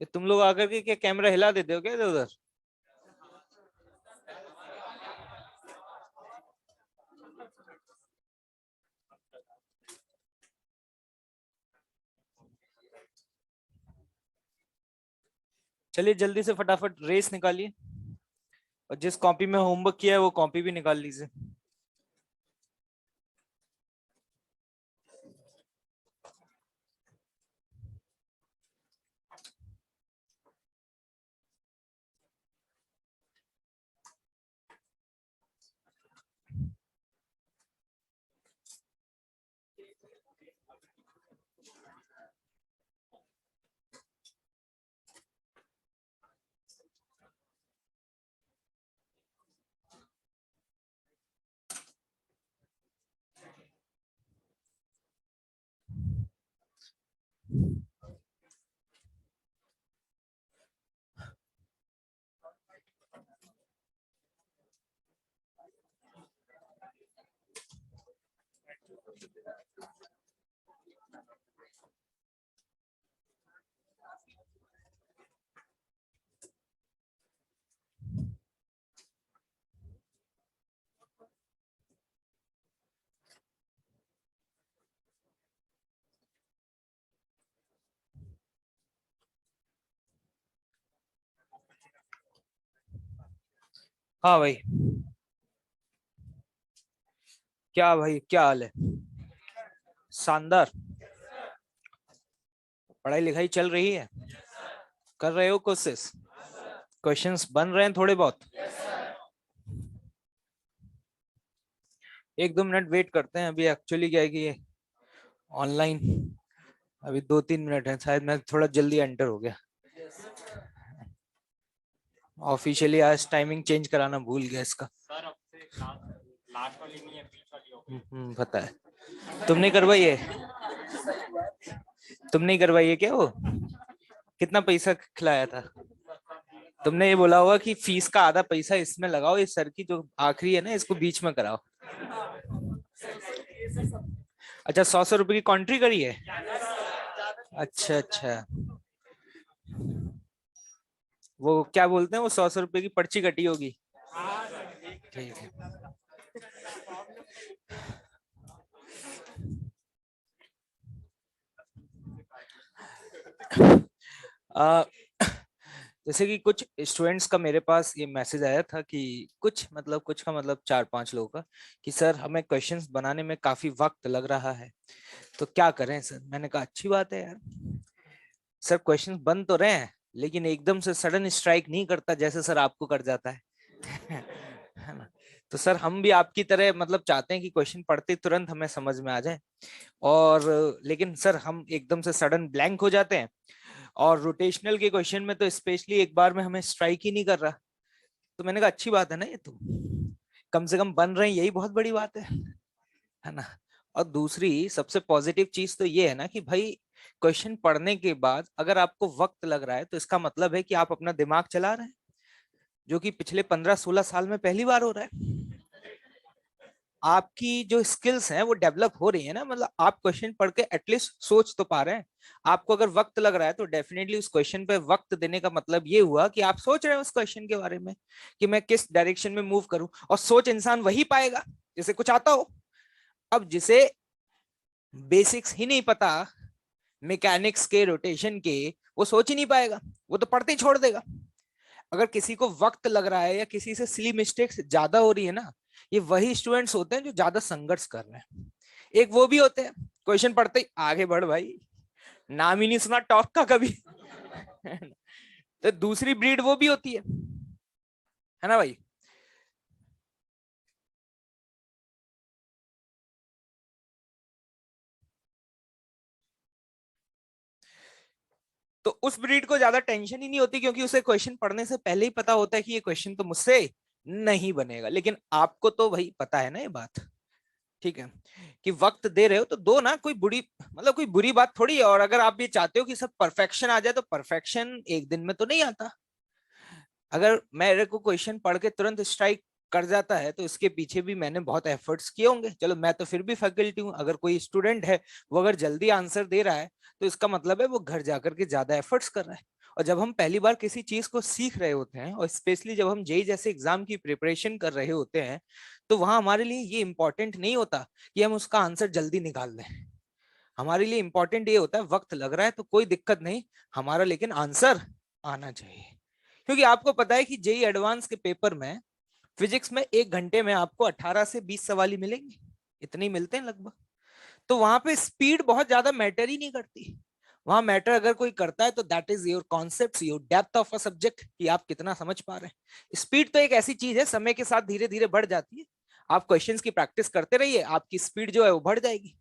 ये तुम लोग आकर के क्या कैमरा हिला देते हो क्या इधर उधर? चलिए जल्दी से फटाफट रेस निकालिए, और जिस कॉपी में होमवर्क किया है वो कॉपी भी निकाल लीजिए। हाँ भाई, क्या भाई क्या हाल है? शानदार। पढ़ाई लिखाई चल रही है? कर रहे हो कोशिश? क्वेश्चंस बन रहे हैं थोड़े बहुत? 1-2 मिनट वेट करते हैं। अभी एक्चुअली क्या है कि ये ऑनलाइन अभी 2-3 मिनट है, शायद मैं थोड़ा जल्दी एंटर हो गया। ऑफिशियली आज टाइमिंग चेंज कराना भूल गया इसका। सर अब से लास्ट वाली नहीं है, बीच वाली होगी। पता है। तुमने करवाई है? तुमने करवाई है क्या वो? कितना पैसा खिलाया था? तुमने ये बोला होगा कि फीस का आधा पैसा इसमें लगाओ, इस सर की जो आखिरी है ना इसको बीच में कराओ। अच्छा, 100 रुपए की कॉन्ट्री करी है? अच्छा अच्छा, वो क्या बोलते हैं, वो 100 रुपए की पर्ची कटी होगी। ठीक है। आ, जैसे कि कुछ स्टूडेंट्स का मेरे पास ये मैसेज आया था कि कुछ का मतलब 4-5 लोगों का, कि सर हमें क्वेश्चंस बनाने में काफी वक्त लग रहा है, तो क्या करें सर? मैंने कहा अच्छी बात है यार, सर क्वेश्चंस बन तो रहे हैं लेकिन एकदम से सडन स्ट्राइक नहीं करता जैसे सर आपको कर जाता है। है ना? तो सर हम भी आपकी तरह मतलब चाहते हैं कि क्वेश्चन पढ़ते तुरंत हमें समझ में आ जाए, और लेकिन सर हम एकदम से सडन ब्लैंक हो जाते हैं, और रोटेशनल के क्वेश्चन में तो स्पेशली एक बार में हमें स्ट्राइक ही नहीं कर रहा। तो मैंने कहा अच्छी बात है ना, ये तो कम से कम बन रहे हैं, यही बहुत बड़ी बात है ना? और दूसरी सबसे पॉजिटिव चीज तो ये है ना कि भाई क्वेश्चन पढ़ने के बाद अगर आपको वक्त लग रहा है तो इसका मतलब है कि आप अपना दिमाग चला रहे हैं, जो कि पिछले 15-16 साल में पहली बार हो रहा है। आपकी जो स्किल्स हैं वो डेवलप हो रही है ना, मतलब आप क्वेश्चन पढ़ के एटलीस्ट सोच तो पा रहे हैं। आपको अगर वक्त लग रहा है तो डेफिनेटली उस क्वेश्चन पे वक्त देने का मतलब ये हुआ कि आप सोच रहे हैं उस क्वेश्चन के बारे में कि मैं किस डायरेक्शन में मूव करूं, और सोच इंसान वही पाएगा जिसे कुछ आता हो। अब जिसे बेसिक्स ही नहीं पता मैकेनिक्स के, रोटेशन के, वो सोच ही नहीं पाएगा, वो तो पढ़ते ही छोड़ देगा। अगर किसी को वक्त लग रहा है या किसी से सिली मिस्टेक्स ज्यादा हो रही है ना, ये वही स्टूडेंट्स होते हैं जो ज्यादा संघर्ष कर रहे हैं। एक वो भी होते हैं क्वेश्चन पढ़ते ही आगे बढ़ भाई, नाम ही नहीं सुना टॉप का कभी। तो दूसरी ब्रीड वो भी होती है ना भाई? तो उस ब्रीड को ज्यादा टेंशन ही नहीं होती, क्योंकि उसे क्वेश्चन पढ़ने से पहले ही पता होता है कि ये क्वेश्चन तो मुझसे नहीं बनेगा। लेकिन आपको तो वही पता है ना ये बात, ठीक है, कि वक्त दे रहे हो तो दो ना, कोई बुरी मतलब कोई बुरी बात थोड़ी है। और अगर आप ये चाहते हो कि सब परफेक्शन आ जाए, तो परफेक्शन एक दिन में तो नहीं आता। अगर मेरे को क्वेश्चन पढ़ के तुरंत स्ट्राइक कर जाता है तो इसके पीछे भी मैंने बहुत एफर्ट्स किए होंगे। चलो मैं तो फिर भी फैकल्टी हूँ, अगर कोई स्टूडेंट है वो अगर जल्दी आंसर दे रहा है तो इसका मतलब है वो घर जाकर के ज्यादा एफर्ट्स कर रहा है। और जब हम पहली बार किसी चीज को सीख रहे होते हैं, और स्पेशली जब हम जेई जैसे एग्जाम की प्रिपरेशन कर रहे होते हैं, तो वहां हमारे लिए ये इंपॉर्टेंट नहीं होता कि हम उसका आंसर जल्दी निकाल लें। हमारे लिए इंपॉर्टेंट ये होता है वक्त लग रहा है तो कोई दिक्कत नहीं, हमारा लेकिन आंसर आना चाहिए। क्योंकि आपको पता है कि जेई एडवांस के पेपर में फिजिक्स में 1 घंटे में आपको 18 से 20 सवाल ही मिलेंगे, इतने ही मिलते हैं लगभग। तो वहां पे स्पीड बहुत ज्यादा मैटर ही नहीं करती। वहां मैटर अगर कोई करता है तो that is your concept, your depth of a subject, कि आप कितना समझ पा रहे हैं। स्पीड तो एक ऐसी चीज है, समय के साथ धीरे धीरे बढ़ जाती है। आप क्वेश्चंस की प्रैक्टिस करते रहिए, आपकी स्पीड जो है वो बढ़ जाएगी।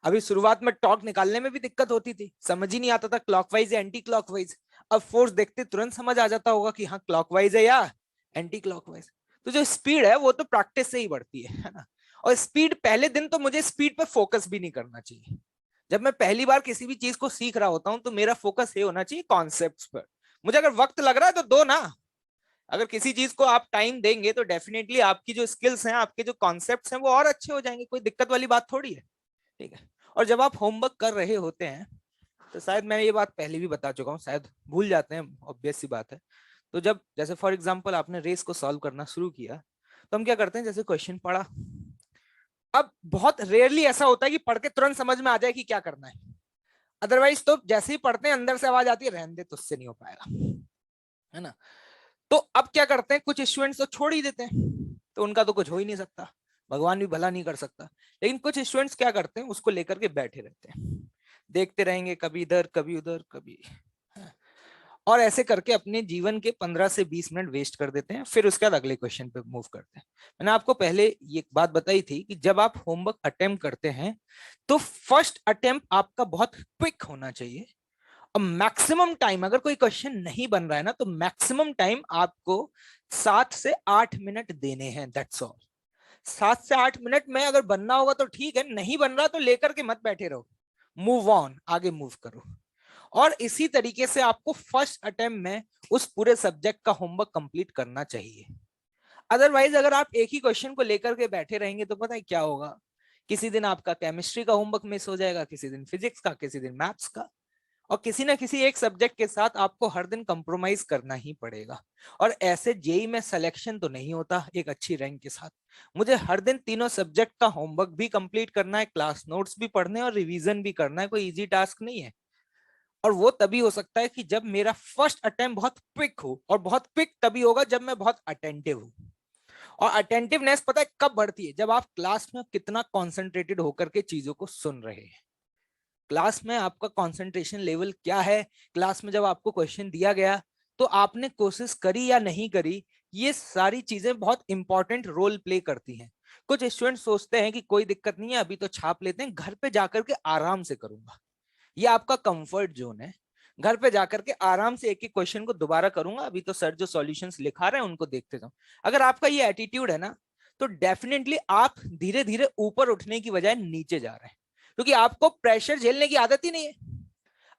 अभी शुरुआत में टॉक निकालने में भी दिक्कत होती थी, समझ ही नहीं आता था क्लॉकवाइज या एंटी क्लॉकवाइज। अब फोर्स देखते तुरंत समझ आ जाता होगा कि हाँ क्लॉकवाइज है या एंटी क्लॉकवाइज। तो जो स्पीड है वो तो प्रैक्टिस से ही बढ़ती है ना। और स्पीड, पहले दिन तो मुझे स्पीड पे फोकस भी नहीं करना चाहिए। जब मैं पहली बार किसी भी चीज को सीख रहा होता हूं तो मेरा फोकस ये होना चाहिए कॉन्सेप्ट्स पर। मुझे अगर वक्त लग रहा है तो दो ना। अगर किसी चीज को आप टाइम देंगे तो डेफिनेटली आपकी जो स्किल्स हैं, आपके जो कॉन्सेप्ट्स हैं वो और अच्छे हो जाएंगे, कोई दिक्कत वाली बात थोड़ी है। ठीक है। और जब आप होमवर्क कर रहे होते हैं, तो शायद मैं ये बात पहले भी बता चुका हूँ, शायद भूल जाते हैं, ऑब्वियस सी बात है। तो जब जैसे फॉर एग्जांपल आपने रेस को सॉल्व करना शुरू किया, तो हम क्या करते हैं, जैसे क्वेश्चन पढ़ा, अब बहुत रेयरली ऐसा होता है कि पढ़ के तुरंत समझ में आ जाए कि क्या करना है। अदरवाइज तो जैसे ही पढ़ते हैं अंदर से आवाज आती है, रहने दे, तुझसे नहीं हो पाएगा, है ना। तो अब क्या करते हैं, कुछ स्टूडेंट्स तो छोड़ ही देते हैं, तो उनका तो कुछ हो ही नहीं सकता, भगवान भी भला नहीं कर सकता। लेकिन कुछ स्टूडेंट्स क्या करते हैं, उसको लेकर के बैठे रहते हैं, देखते रहेंगे, कभी इधर कभी उधर कभी, और ऐसे करके अपने जीवन के 15 से 20 मिनट वेस्ट कर देते हैं। फिर उसके बाद अगले क्वेश्चन पे मूव करते हैं। मैंने आपको पहले ये बात बताई थी कि जब आप होमवर्क अटेम्प्ट करते हैं तो फर्स्ट अटेम्प्ट आपका बहुत क्विक होना चाहिए। और मैक्सिमम टाइम, अगर कोई क्वेश्चन नहीं बन रहा है ना, तो मैक्सिमम टाइम आपको 7 से 8 मिनट देने हैं, दैट्स ऑल। 7 से 8 मिनट में अगर बनना होगा तो ठीक है, नहीं बन रहा तो लेकर के मत बैठे रहो, मूव ऑन, आगे मूव करो। और इसी तरीके से आपको फर्स्ट अटेम्प्ट में उस पूरे सब्जेक्ट का होमवर्क कंप्लीट करना चाहिए। अदरवाइज अगर आप एक ही क्वेश्चन को लेकर के बैठे रहेंगे तो पता है क्या होगा, किसी दिन आपका केमिस्ट्री का होमवर्क मिस हो जाएगा, किसी दिन फिजिक्स का, किसी दिन मैथ्स का, और किसी ना किसी एक सब्जेक्ट के साथ आपको हर दिन कंप्रोमाइज करना ही पड़ेगा। और ऐसे जेई में सिलेक्शन तो नहीं होता एक अच्छी रैंक के साथ। मुझे हर दिन तीनों सब्जेक्ट का होमवर्क भी कंप्लीट करना है, क्लास नोट्स भी पढ़ने और रिवीजन भी करना है, कोई इजी टास्क नहीं है। और वो तभी हो सकता है कि जब मेरा फर्स्ट अटेम्प्ट बहुत क्विक हो, और बहुत क्विक तभी होगा जब मैं बहुत अटेंटिव हूं। और अटेंटिवनेस पता है कब बढ़ती है, जब आप क्लास में कितना कॉन्सेंट्रेटेड होकर के चीजों को सुन रहे हैं। क्लास में आपका कंसंट्रेशन लेवल क्या है, क्लास में जब आपको क्वेश्चन दिया गया तो आपने कोशिश करी या नहीं करी, ये सारी चीजें बहुत इंपॉर्टेंट रोल प्ले करती हैं। कुछ स्टूडेंट सोचते हैं कि कोई दिक्कत नहीं है, अभी तो छाप लेते हैं, घर पे जाकर के आराम से करूंगा। ये आपका कंफर्ट जोन है। घर पे जाकर के आराम से एक एक क्वेश्चन को दोबारा करूंगा, अभी तो सर जो सॉल्यूशंस लिखा रहे हैं उनको देखते जाऊं। अगर आपका ये एटीट्यूड है ना, तो डेफिनेटली आप धीरे धीरे ऊपर उठने की बजाय नीचे जा रहे हैं, क्योंकि आपको प्रेशर झेलने की आदत ही नहीं है।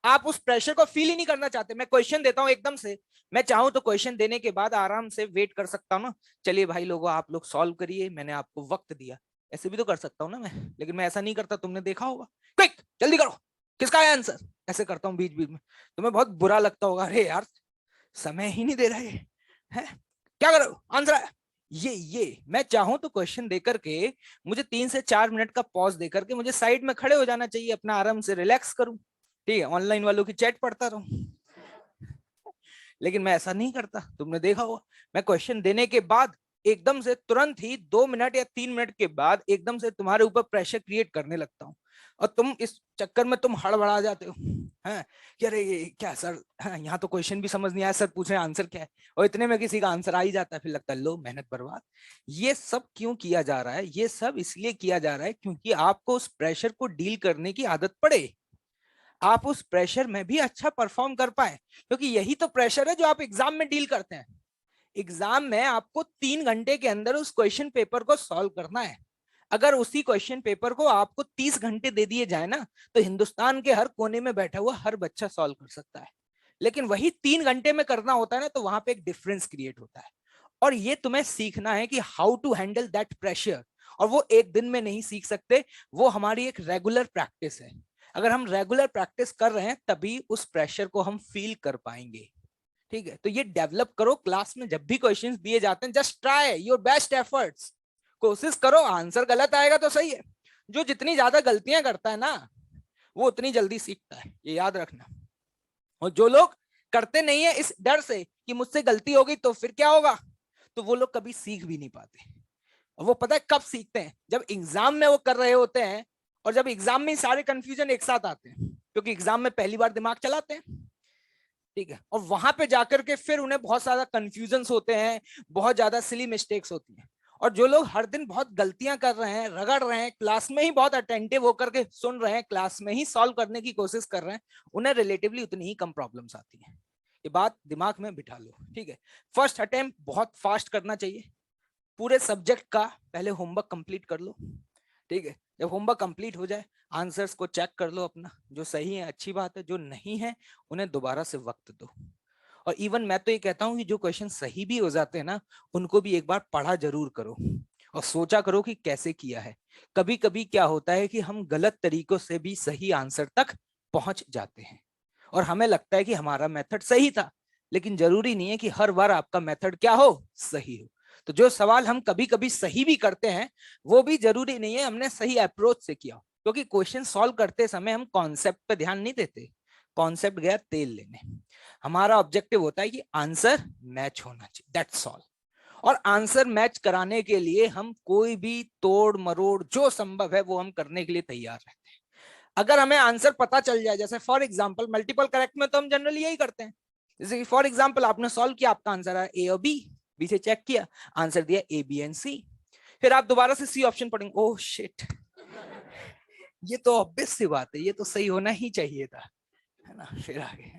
आप उस प्रेशर को फील ही नहीं करना चाहते। मैं क्वेश्चन देता हूं एकदम से, मैं चाहूं तो क्वेश्चन देने के बाद आराम से वेट कर सकता हूं ना, चलिए भाई लोगों आप लोग सॉल्व करिए, मैंने आपको वक्त दिया, ऐसे भी तो कर सकता हूं ना मैं। लेकिन मैं ऐसा नहीं करता, तुमने देखा होगा, क्विक जल्दी करो, किसका है आंसर, ऐसे करता हूँ बीच बीच में। तुम्हें बहुत बुरा लगता होगा, अरे यार समय ही नहीं दे रहे है, क्या करो आंसर है। ये मैं चाहूं तो क्वेश्चन देकर के मुझे 3 से 4 मिनट का पॉज देकर के मुझे साइड में खड़े हो जाना चाहिए, अपना आराम से रिलैक्स करूं, ठीक है, ऑनलाइन वालों की चैट पढ़ता रहूं। लेकिन मैं ऐसा नहीं करता, तुमने देखा होगा, मैं क्वेश्चन देने के बाद एकदम से तुरंत ही 2 मिनट या 3 मिनट के बाद एकदम से तुम्हारे ऊपर प्रेशर क्रिएट करने लगता हूँ। और तुम इस चक्कर में तुम हड़बड़ा जाते हो, हैं कि अरे ये क्या सर, यहाँ तो क्वेश्चन भी समझ नहीं आया, सर पूछ रहे हैं आंसर क्या है, और इतने में किसी का आंसर आ ही जाता है, फिर लगता है लो मेहनत बर्बाद। ये सब क्यों किया जा रहा है, ये सब इसलिए किया जा रहा है क्योंकि आपको उस प्रेशर को डील करने की आदत पड़े, आप उस प्रेशर में भी अच्छा परफॉर्म कर पाए। क्योंकि यही तो प्रेशर है जो आप एग्जाम में डील करते हैं। एग्जाम में आपको 3 घंटे के अंदर उस क्वेश्चन पेपर को सॉल्व करना है। अगर उसी क्वेश्चन पेपर को आपको 30 घंटे दे दिए जाए ना, तो हिंदुस्तान के हर कोने में बैठा हुआ हर बच्चा सॉल्व कर सकता है। लेकिन वही 3 घंटे में करना होता है ना, तो वहां पे एक डिफरेंस क्रिएट होता है। और ये तुम्हें सीखना है कि how to handle that pressure. और वो एक दिन में नहीं सीख सकते, वो हमारी एक रेगुलर प्रैक्टिस है। अगर हम रेगुलर प्रैक्टिस कर रहे हैं तभी उस प्रेशर को हम फील कर पाएंगे। ठीक है, तो ये डेवलप करो। क्लास में जब भी क्वेश्चंस दिए जाते हैं, just try your best efforts, कोशिश करो। आंसर गलत आएगा तो सही है, जो जितनी ज्यादा गलतियां करता है ना वो उतनी जल्दी सीखता है, ये याद रखना। और जो लोग करते नहीं है इस डर से कि मुझसे गलती होगी तो फिर क्या होगा, तो वो लोग कभी सीख भी नहीं पाते। और वो पता है कब सीखते हैं, जब एग्जाम में वो कर रहे होते हैं, और जब एग्जाम में सारे कंफ्यूजन एक साथ आते हैं, क्योंकि एग्जाम में पहली बार दिमाग चलाते हैं। ठीक है, और वहां पे जाकर के फिर उन्हें बहुत ज्यादा कंफ्यूजन होते हैं, बहुत ज्यादा सिली मिस्टेक्स होती हैं। और जो लोग हर दिन बहुत गलतियां कर रहे हैं, रगड़ रहे हैं, क्लास में ही बहुत अटेंटिव होकर के सुन रहे हैं, क्लास में ही सॉल्व करने की कोशिश कर रहे हैं, उन्हें रिलेटिवली उतनी ही कम प्रॉब्लम्स आती हैं। ये बात दिमाग में बिठा लो। ठीक है, फर्स्ट अटेम्प्ट बहुत फास्ट करना चाहिए। पूरे सब्जेक्ट का पहले होमवर्क कंप्लीट कर लो। ठीक है, जब होमवर्क कंप्लीट हो जाए आंसर्स को चेक कर लो अपना, जो सही है अच्छी बात है, जो नहीं है उन्हें दोबारा से वक्त दो। और इवन मैं तो ये कहता हूं कि जो क्वेश्चन सही भी हो जाते हैं ना, उनको भी एक बार पढ़ा जरूर करो और सोचा करो कि कैसे किया है। कभी कभी क्या होता है कि हम गलत तरीकों से भी सही आंसर तक पहुंच जाते हैं और हमें लगता है कि हमारा मेथड सही था, लेकिन जरूरी नहीं है कि हर बार आपका मेथड क्या हो, सही हो। तो जो सवाल हम कभी कभी सही भी करते हैं वो भी जरूरी नहीं है हमने सही अप्रोच से किया, क्योंकि क्वेश्चन सॉल्व करते समय हम कॉन्सेप्ट पे ध्यान नहीं देते। कॉन्सेप्ट गया तेल लेने, हमारा ऑब्जेक्टिव होता है कि आंसर मैच होना चाहिए, दैट्स ऑल। और आंसर मैच कराने के लिए हम कोई भी तोड़ मरोड़ जो संभव है वो हम करने के लिए तैयार रहते हैं। अगर हमें आंसर पता चल जाए, जैसे फॉर एग्जांपल मल्टीपल करेक्ट में तो हम जनरली यही करते हैं, जैसे कि फॉर एग्जांपल आपने सॉल्व किया, आपका आंसर आया ए और बी, बी से चेक किया आंसर दिया ए बी एंड सी, फिर आप दोबारा से सी ऑप्शन पढ़ेंगे, ओह शिट, ये तो ऑब्वियस सी बात है, ये तो सही होना ही चाहिए था, है ना। फिर आगे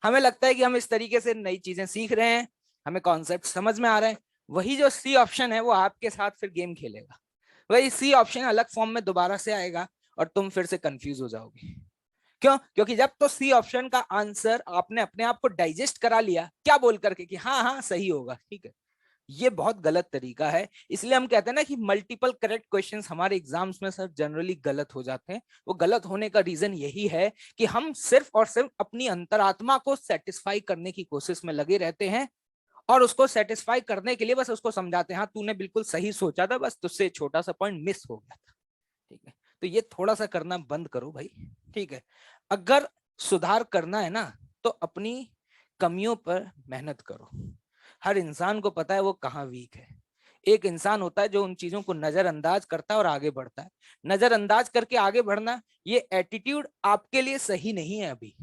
हमें लगता है कि हम इस तरीके से नई चीजें सीख रहे हैं, हमें कॉन्सेप्ट समझ में आ रहे हैं, वही जो सी ऑप्शन है वो आपके साथ फिर गेम खेलेगा, वही सी ऑप्शन अलग फॉर्म में दोबारा से आएगा और तुम फिर से कंफ्यूज हो जाओगे। क्यों? क्योंकि जब तो सी ऑप्शन का आंसर आपने अपने आप को डाइजेस्ट करा लिया, क्या बोल करके कि हाँ हाँ सही होगा, ठीक है, ये बहुत गलत तरीका है। इसलिए हम कहते हैं ना कि मल्टीपल करेक्ट क्वेश्चंस हमारे एग्जाम्स में सर जनरली गलत हो जाते हैं। वो गलत होने का रीजन यही है कि हम सिर्फ और सिर्फ अपनी अंतरात्मा को सेटिस्फाई करने की कोशिश में लगे रहते हैं और उसको सेटिस्फाई करने के लिए बस उसको समझाते हैं, हाँ तूने बिल्कुल सही सोचा था, बस तुझसे छोटा सा पॉइंट मिस हो गया था। ठीक है, तो ये थोड़ा सा करना बंद करो भाई। ठीक है, अगर सुधार करना है ना तो अपनी कमियों पर मेहनत करो। हर इंसान को पता है वो कहाँ वीक है। एक इंसान होता है जो उन चीजों को नजरअंदाज करता है और आगे बढ़ता है। नजरअंदाज करके आगे बढ़ना, ये एटीट्यूड आपके लिए सही नहीं है अभी।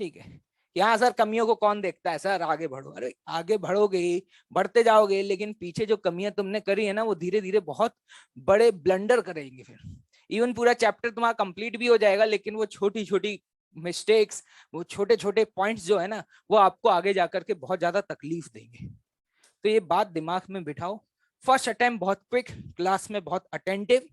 ठीक है, यहाँ सर कमियों को कौन देखता है, सर आगे बढ़ो, अरे आगे बढ़ोगे ही, बढ़ते जाओगे, लेकिन पीछे जो कमियां तुमने करी है ना वो धीरे धीरे बहुत बड़े ब्लंडर करेंगे। फिर इवन पूरा चैप्टर तुम्हारा कंप्लीट भी हो जाएगा, लेकिन वो छोटी छोटी मिस्टेक्स, वो छोटे छोटे पॉइंट्स जो है ना वो आपको आगे जाकर के बहुत ज्यादा तकलीफ देंगे। तो ये बात दिमाग में बिठाओ। फर्स्ट अटेम्प्ट बहुत क्विक, क्लास में बहुत अटेंटिव।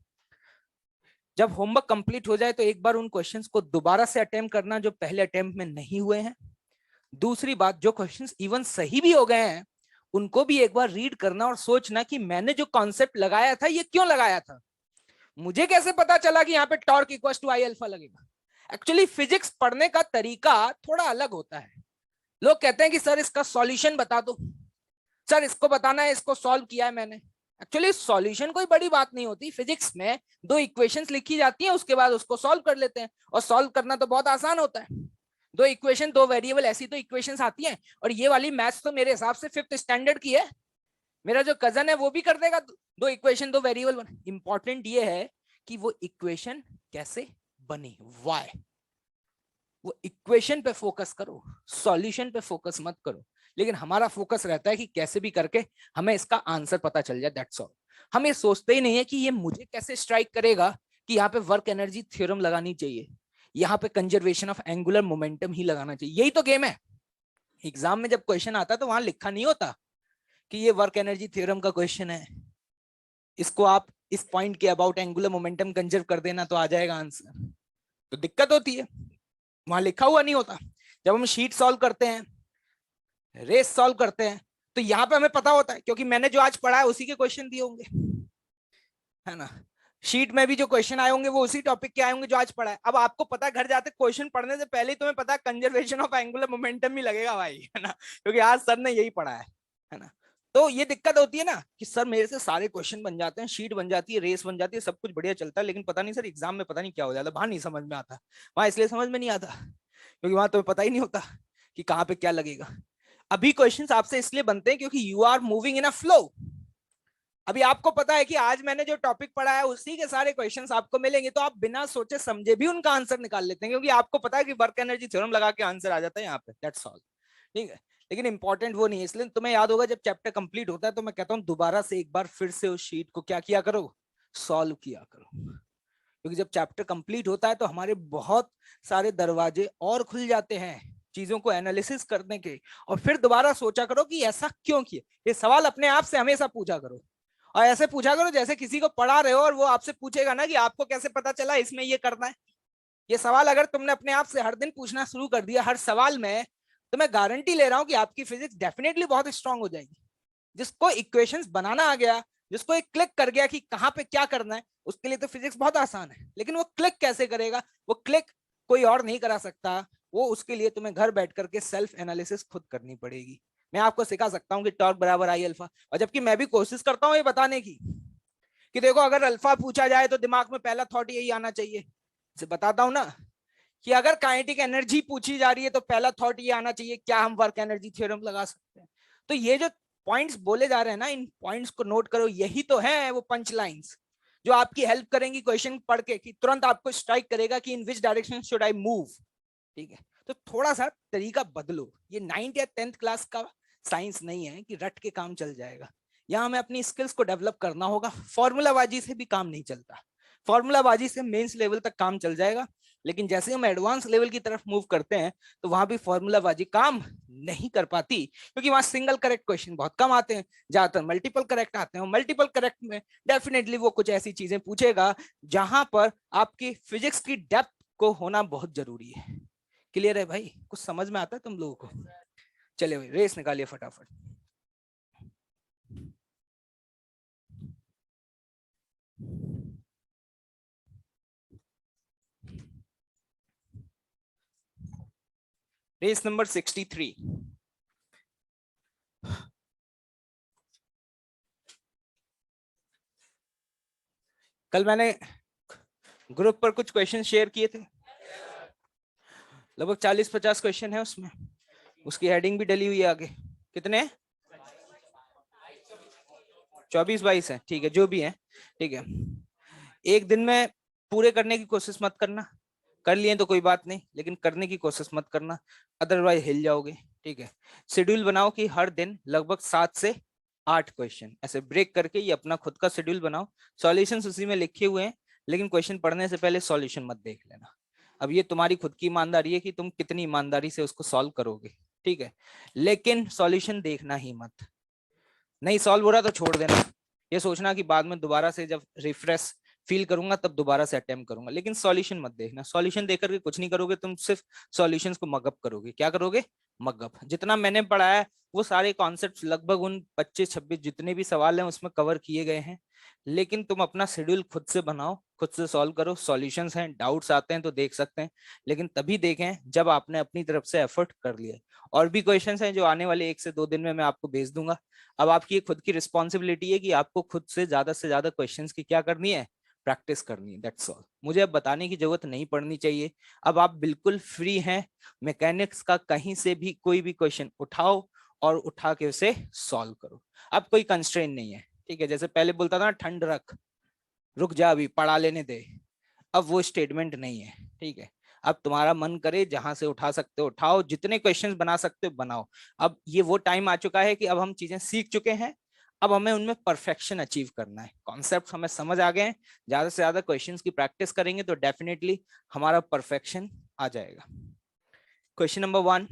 जब होमवर्क कंप्लीट हो जाए तो एक बार उन क्वेश्चंस को दोबारा से अटेम्प्ट करना जो पहले अटेम्प्ट में नहीं हुए हैं। दूसरी बात, जो क्वेश्चंस इवन सही भी हो गए हैं उनको भी एक बार रीड करना और सोचना कि मैंने जो कॉन्सेप्ट लगाया था ये क्यों लगाया था, मुझे कैसे पता चला कि यहाँ पे torque equal to I alpha लगेगा। एक्चुअली फिजिक्स पढ़ने का तरीका थोड़ा अलग होता है। लोग कहते हैं कि सर इसका सॉल्यूशन बता दो, सर इसको बताना है, इसको सॉल्व किया है मैंने। एक्चुअली सॉल्यूशन कोई बड़ी बात नहीं होती। फिजिक्स में दो इक्वेशंस लिखी जाती हैं, उसके बाद उसको सॉल्व कर लेते हैं, और सॉल्व करना तो बहुत आसान होता है। दो इक्वेशन, दो वेरिएबल, ऐसी तो इक्वेशंस आती हैं। और ये वाली मैथ्स तो मेरे हिसाब से 5th स्टैंडर्ड की है, मेरा जो कजन है वो भी कर देगा। दो इक्वेशन, दो वेरिएबल। इंपॉर्टेंट ये है कि वो इक्वेशन कैसे बनी, व्हाई। वो इक्वेशन पे फोकस करो, सॉल्यूशन पे फोकस मत करो। लेकिन हमारा फोकस रहता है कि कैसे भी करके हमें इसका आंसर पता चल जाए, दैट्स ऑल। हम ये सोचते ही नहीं है कि ये मुझे कैसे स्ट्राइक करेगा कि यहाँ पे वर्क एनर्जी थ्योरम लगानी चाहिए, यहाँ पे कंजर्वेशन ऑफ एंगुलर मोमेंटम ही लगाना चाहिए। यही तो गेम है। एग्जाम में जब क्वेश्चन आता है तो वहां लिखा नहीं होता कि ये वर्क एनर्जी थ्योरम का क्वेश्चन है, इसको आप इस पॉइंट के अबाउट एंगुलर मोमेंटम कंजर्व कर देना तो आ जाएगा आंसर। तो दिक्कत होती है, वहां लिखा हुआ नहीं होता। जब हम शीट सॉल्व करते हैं, रेस सॉल्व करते हैं, तो यहाँ पे हमें पता होता है क्योंकि मैंने जो आज पढ़ा है उसी के क्वेश्चन दिए होंगे, है ना। शीट में भी जो क्वेश्चन आए होंगे वो उसी टॉपिक के आए होंगे जो आज पढ़ा है। अब आपको पता है घर जाते क्वेश्चन पढ़ने से पहले ही तुम्हें पता है कंजर्वेशन ऑफ एंगुलर मोमेंटम भी लगेगा भाई, है ना, क्योंकि आज सर ने यही पढ़ा है ना। तो ये दिक्कत होती है ना कि सर मेरे से सारे क्वेश्चन बन जाते हैं, शीट बन जाती है, रेस बन जाती है, सब कुछ बढ़िया चलता है, लेकिन पता नहीं सर एग्जाम में पता नहीं क्या हो जाता है, वहां नहीं समझ में आता। वहां इसलिए समझ में नहीं आता क्योंकि वहां तुम्हें पता ही नहीं होता कि कहाँ पे क्या लगेगा। अभी क्वेश्चंस आपसे इसलिए बनते हैं क्योंकि you are moving in a flow. अभी आपको पता है कि आज मैंने जो टॉपिक पढ़ा है उसी के सारे क्वेश्चंस आपको मिलेंगे, तो आप बिना सोचे समझे भी उनका आंसर निकाल लेते हैं क्योंकि आपको पता है कि वर्क एनर्जी थ्योरम लगा के आंसर आ जाता है यहाँ पे, दैट्स ऑल। ठीक है, लेकिन इंपॉर्टेंट वो नहीं है। इसलिए तुम्हें याद होगा जब चैप्टर कंप्लीट होता है तो मैं कहता हूँ दोबारा से एक बार फिर से उस शीट को क्या किया करो, सॉल्व किया करो, क्योंकि जब चैप्टर कंप्लीट होता है तो हमारे बहुत सारे दरवाजे और खुल जाते हैं चीजों को एनालिसिस करने के। और फिर दोबारा सोचा करो कि ऐसा क्यों किया, ये सवाल अपने आप से हमेशा पूछा करो। और ऐसे पूछा करो जैसे किसी को पढ़ा रहे हो और वो आपसे पूछेगा ना कि आपको कैसे पता चला इसमें ये करना है। ये सवाल अगर तुमने अपने आप से हर दिन पूछना शुरू कर दिया हर सवाल में, तो मैं गारंटी ले रहा हूं कि आपकी फिजिक्स डेफिनेटली बहुत स्ट्रांग हो जाएगी। जिसको इक्वेशंस बनाना आ गया, जिसको एक क्लिक कर गया कि कहाँ पे क्या करना है, उसके लिए तो फिजिक्स बहुत आसान है। लेकिन वो क्लिक कैसे करेगा, वो क्लिक कोई और नहीं करा सकता। वो उसके लिए तुम्हें घर बैठ करके सेल्फ एनालिसिस खुद करनी पड़ेगी। मैं आपको सिखा सकता हूँ कि टॉर्क बराबर आई अल्फा, और जबकि मैं भी कोशिश करता हूँ ये बताने की कि देखो अगर अल्फा पूछा जाए तो दिमाग में पहला थॉट यही आना चाहिए। इसे बताता हूं ना कि अगर काइनेटिक एनर्जी पूछी जा रही है तो पहला थॉट ये आना चाहिए क्या हम वर्क एनर्जी थ्योरम लगा सकते हैं। तो ये जो पॉइंट्स बोले जा रहे हैं ना, इन पॉइंट्स को नोट करो, यही तो है वो पंच लाइंस जो आपकी हेल्प करेंगी क्वेश्चन पढ़ के, कि तुरंत आपको स्ट्राइक करेगा कि in which direction should I move. ठीक है, तो थोड़ा सा तरीका बदलो। ये 9th या 10th क्लास का साइंस नहीं है कि रट के काम चल जाएगा। यहाँ हमें अपनी स्किल्स को डेवलप करना होगा। फॉर्मूलाबाजी से भी काम नहीं चलता। फॉर्मूलाबाजी से मेंस लेवल तक काम चल जाएगा, लेकिन जैसे हम एडवांस लेवल की तरफ मूव करते हैं तो वहां भी फॉर्मूलाबाजी काम नहीं कर पाती, क्योंकि वहां सिंगल करेक्ट क्वेश्चन बहुत कम आते हैं, ज्यादातर मल्टीपल करेक्ट आते हैं। मल्टीपल करेक्ट में डेफिनेटली वो कुछ ऐसी चीजें पूछेगा जहां पर आपकी फिजिक्स की डेप्थ को होना बहुत जरूरी है। क्लियर है भाई, कुछ समझ में आता है तुम लोगों को? चलिए भाई रेस निकालिए फटाफट। Race number 63। कल मैंने ग्रुप पर कुछ क्वेश्चन शेयर किए थे, लगभग 40-50 क्वेश्चन है उसमें, उसकी हेडिंग भी डली हुई है आगे। कितने? 24-22 है, ठीक है, जो भी है। ठीक है, एक दिन में पूरे करने की कोशिश मत करना, कर लिए तो कोई बात नहीं, लेकिन करने की कोशिश मत करना, अदरवाइज हिल जाओगे। ठीक है, शेड्यूल बनाओ कि हर दिन लगभग 7 से 8 क्वेश्चन, ऐसे ब्रेक करके ये अपना खुद का शेड्यूल बनाओ। सॉल्यूशंस उसी में लिखे हुए हैं, लेकिन क्वेश्चन पढ़ने से पहले सॉल्यूशन मत देख लेना। अब ये तुम्हारी खुद की ईमानदारी है कि तुम कितनी ईमानदारी से उसको सॉल्व करोगे। ठीक है, लेकिन सॉल्यूशन देखना ही मत। नहीं सॉल्व हो रहा तो छोड़ देना, ये सोचना कि बाद में दोबारा से जब रिफ्रेश फील करूंगा तब दोबारा से अटेम्प्ट करूंगा, लेकिन सॉल्यूशन मत देखना। सॉल्यूशन देख करके कुछ नहीं करोगे, तुम सिर्फ सॉल्यूशंस को मगअप करोगे। क्या करोगे? मगअप। जितना मैंने पढ़ा है वो सारे कॉन्सेप्ट्स लगभग उन 25-26 जितने भी सवाल हैं उसमें कवर किए गए हैं, लेकिन तुम अपना शेड्यूल खुद से बनाओ, खुद से सॉल्व करो। सॉल्यूशंस हैं, डाउट्स आते हैं तो देख सकते हैं, लेकिन तभी देखें जब आपने अपनी तरफ से एफर्ट कर लिया। और भी क्वेश्चंस हैं जो आने वाले 1 से 2 दिन में मैं आपको भेज दूंगा। अब आपकी खुद की रिस्पॉन्सिबिलिटी है कि आपको खुद से ज्यादा क्वेश्चंस की क्या करनी है, प्रैक्टिस करनी है, दैट्स ऑल। मुझे अब बताने की जरूरत नहीं पड़नी चाहिए। अब आप बिल्कुल फ्री हैं, मैकेनिक्स का कहीं से भी कोई भी क्वेश्चन उठाओ और उठा के उसे सॉल्व करो। अब कोई कंस्ट्रेन नहीं है। ठीक है, जैसे पहले बोलता था ना ठंड रख, रुक जा अभी पढ़ा लेने दे, अब वो स्टेटमेंट नहीं है। ठीक है, अब तुम्हारा मन करे जहां से उठा सकते हो उठाओ, जितने क्वेश्चंस बना सकते हो बनाओ। अब ये वो टाइम आ चुका है कि अब हम चीजें सीख चुके हैं, अब हमें उनमें परफेक्शन अचीव करना है। कॉन्सेप्ट हमें समझ आ गए हैं, ज्यादा से ज्यादा क्वेश्चंस की प्रैक्टिस करेंगे तो डेफिनेटली हमारा परफेक्शन आ जाएगा। क्वेश्चन नंबर 1,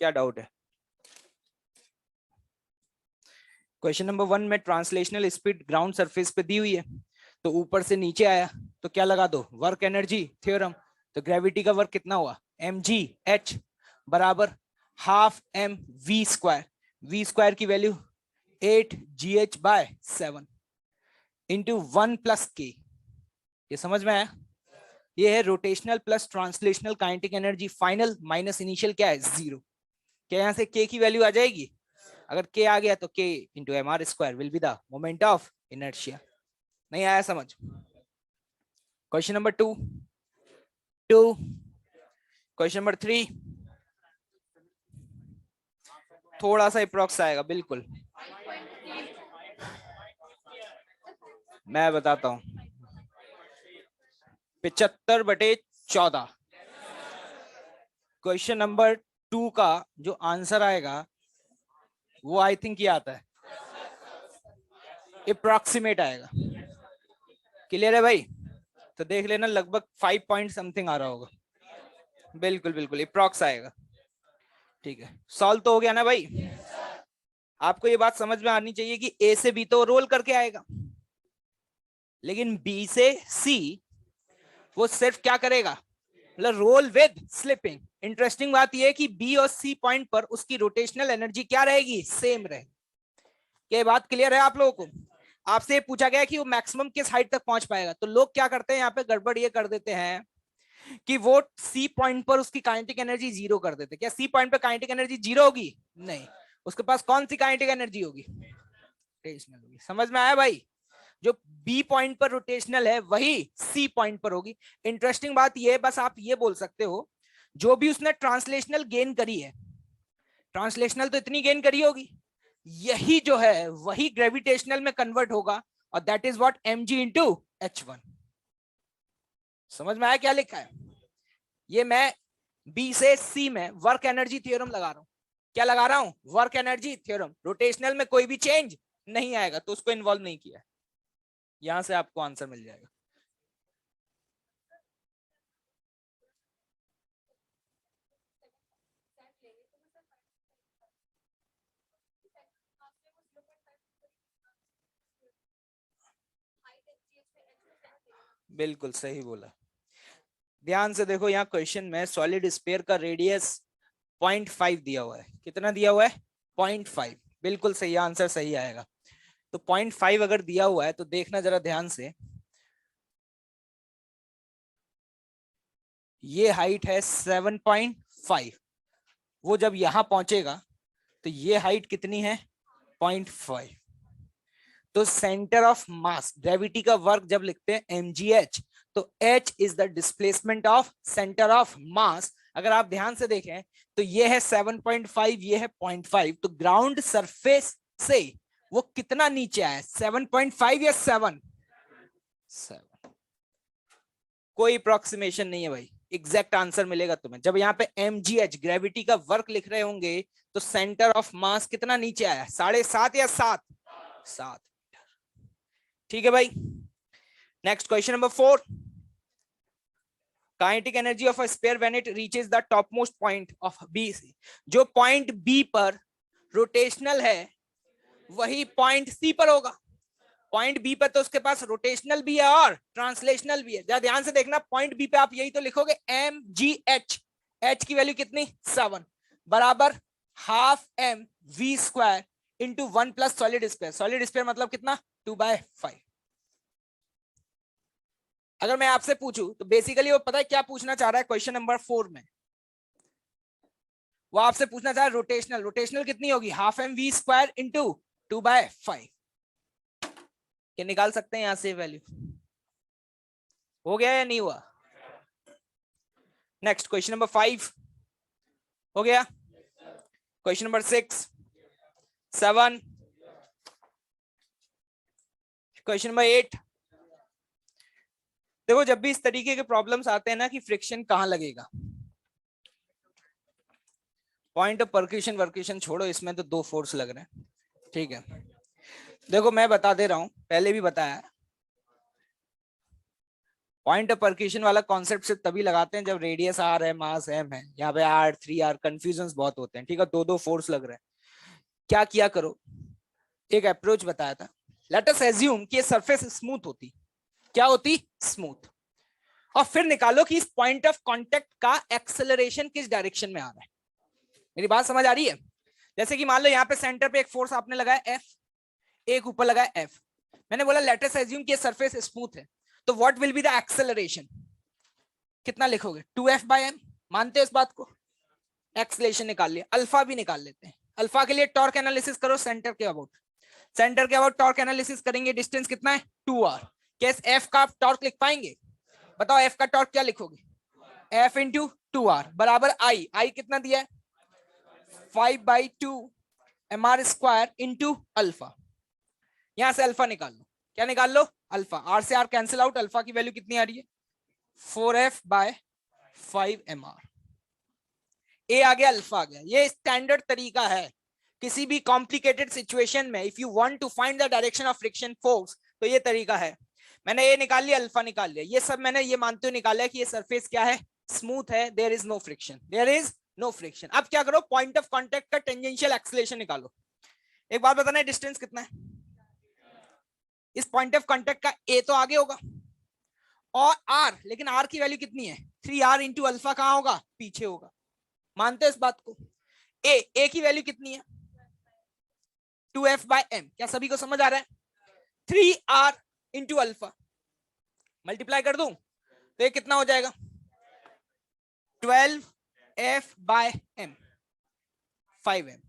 क्या डाउट है? क्वेश्चन नंबर 1 में ट्रांसलेशनल स्पीड ग्राउंड सरफेस पे दी हुई है, तो ऊपर से नीचे आया तो क्या लगा दो, वर्क एनर्जी थ्योरम। तो ग्रेविटी का वर्क कितना हुआ, mgh बराबर half m v square. v square की वैल्यू 8gh/7। Into 1 + k। ये समझ में आया? ये है rotational plus translational kinetic energy final minus initial क्या है 0। क्या यहाँ से k की वैल्यू आ जाएगी? अगर k आ गया तो k into mr² will be the moment of inertia. नहीं आया समझ? क्वेश्चन नंबर 2 क्वेश्चन नंबर 3 थोड़ा सा अप्रॉक्स आएगा बिल्कुल। मैं बताता हूं 75/14। क्वेश्चन नंबर 2 का जो आंसर आएगा वो आई थिंक ये आता है, अप्रॉक्सीमेट आएगा। क्लियर है भाई? तो देख लेना लगभग 5 पॉइंट समथिंग आ रहा होगा। बिल्कुल बिल्कुल अप्रॉक्स आएगा। ठीक है, सॉल्व तो हो गया ना भाई? आपको ये बात समझ में आनी चाहिए कि ए से बी तो रोल करके आएगा, लेकिन बी से सी वो सिर्फ क्या करेगा, मतलब रोल विद स्लिपिंग। इंटरेस्टिंग बात यह है कि बी और सी पॉइंट पर उसकी रोटेशनल एनर्जी क्या रहेगी, सेम रहेगी। ये बात क्लियर है आप लोगों को? आपसे पूछा गया कि वो मैक्सिमम किस हाइट तक पहुंच पाएगा, तो लोग क्या करते हैं यहाँ पे गड़बड़ ये कर देते हैं कि वो सी पॉइंट पर उसकी काइनेटिक एनर्जी 0 कर देते। क्या सी पॉइंट पर काइनेटिक एनर्जी 0 होगी? नहीं, उसके पास कौन सी काइनेटिक एनर्जी होगी, रोटेशनल होगी। समझ में आया भाई? जो बी पॉइंट पर रोटेशनल है वही सी पॉइंट पर होगी। इंटरेस्टिंग बात ये, बस आप ये बोल सकते हो जो भी उसने ट्रांसलेशनल गेन करी है, ट्रांसलेशनल तो इतनी गेन करी होगी, यही जो है वही ग्रेविटेशनल में कन्वर्ट होगा, और that is what mg into h1। समझ में आया क्या लिखा है? ये मैं बी से सी में वर्क एनर्जी थ्योरम लगा रहा हूं। क्या लगा रहा हूं? Work energy theorem. रोटेशनल में कोई भी चेंज नहीं आएगा तो उसको इन्वॉल्व नहीं किया। यहां से आपको आंसर मिल जाएगा। बिल्कुल सही बोला। ध्यान से देखो, यहाँ क्वेश्चन में सॉलिड स्फीयर का रेडियस 0.5 दिया हुआ है। कितना दिया हुआ है? 0.5। बिल्कुल सही आंसर, सही आएगा। तो 0.5 अगर दिया हुआ है तो देखना जरा ध्यान से, ये हाइट है 7.5। वो जब यहां पहुंचेगा तो ये हाइट कितनी है? 0.5। तो सेंटर ऑफ मास, ग्रेविटी का वर्क जब लिखते हैं mgh, तो h is the displacement of centre of मास। अगर आप ध्यान से देखें तो ये है 7.5, ये है 0.5। तो ग्राउंड सरफेस से वो कितना नीचे आया? 7.5 या 7? कोई अप्रोक्सीमेशन नहीं है भाई, एग्जैक्ट आंसर मिलेगा तुम्हें। जब यहाँ पे mgh ग्रेविटी का वर्क लिख रहे होंगे तो सेंटर ऑफ मास कितना नीचे आया? 7.5 या 7? ठीक है भाई। Next question number 4। Kinetic energy of a sphere when it reaches the topmost point of B. जो पॉइंट बी पर रोटेशनल है वही पॉइंट सी पर होगा। पॉइंट बी पर तो उसके पास रोटेशनल भी है और ट्रांसलेशनल भी है। जरा ध्यान से देखना, पॉइंट बी पे आप यही तो लिखोगे mgh। h की वैल्यू कितनी? 7 बराबर ½ mv² into 1 plus solid sphere. Solid sphere मतलब कितना? 2/5। अगर मैं आपसे पूछूं तो बेसिकली वो पता है क्या पूछना चाह रहा है क्वेश्चन नंबर 4 में? वो आपसे पूछना चाह रहा है रोटेशनल। रोटेशनल कितनी होगी? ½ mv² इंटू 2/5। क्या निकाल सकते हैं यहां से वैल्यू? हो गया या नहीं हुआ? नेक्स्ट क्वेश्चन नंबर 5 हो गया। Question number 6, 7, question number 8। देखो, जब भी इस तरीके के प्रॉब्लम्स आते हैं ना कि फ्रिक्शन कहां लगेगा, पॉइंट ऑफ परक्यूशन वर्क्यूशन छोड़ो, इसमें तो 2 फोर्स लग रहे हैं। ठीक है, देखो मैं बता दे रहा हूं, पहले भी बताया, पॉइंट ऑफ परक्यूशन वाला कॉन्सेप्ट सिर्फ तभी लगाते हैं जब रेडियस r है, मास m है। यहाँ पे r 3r कंफ्यूजन बहुत होते हैं। ठीक है, 2 फोर्स लग रहे हैं। क्या किया करो, एक अप्रोच बताया था। लेट अस एज्यूम कि ये सरफेस स्मूथ होती। क्या होती? स्मूथ। और फिर निकालो कि इस पॉइंट ऑफ कांटेक्ट का एक्सेलरेशन किस डायरेक्शन में आ रहा है। मेरी बात समझ आ रही है? जैसे कि मान लो यहाँ पे सेंटर पे एक फोर्स आपने लगाया F, एक ऊपर लगाया F। मैंने बोला लेट अस अज्यूम कि ये सरफेस स्मूथ है, तो what will be the acceleration, कितना लिखोगे? 2f/m, मानते हो इस बात को? एक्सेलरेशन निकाल लिया, अल्फा भी निकाल लेते हैं। अल्फा के लिए टॉर्क एनालिसिस करो सेंटर के अबाउट, सेंटर के अबाउट टॉर्क एनालिसिस करेंगे, डिस्टेंस कितना है 2r। कैस एफ का टॉर्क लिख पाएंगे? बताओ एफ का टॉर्क क्या लिखोगे? एफ इंटू 2r बराबर आई, आई कितना दिया है 5/2 mr² इंटू अल्फा। यहां से अल्फा निकाल लो, क्या निकाल लो? अल्फा। आर से आर कैंसिल आउट, अल्फा की वैल्यू कितनी आ रही है 4f/5mr। ए आ गया, अल्फा आ गया। ये स्टैंडर्ड तरीका है किसी भी कॉम्प्लिकेटेड सिचुएशन में, if you want to find the direction of friction force, तो ये तरीका है। मैंने ए निकाल लिया, अल्फा निकाल लिया, ये सब मैंने ये मानते हुए निकाला है कि ये सरफेस क्या है, स्मूथ है, there is no friction, there is no friction. अब क्या करो, पॉइंट ऑफ कांटेक्ट का टेंजेंशियल एक्सेलरेशन निकालो। एक बात बताना है, डिस्टेंस कितना है इस पॉइंट ऑफ कांटेक्ट का? ए तो आगे होगा और आर, लेकिन आर की वैल्यू कितनी है 3r इंटू अल्फा, कहां होगा? पीछे होगा। मानते हो इस बात को? ए की वैल्यू कितनी है 2f/m, क्या सभी को समझ आ रहा है? 3r इंटू अल्फा मल्टीप्लाई कर दूं तो ये कितना हो जाएगा 12f/m 5m।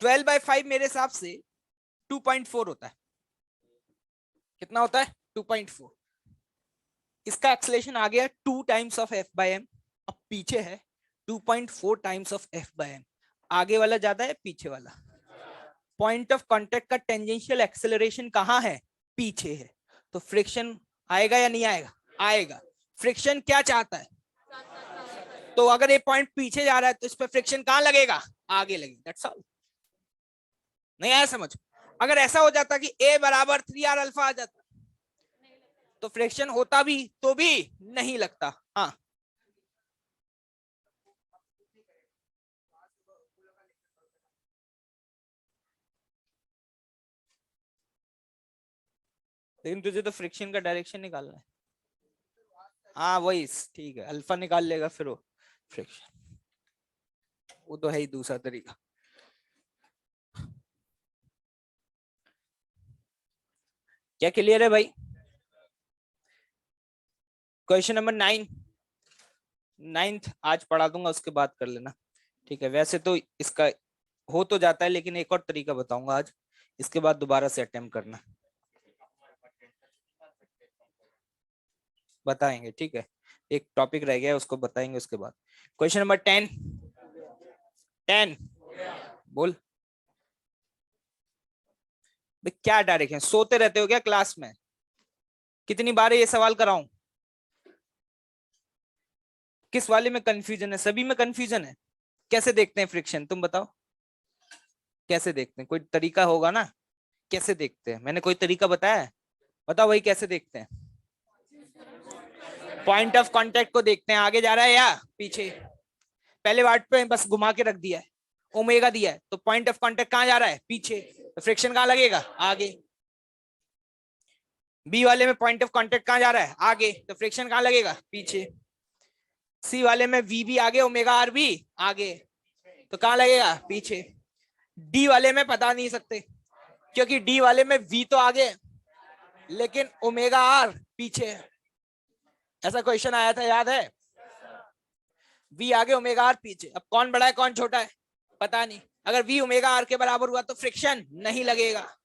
12/5 मेरे हिसाब से 2.4 होता है। कितना होता है 2.4। इसका एक्सेलरेशन आ गया 2 टाइम्स ऑफ f/m, अब पीछे है 2.4 टाइम्स ऑफ f/m। आगे वाला ज्यादा है पीछे वाला? पॉइंट ऑफ कांटेक्ट का टेंजेंशियल एक्सेलरेशन कहां है? पीछे है। तो फ्रिक्शन आएगा या नहीं आएगा? आएगा। फ्रिक्शन क्या चाहता है? तो अगर ये पॉइंट पीछे जा रहा है तो इस पर फ्रिक्शन कहां लगेगा? आगे लगेगा। That's all. नहीं आया समझ? अगर ऐसा हो जाता कि a बराबर 3r अल्फा आ जाता तो फ्रिक्शन होता भी तो भी नहीं लगता। हाँ, लेकिन तुझे तो फ्रिक्शन का डायरेक्शन निकालना है। हाँ वही ठीक है, अल्फा निकाल लेगा फिर वो फ्रिक्शन, वो तो है ही दूसरा तरीका। क्या क्लियर है भाई? क्वेश्चन नंबर 9, 9th आज पढ़ा दूंगा, उसके बाद कर लेना, ठीक है? वैसे तो इसका हो तो जाता है, लेकिन एक और तरीका बताऊंगा आज, इसके बाद दोबारा से अटेम्प्ट करना, बताएंगे, ठीक है? एक टॉपिक रह गया है, उसको बताएंगे उसके बाद। क्वेश्चन नंबर 10, 10 बोल। क्या डायरेक्शन, सोते रहते हो क्या क्लास में? कितनी बार ये सवाल कराऊं? किस वाले में कंफ्यूजन है? सभी में कंफ्यूजन है। कैसे देखते हैं फ्रिक्शन, तुम बताओ? कैसे देखते हैं? कोई तरीका होगा ना? कैसे देखते हैं? मैंने कोई तरीका बताया है? बताओ भाई कैसे देखते हैं? पॉइंट ऑफ कांटेक्ट को देखते हैं, आगे जा रहा है या पीछे। पहले वार्ड पे बस घुमा के रख दिया है, ओमेगा दिया है, तो पॉइंट ऑफ कांटेक्ट कहां जा रहा है? पीछे। तो फ्रिक्शन कहां लगेगा? आगे। बी वाले में पॉइंट ऑफ कांटेक्ट कहां जा रहा है? आगे, तो फ्रिक्शन कहां लगेगा? पीछे। सी वाले में वी भी आगे, ओमेगा आर भी आगे, तो कहां लगेगा? पीछे। डी वाले में बता नहीं सकते, क्योंकि डी वाले में वी तो आगे है लेकिन ओमेगा आर पीछे है। ऐसा क्वेश्चन आया था, याद है? वी आगे, ओमेगा आर पीछे। अब कौन बड़ा है कौन छोटा है पता नहीं। अगर वी ओमेगा आर के बराबर हुआ तो फ्रिक्शन नहीं लगेगा,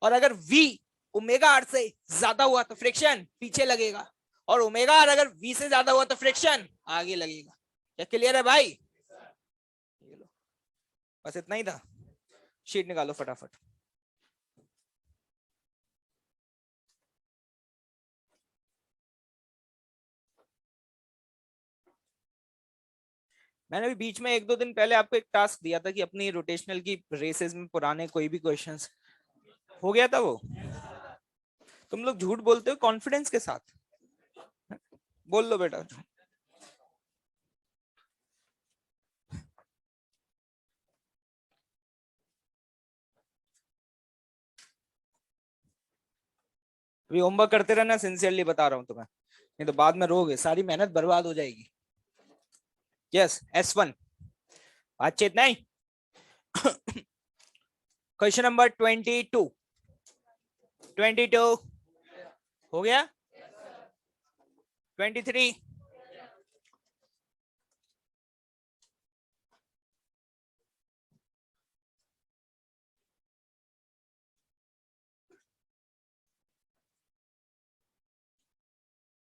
और अगर वी ओमेगा आर से ज्यादा हुआ तो फ्रिक्शन पीछे लगेगा, और ओमेगा आर अगर वी से ज्यादा हुआ तो फ्रिक्शन आगे लगेगा। क्या क्लियर है भाई? बस इतना ही था। शीट निकालो फटाफट। मैंने भी बीच में 1-2 दिन पहले आपको एक टास्क दिया था कि अपनी रोटेशनल की रेसेस में पुराने कोई भी क्वेश्चंस, हो गया था वो? तुम लोग झूठ बोलते हो कॉन्फिडेंस के साथ, बोल लो बेटा। अभी होमवर्क करते रहना, सिंसियरली बता रहा हूँ तुम्हें, नहीं तो बाद में रोगे, सारी मेहनत बर्बाद हो जाएगी। यस S1 बातचीत नहीं। क्वेश्चन नंबर 22, 22 हो गया, 23,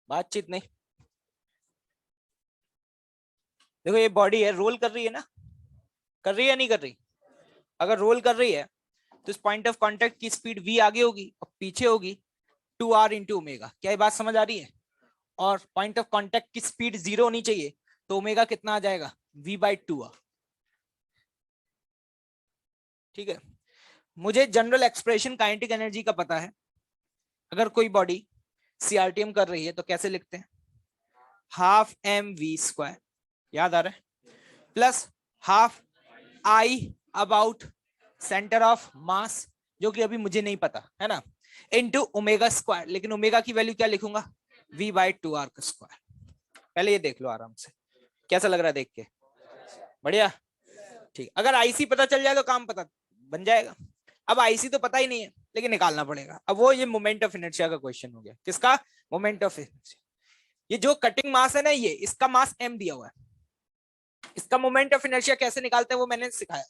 बातचीत नहीं। देखो ये बॉडी है, रोल कर रही है ना, कर रही है नहीं कर रही? अगर रोल कर रही है तो इस पॉइंट ऑफ कांटेक्ट की स्पीड v आगे होगी और पीछे होगी 2r इंटू ओमेगा। क्या ये बात समझ आ रही है? और पॉइंट ऑफ कांटेक्ट की स्पीड 0 होनी चाहिए, तो ओमेगा कितना आ जाएगा? v/2r। ठीक है, मुझे जनरल एक्सप्रेशन काइनेटिक एनर्जी का पता है। अगर कोई बॉडी सीआरटीएम कर रही है तो कैसे लिखते हैं? हाफ mv², याद आ रहा है, plus half I about centre of मास, जो कि अभी मुझे नहीं पता है ना, इनटू ओमेगा स्क्वायर। लेकिन ओमेगा की वैल्यू क्या लिखूंगा? v/2r का स्क्वायर। पहले ये देख लो आराम से, कैसा लग रहा है देख के? बढ़िया, ठीक। अगर आईसी पता चल जाए तो काम पता बन जाएगा। अब आईसी तो पता ही नहीं है, लेकिन निकालना पड़ेगा। अब वो ये मोमेंट ऑफ इनर्शिया का क्वेश्चन हो गया। किसका? Moment of inertia. ये जो कटिंग मास है ना, ये इसका मास m दिया हुआ है। इसका मोमेंट ऑफ इनर्शिया कैसे निकालते हैं वो मैंने सिखाया।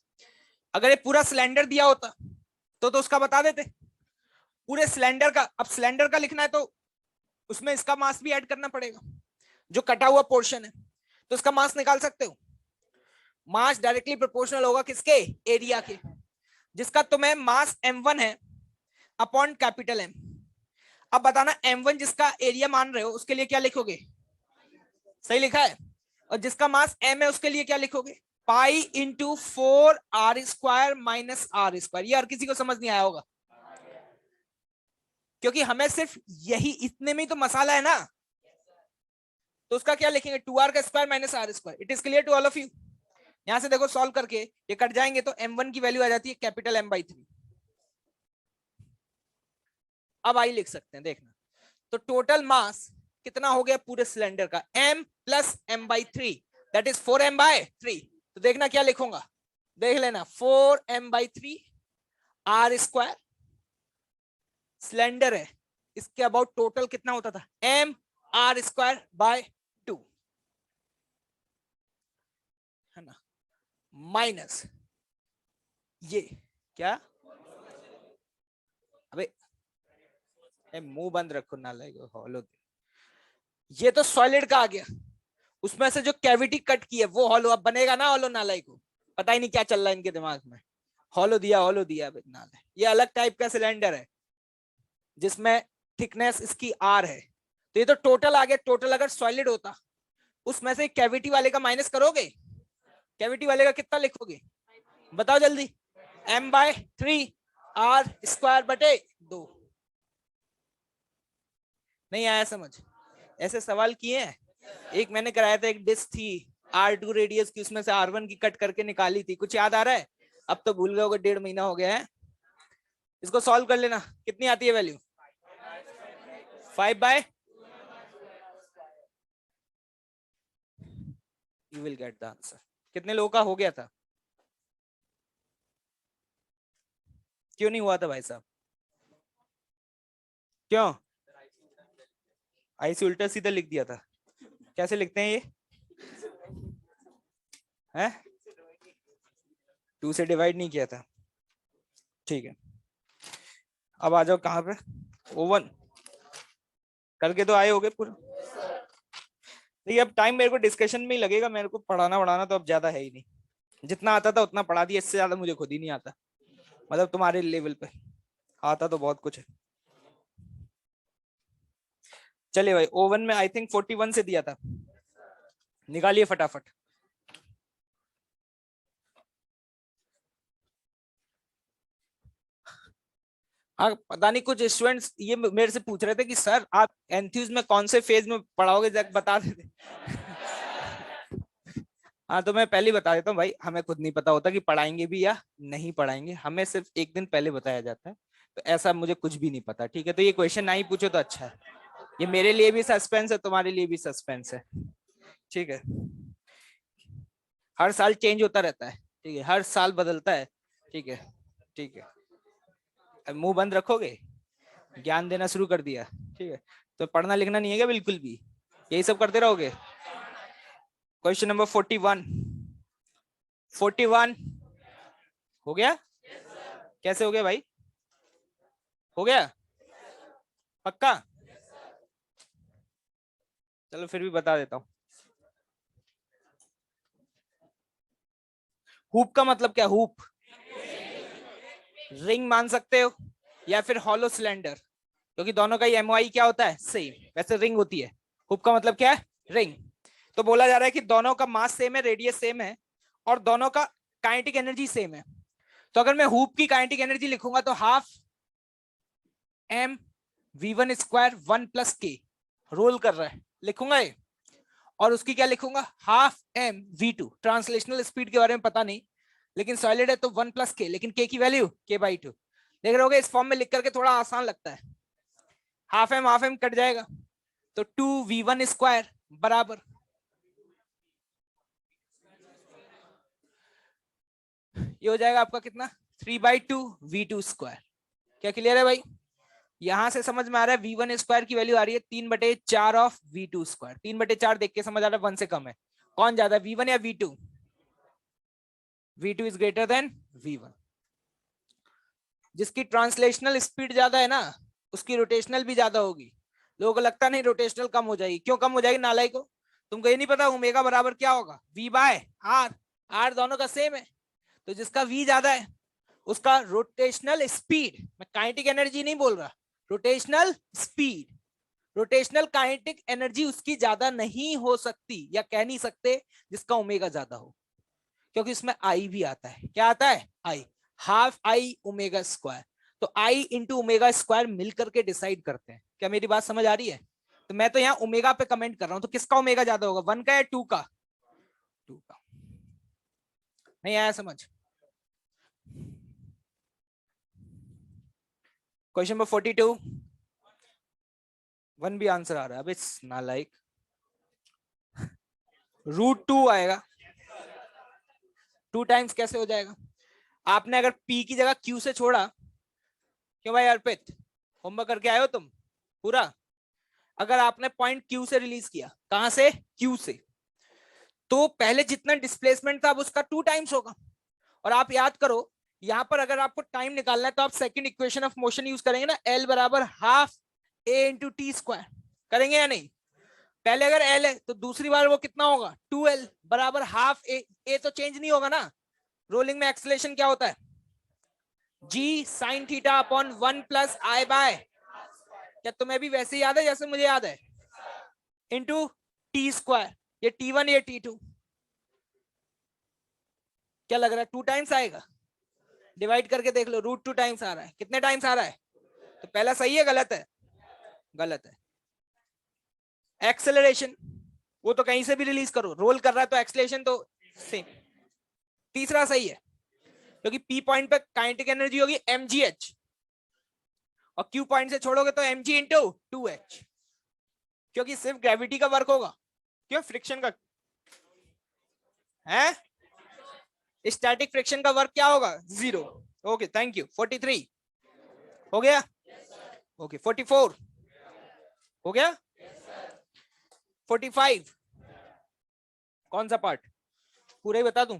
अगर ये पूरा सिलेंडर दिया होता तो उसका बता देते, पूरे सिलेंडर का। अब सिलेंडर का लिखना है तो उसमें इसका मास भी ऐड करना पड़ेगा, जो कटा हुआ पोर्शन है, तो इसका मास निकाल सकते हो। मास डायरेक्टली प्रोपोर्शनल होगा किसके? एरिया के, जिसका तुम्हें मास m1 है अपॉन कैपिटल M। अब बताना m1 जिसका एरिया मान रहे हो उसके लिए क्या लिखोगे? सही लिखा है। और जिसका मास m है उसके लिए क्या लिखोगे? Pi into 4r² minus r²। ये हर किसी को समझ नहीं आया होगा, क्योंकि हमें सिर्फ यही इतने में ही तो मसाला है ना। तो उसका क्या लिखेंगे? 2r का square minus r²। It is clear to all of you? यहां से देखो सॉल्व करके ये कट जाएंगे तो m1 की वैल्यू आ जाती है कैपिटल M/3। अब आई लिख सकते हैं, देखना। तो टोटल मास कितना हो गया पूरे सिलेंडर का? m plus m/3, that is 4m/3। तो देखना क्या लिखूंगा, देख लेना। 4m/3 r², सिलेंडर है, इसके अबाउट टोटल कितना होता था? m r²/2 है ना, माइनस ये क्या? अबे मुंह बंद रखो ना, हॉलो। ये तो सॉलिड का आ गया, उसमें से जो कैविटी कट की है वो हॉलो। अब बनेगा ना हॉलो नालाई को? पता ही नहीं क्या चल रहा है इनके दिमाग में। हॉलो दिया, हॉलो दिया नाले। ये अलग टाइप का सिलेंडर है जिसमें थिकनेस इसकी आर है। तो ये तो टोटल आ गया। टोटल अगर सॉलिड होता, उसमें से कैविटी वाले का माइनस करोगे, कैविटी वाले का कितना लिखोगे? बताओ जल्दी। m/3 r²/2। नहीं आया समझ? ऐसे सवाल किए हैं। एक मैंने कराया था, एक डिस्क थी R2 रेडियस की, उसमें से R1 की कट करके निकाली थी। कुछ याद आ रहा है? अब तो भूल गए होगे, 1.5 महीना हो गया है। इसको सॉल्व कर लेना, कितनी आती है value? 5/, you will get the answer. कितने लोगों का हो गया था? क्यों नहीं हुआ था भाई साहब? क्यों? आईसी उल्टा सीधा लिख दिया था। कैसे लिखते हैं ये? है 2 से डिवाइड नहीं किया था। ठीक है, अब आ जाओ कहां पे? ओवन करके तो आए होगे पूरा। देखिए अब टाइम मेरे को डिस्कशन में ही लगेगा, मेरे को पढ़ाना पढ़ाना तो अब ज्यादा है ही नहीं। जितना आता था उतना पढ़ा दिया, इससे ज्यादा मुझे खुद ही नहीं आता। मतलब तुम्हारे लेवल पे आता तो बहुत कुछ है। चलिए भाई, ओवन में आई थिंक 41 से दिया था, निकालिए फटाफट। हाँ, पता नहीं कुछ स्टूडेंट्स ये मेरे से पूछ रहे थे कि सर आप एंथ्यूज में कौन से फेज में पढ़ाओगे, जरा बता देते। हाँ तो मैं पहले ही बता देता हूँ भाई, हमें खुद नहीं पता होता कि पढ़ाएंगे भी या नहीं पढ़ाएंगे। हमें सिर्फ एक दिन पहले बताया जाता है, तो ऐसा मुझे कुछ भी नहीं पता। ठीक है, तो ये क्वेश्चन ना ही पूछो तो अच्छा है। ये मेरे लिए भी सस्पेंस है, तुम्हारे लिए भी सस्पेंस है। ठीक है, हर साल चेंज होता रहता है। ठीक है, हर साल बदलता है। ठीक है, ठीक है। अब मुंह बंद रखोगे? ज्ञान देना शुरू कर दिया, ठीक है। तो पढ़ना लिखना नहीं है क्या बिल्कुल भी, यही सब करते रहोगे। क्वेश्चन नंबर 41 हो गया। कैसे हो गया भाई, हो गया पक्का। चलो फिर भी बता देता हूं। हुप का मतलब क्या, हुप रिंग मान सकते हो या फिर हॉलो सिलेंडर, क्योंकि दोनों का ही एमओआई क्या होता है, सेम, वैसे रिंग होती है। हुप का मतलब क्या है, रिंग। तो बोला जा रहा है कि दोनों का मास सेम है, रेडियस सेम है, और दोनों का काइनेटिक एनर्जी सेम है। तो अगर मैं हुप की काइनेटिक एनर्जी लिखूंगा तो half M v1 square 1 + k, roll कर रहा है लिखूंगा ये। और उसकी क्या लिखूंगा, half M v2, translational speed के बारे में पता नहीं, लेकिन सॉलिड है तो 1 + k, लेकिन k की वैल्यू k/2। देख रहे होगे इस फॉर्म में लिख करके थोड़ा आसान लगता है, हाफ एम कट जाएगा, तो 2v1 स्क्वायर बराबर, ये हो जाएगा आपका कितना, 3/2 v2 स्क्वायर। क्या क्लियर है भाई, यहां से समझ में आ रहा है v1 स्क्वायर की वैल्यू आ रही है 3/4 ऑफ v2 स्क्वायर। 3/4 देख के समझ आ रहा है 1 से कम है, कौन ज्यादा है, v1 या v2। v2 is greater than v1। जिसकी ट्रांसलेशनल स्पीड ज्यादा है ना, उसकी रोटेशनल भी ज्यादा होगी। लोगों को लगता नहीं रोटेशनल कम हो जाएगी, क्यों कम हो जाएगी नालायक को, तुमको ये नहीं पता ओमेगा बराबर क्या होगा, v/r, r दोनों का सेम है। तो जिसका v ज्यादा है उसका रोटेशनल स्पीड, मैं काइनेटिक एनर्जी नहीं बोल रहा, rotational speed, rotational kinetic energy उसकी ज्यादा नहीं हो सकती, या कह नहीं सकते जिसका ओमेगा ज्यादा हो, क्योंकि इसमें आई भी आता है। क्या आता है, आई, हाफ आई ओमेगा स्क्वायर। तो आई इंटू ओमेगा स्क्वायर मिलकर के डिसाइड करते हैं। क्या मेरी बात समझ आ रही है। तो मैं तो यहाँ ओमेगा पे कमेंट कर रहा हूं, तो किसका ओमेगा ज्यादा होगा, 1 का या 2 का, 2 का। नहीं आया समझ। क्वेश्चन नंबर 42, 1 भी आंसर आ रहा है, अब इट्स नालायक। √2 आएगा, 2 टाइम्स कैसे हो जाएगा। आपने अगर P की जगह Q से छोड़ा, क्यों भाई अर्पित, होमवर्क करके आए हो तुम पूरा। अगर आपने पॉइंट Q से रिलीज किया, कहां से, Q से, तो पहले जितना डिस्प्लेसमेंट था अब उसका 2 टाइम्स होगा। और आप याद करो, यहां पर अगर आपको टाइम निकालना है तो आप second equation of motion use करेंगे ना, L बराबर half a into T square, करेंगे या नहीं। पहले अगर L है तो दूसरी बार वो कितना होगा, 2L बराबर हाफ a तो चेंज नहीं होगा ना। रोलिंग में एक्सेलरेशन क्या होता है, g sin theta upon 1 + i/, क्या तुम्हें भी वैसे याद है जैसे मुझे याद है, इंटू टी स्क्वायर, ये T1 ये T2। क्या लग रहा है 2 टाइम्स आएगा, डिवाइड करके देख लो, √2 टाइम्स आ रहा है, कितने टाइम्स आ रहा है, तो पहला सही है गलत है, गलत है। एक्सेलरेशन वो तो कहीं से भी रिलीज करो, रोल कर रहा है तो एक्सेलरेशन तो सेम। तीसरा सही है, क्योंकि P पॉइंट पे काइनेटिक एनर्जी होगी mgh, और Q पॉइंट से छोड़ोगे तो mg इंटू 2h, क्योंकि सिर्फ ग्रेविटी का वर्क होगा, क्यों फ्रिक्शन का है, स्टैटिक फ्रिक्शन का वर्क क्या होगा, 0। Okay thank you. 43 हो गया, ओके 44 हो गया, 45 कौन सा पार्ट, पूरा ही बता दूं,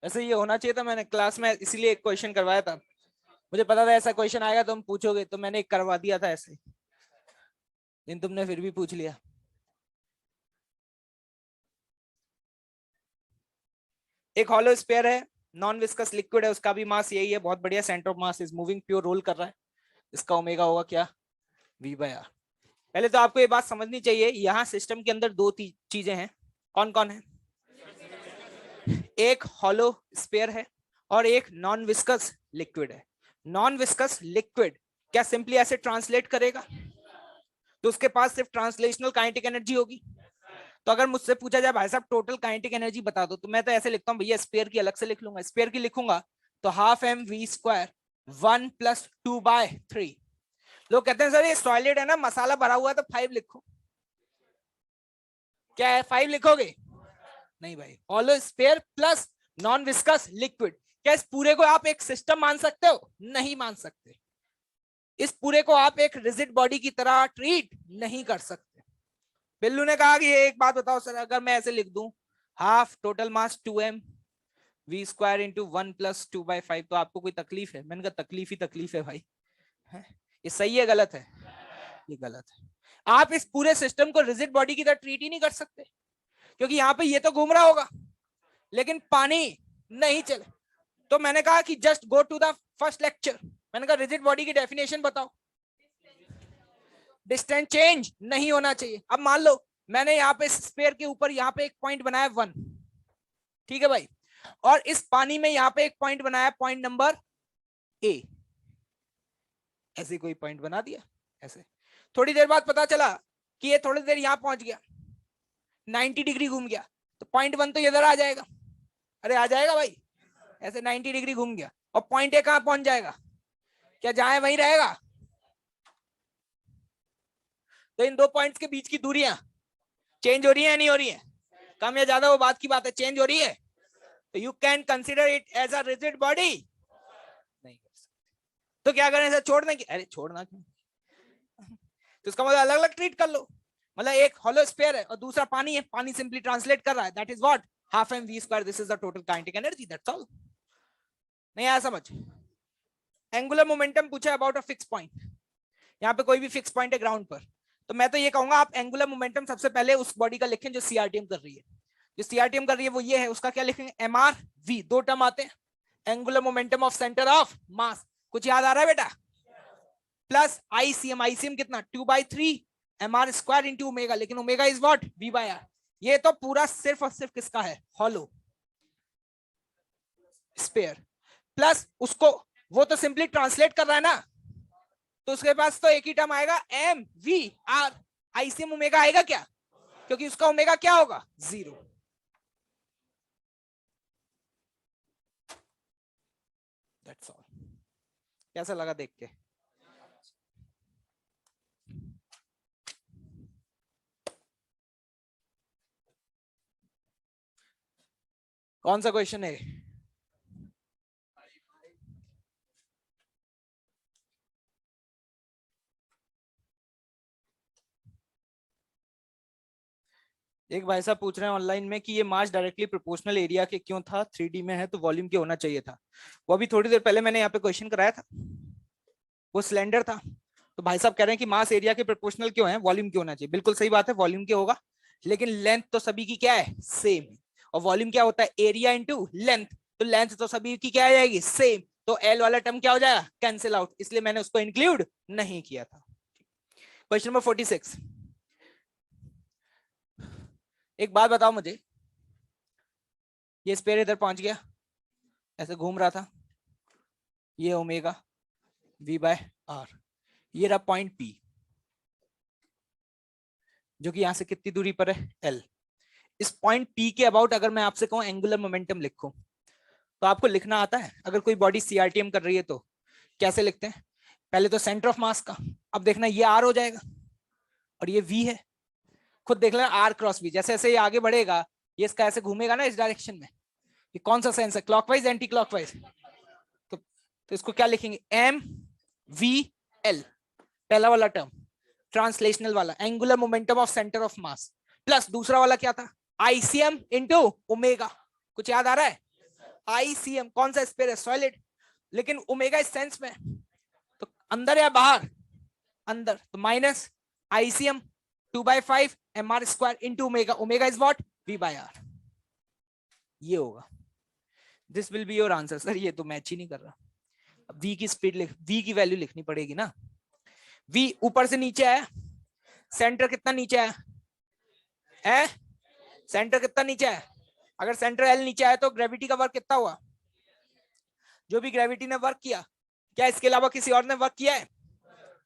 ऐसे ये होना चाहिए था, मैंने क्लास में इसीलिए एक क्वेश्चन करवाया था, मुझे पता था ऐसा क्वेश्चन आएगा तो हम पूछोगे, तो मैंने एक करवा दिया था ऐसे, लेकिन तुमने फिर भी पूछ लिया। एक हॉलो स्फीयर है, नॉन विस्कस लिक्विड है, उसका भी मास यही है, बहुत बढ़िया, centre of mass is moving, pure roll कर रहा है, इसका ओमेगा होगा क्या, v/r। पहले तो आपको ये बात समझनी चाहिए, यहाँ सिस्टम के अंदर दो चीजें हैं, कौन कौन है, एक हॉलो स्फीयर है और एक नॉन विस्कस लिक्विड है। नॉन विस्कस लिक्विड क्या सिंपली ऐसे ट्रांसलेट करेगा, तो उसके पास सिर्फ ट्रांसलेशनल काइनेटिक एनर्जी होगी। तो अगर मुझसे पूछा जाए भाई साहब टोटल काइनेटिक एनर्जी बता दो, तो मैं तो ऐसे लिखता हूँ भैया, स्फीयर की अलग से लिख लूंगा, स्फीयर की लिखूंगा तो हाफ एम वी स्क्वायर 1 + 2/3। लोग कहते हैं सर ये सॉलिड है ना, मसाला भरा हुआ है, तो 5 लिखो, क्या है 5 लिखोगे, नहीं भाई, hollow sphere plus non viscous liquid. क्या इस पूरे को आप एक सिस्टम मान सकते हो? नहीं मान सकते। इस पूरे को आप एक रिजिड बॉडी की तरह ट्रीट नहीं कर सकते। बिल्लू ने कहा कि एक बात बताओ सर, अगर मैं ऐसे लिख दूं half total mass 2m v square into 1+2/5, तो आपको कोई तकलीफ है? मैंने कहा तकलीफ ही तकलीफ है भाई। है? ये सही है गलत है? ये गलत है। आप इस पूरे सिस्टम को रिजिड बॉडी की तरह ट्रीट ही नहीं कर सकते, क्योंकि यहाँ पे ये तो घूम रहा होगा लेकिन पानी नहीं चले। तो मैंने कहा कि just go to the first lecture. मैंने कहा रिजिड बॉडी की डेफिनेशन बताओ। डिस्टेंस चेंज नहीं होना चाहिए। अब मान लो मैंने यहाँ पे स्फीयर के ऊपर यहाँ पे एक पॉइंट बनाया 1, ठीक है भाई, और इस पानी में यहाँ पे एक पॉइंट बनाया, पॉइंट नंबर A। ऐसे कोई पॉइंट बना दिया ऐसे। थोड़ी देर बाद पता चला कि ये थोड़ी देर यहाँ पहुंच गया, 90 डिग्री घूम गया, तो पॉइंट 1 तो इधर आ जाएगा। अरे आ जाएगा भाई, ऐसे 90 डिग्री घूम गया, और पॉइंट A कहां पहुंच जाएगा? क्या जहां वहीं रहेगा? तो इन दो पॉइंट्स के बीच की दूरियां चेंज हो रही है या नहीं हो रही है? कम या ज्यादा वो बात की बात है, चेंज हो रही है। तो you can consider it as a rigid body? नहीं कर सकते। तो क्या करें सर, छोड़ने की? अरे छोड़ना क्यों, तो इसका मतलब अलग अलग ट्रीट कर लो। मतलब एक हॉलो स्फीयर है और दूसरा पानी है, पानी सिंपली ट्रांसलेट कर रहा है, that is what, half M V square, this is the total kinetic energy, that's all. नहीं आया समझ? एंगुलर मोमेंटम पूछा अबाउट अ फिक्स पॉइंट। यहाँ पे कोई भी फिक्स पॉइंट है ग्राउंड पर, तो मैं तो ये कहूंगा आप एंगुलर मोमेंटम सबसे पहले उस बॉडी का लिखें जो सीआरटीएम कर रही है। जो सीआरटीएम कर रही है वो ये है, उसका क्या लिखेंगे? MR we. दो टर्म आते हैं, angular momentum of centre of मास, कुछ याद आ रहा है बेटा? प्लस आईसीएम, आईसीएम कितना? 2/3 mr स्क्वायर इंटू ओमेगा, लेकिन ओमेगा इज व्हाट? v/r। ये तो पूरा सिर्फ और सिर्फ किसका है? Hollow sphere. प्लस उसको वो तो सिंपली ट्रांसलेट कर रहा है ना, तो उसके पास तो एक ही टर्म आएगा, M V R. ICM omega आएगा क्या? क्योंकि उसका ओमेगा क्या होगा? 0। That's all. कैसा लगा देख के? कौन सा क्वेश्चन है? एक भाई साहब पूछ रहे हैं ऑनलाइन में कि ये मास डायरेक्टली प्रोपोर्शनल एरिया के क्यों था, 3D में है तो वॉल्यूम के होना चाहिए था। वो अभी थोड़ी देर पहले मैंने यहाँ पे क्वेश्चन कराया था, वो सिलेंडर था, तो भाई साहब कह रहे हैं कि मास एरिया के प्रोपोर्शनल क्यों है, वॉल्यूम क्यों होना चाहिए। बिल्कुल सही बात है, वॉल्यूम के होगा, लेकिन लेंथ तो सभी की क्या है? सेम। और वॉल्यूम क्या होता है? एरिया इंटू लेंथ, तो लेंथ तो सभी की क्या आ जाएगी? सेम। तो एल वाला टर्म क्या हो जाएगा? कैंसिल आउट, इसलिए मैंने उसको इंक्लूड नहीं किया था। Question number 46। एक बात बताओ मुझे, ये स्पेयर इधर पहुंच गया, ऐसे घूम रहा था, ये ओमेगा v/r, ये रहा पॉइंट P, जो कि यहां से कितनी दूरी पर है? L। इस पॉइंट P के अबाउट अगर मैं आपसे कहूं एंगुलर मोमेंटम लिखूं, तो आपको लिखना आता है? अगर कोई बॉडी सीआरटीएम कर रही है तो कैसे लिखते हैं? पहले तो सेंटर ऑफ मास का, अब देखना ये R हो जाएगा और ये V है, खुद देख लेना R क्रॉस V। जैसे जैसे ये आगे बढ़ेगा, ये इसका ऐसे घूमेगा ना इस डायरेक्शन में, ये कौन सा सेंस है? Clockwise anti clockwise? तो इसको क्या लिखेंगे? एम वी एल, पहला वाला टर्म ट्रांसलेशनल वाला, angular momentum of centre of mass, plus दूसरा वाला क्या था? ICM into omega. कुछ याद आ रहा है? आईसीएम कौन सा स्पेयर है? सॉलिड, लेकिन ओमेगा इस सेंस में, तो अंदर या बाहर? अंदर, तो minus ICM 2/5 mr square into omega, omega is what? v/r। ये होगा, this will be your answer. Sir ये तो मैच ही नहीं कर रहा। v की स्पीड लिख, v की वैल्यू लिखनी पड़ेगी ना। v ऊपर से नीचे आया, सेंटर कितना नीचे आया है? सेंटर कितना नीचे आया? अगर सेंटर एल नीचे आया तो ग्रेविटी का वर्क कितना हुआ? जो भी ग्रेविटी ने वर्क किया, क्या इसके अलावा किसी और ने वर्क किया है?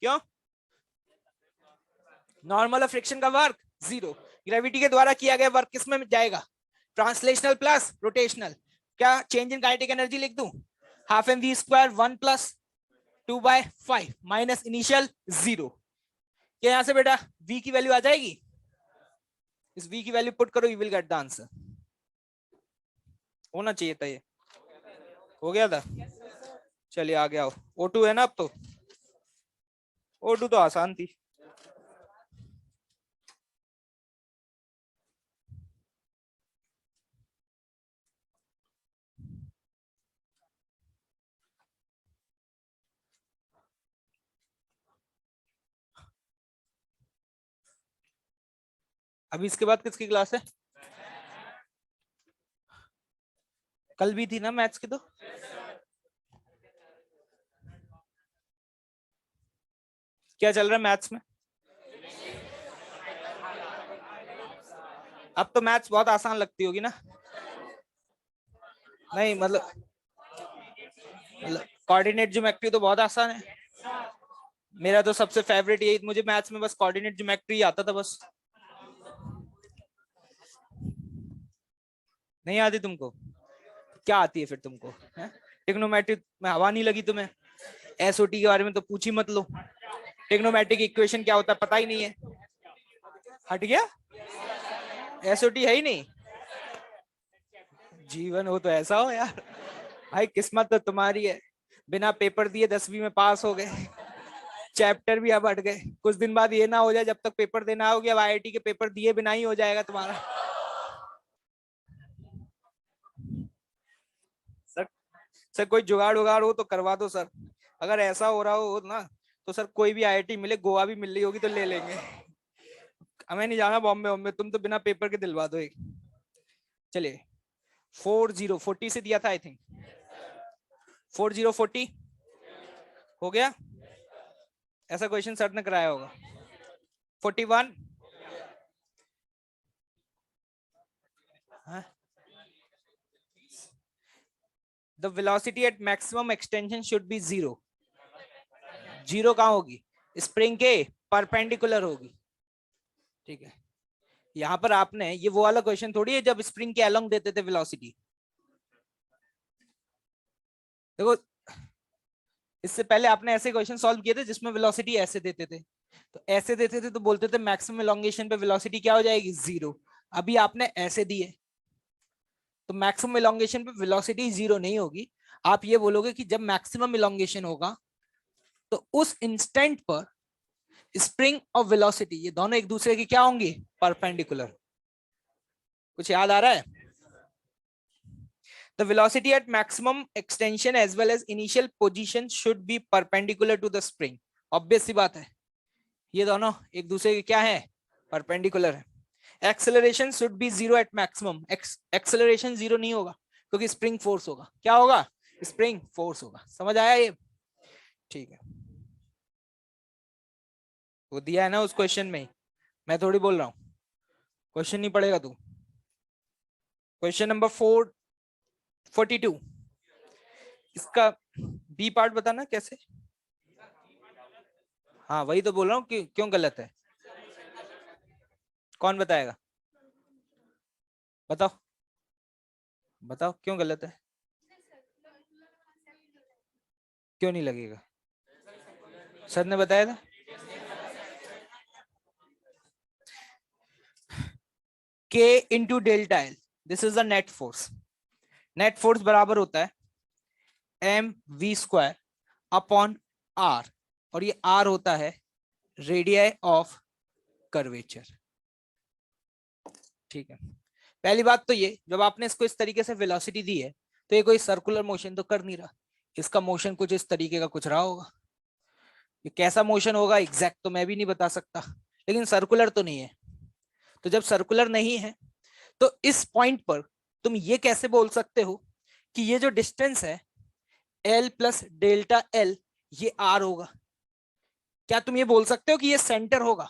क्यों? नॉर्मल फ्रिक्शन का वर्क 0, ग्रेविटी के द्वारा किया गया वर्क किसमें जाएगा? Translational plus rotational. क्या चेंज इन काइनेटिक एनर्जी लिख दूं? Half M V square 1+2/5 minus initial 0। क्या यहां से बेटा v की वैल्यू आ जाएगी? इस v की वैल्यू पुट करो, you will get the answer. होना चाहिए था, ये हो गया था। चलिए आगे आओ। O2 है ना अब तो, O2 तो आसान थी। अभी इसके बाद किसकी क्लास है? कल भी थी ना मैथ्स की तो। क्या चल रहा है मैथ्स में? अब तो मैथ्स बहुत आसान लगती होगी ना? नहीं मतलब कोऑर्डिनेट ज्योमेट्री तो बहुत आसान है। मेरा तो सबसे फेवरेट यही, मुझे मैथ्स में बस कोऑर्डिनेट ज्योमेट्री आता था बस। नहीं आती तुमको? क्या आती है फिर तुमको? ट्रिग्नोमेट्री में हवा नहीं लगी तुम्हें? एसओटी के बारे में तो पूछ ही मत लो। ट्रिग्नोमेट्रिक इक्वेशन क्या होता है पता ही नहीं है। हट गया? एसओटी है ही नहीं। जीवन हो तो ऐसा हो यार। भाई किस्मत तो तुम्हारी है, बिना पेपर दिए 10वीं में पास हो गए। चैप्टर भी अब हट गए। कुछ दिन बाद ये ना हो जाए जब तक पेपर देना आओगे, अब आईआईटी के पेपर दिए बिना ही हो जाएगा तुम्हारा। सर, सर कोई जुगाड़ उगाड़ हो तो करवा दो सर। अगर ऐसा हो रहा हो ना तो सर कोई भी आईआईटी मिले, गोवा भी मिल रही होगी तो ले लेंगे। हमें नहीं जाना बॉम्बे बॉम्बे, तुम तो बिना पेपर के दिलवा दो एक। चलिए 4040 से दिया था आई थिंक। 4040 हो गया। ऐसा क्वेश्चन सर ने कराया होगा। 41। The velocity at maximum extension should be zero. Zero कहाँ होगी? स्प्रिंग के परपेंडिकुलर होगी। ठीक है। यहाँ पर आपने ये वो वाला क्वेश्चन थोड़ी है जब स्प्रिंग के अलोंग देते थे वेलोसिटी। देखो इससे पहले आपने ऐसे क्वेश्चन सॉल्व किए थे जिसमें वेलोसिटी ऐसे देते थे। तो ऐसे देते थे तो बोलते थे मैक्सिमम एलोंगेशन पे वेलोसिटी क्या हो जाएगी? जीरो। अभी आपने ऐसे दिए तो मैक्सिमम एलोंगेशन पे वेलोसिटी जीरो नहीं होगी। आप ये बोलोगे कि जब मैक्सिमम एलोंगेशन होगा तो उस इंस्टेंट पर स्प्रिंग और वेलोसिटी ये दोनों एक दूसरे की क्या होंगी? परपेंडिकुलर। कुछ याद आ रहा है? The velocity at maximum extension as well as initial position should be perpendicular to the spring. Obvious सी बात है, ये दोनों एक दूसरे के क्या है? परपेंडिकुलर है। Acceleration should be zero at maximum. Acceleration zero नहीं होगा क्योंकि स्प्रिंग फोर्स होगा। क्या होगा? स्प्रिंग फोर्स होगा। समझ आया ये? ठीक है, वो दिया है ना उस क्वेश्चन में। मैं थोड़ी बोल रहा हूँ, क्वेश्चन नहीं पढ़ेगा तू। क्वेश्चन नंबर 442, इसका बी पार्ट बताना कैसे। हाँ वही तो बोल रहा हूँ कि क्यों गलत है। कौन बताएगा? बताओ, बताओ क्यों गलत है? क्यों नहीं लगेगा? सर ने बताया था। K into delta L, this is the net force. Net force बराबर होता है mv² अपॉन r, और ये r होता है रेडियस ऑफ कर्वेचर। ठीक है। पहली बात तो ये, जब आपने इसको इस तरीके से वेलोसिटी दी है तो ये कोई सर्कुलर मोशन तो कर नहीं रहा। इसका मोशन कुछ इस तरीके का कुछ रहा होगा। ये कैसा मोशन होगा एग्जैक्ट तो मैं भी नहीं बता सकता, लेकिन सर्कुलर तो नहीं है। तो जब सर्कुलर नहीं है तो इस पॉइंट पर तुम ये कैसे बोल सकते हो कि ये जो डिस्टेंस है L प्लस डेल्टा L ये R होगा? क्या तुम ये बोल सकते हो कि ये सेंटर होगा?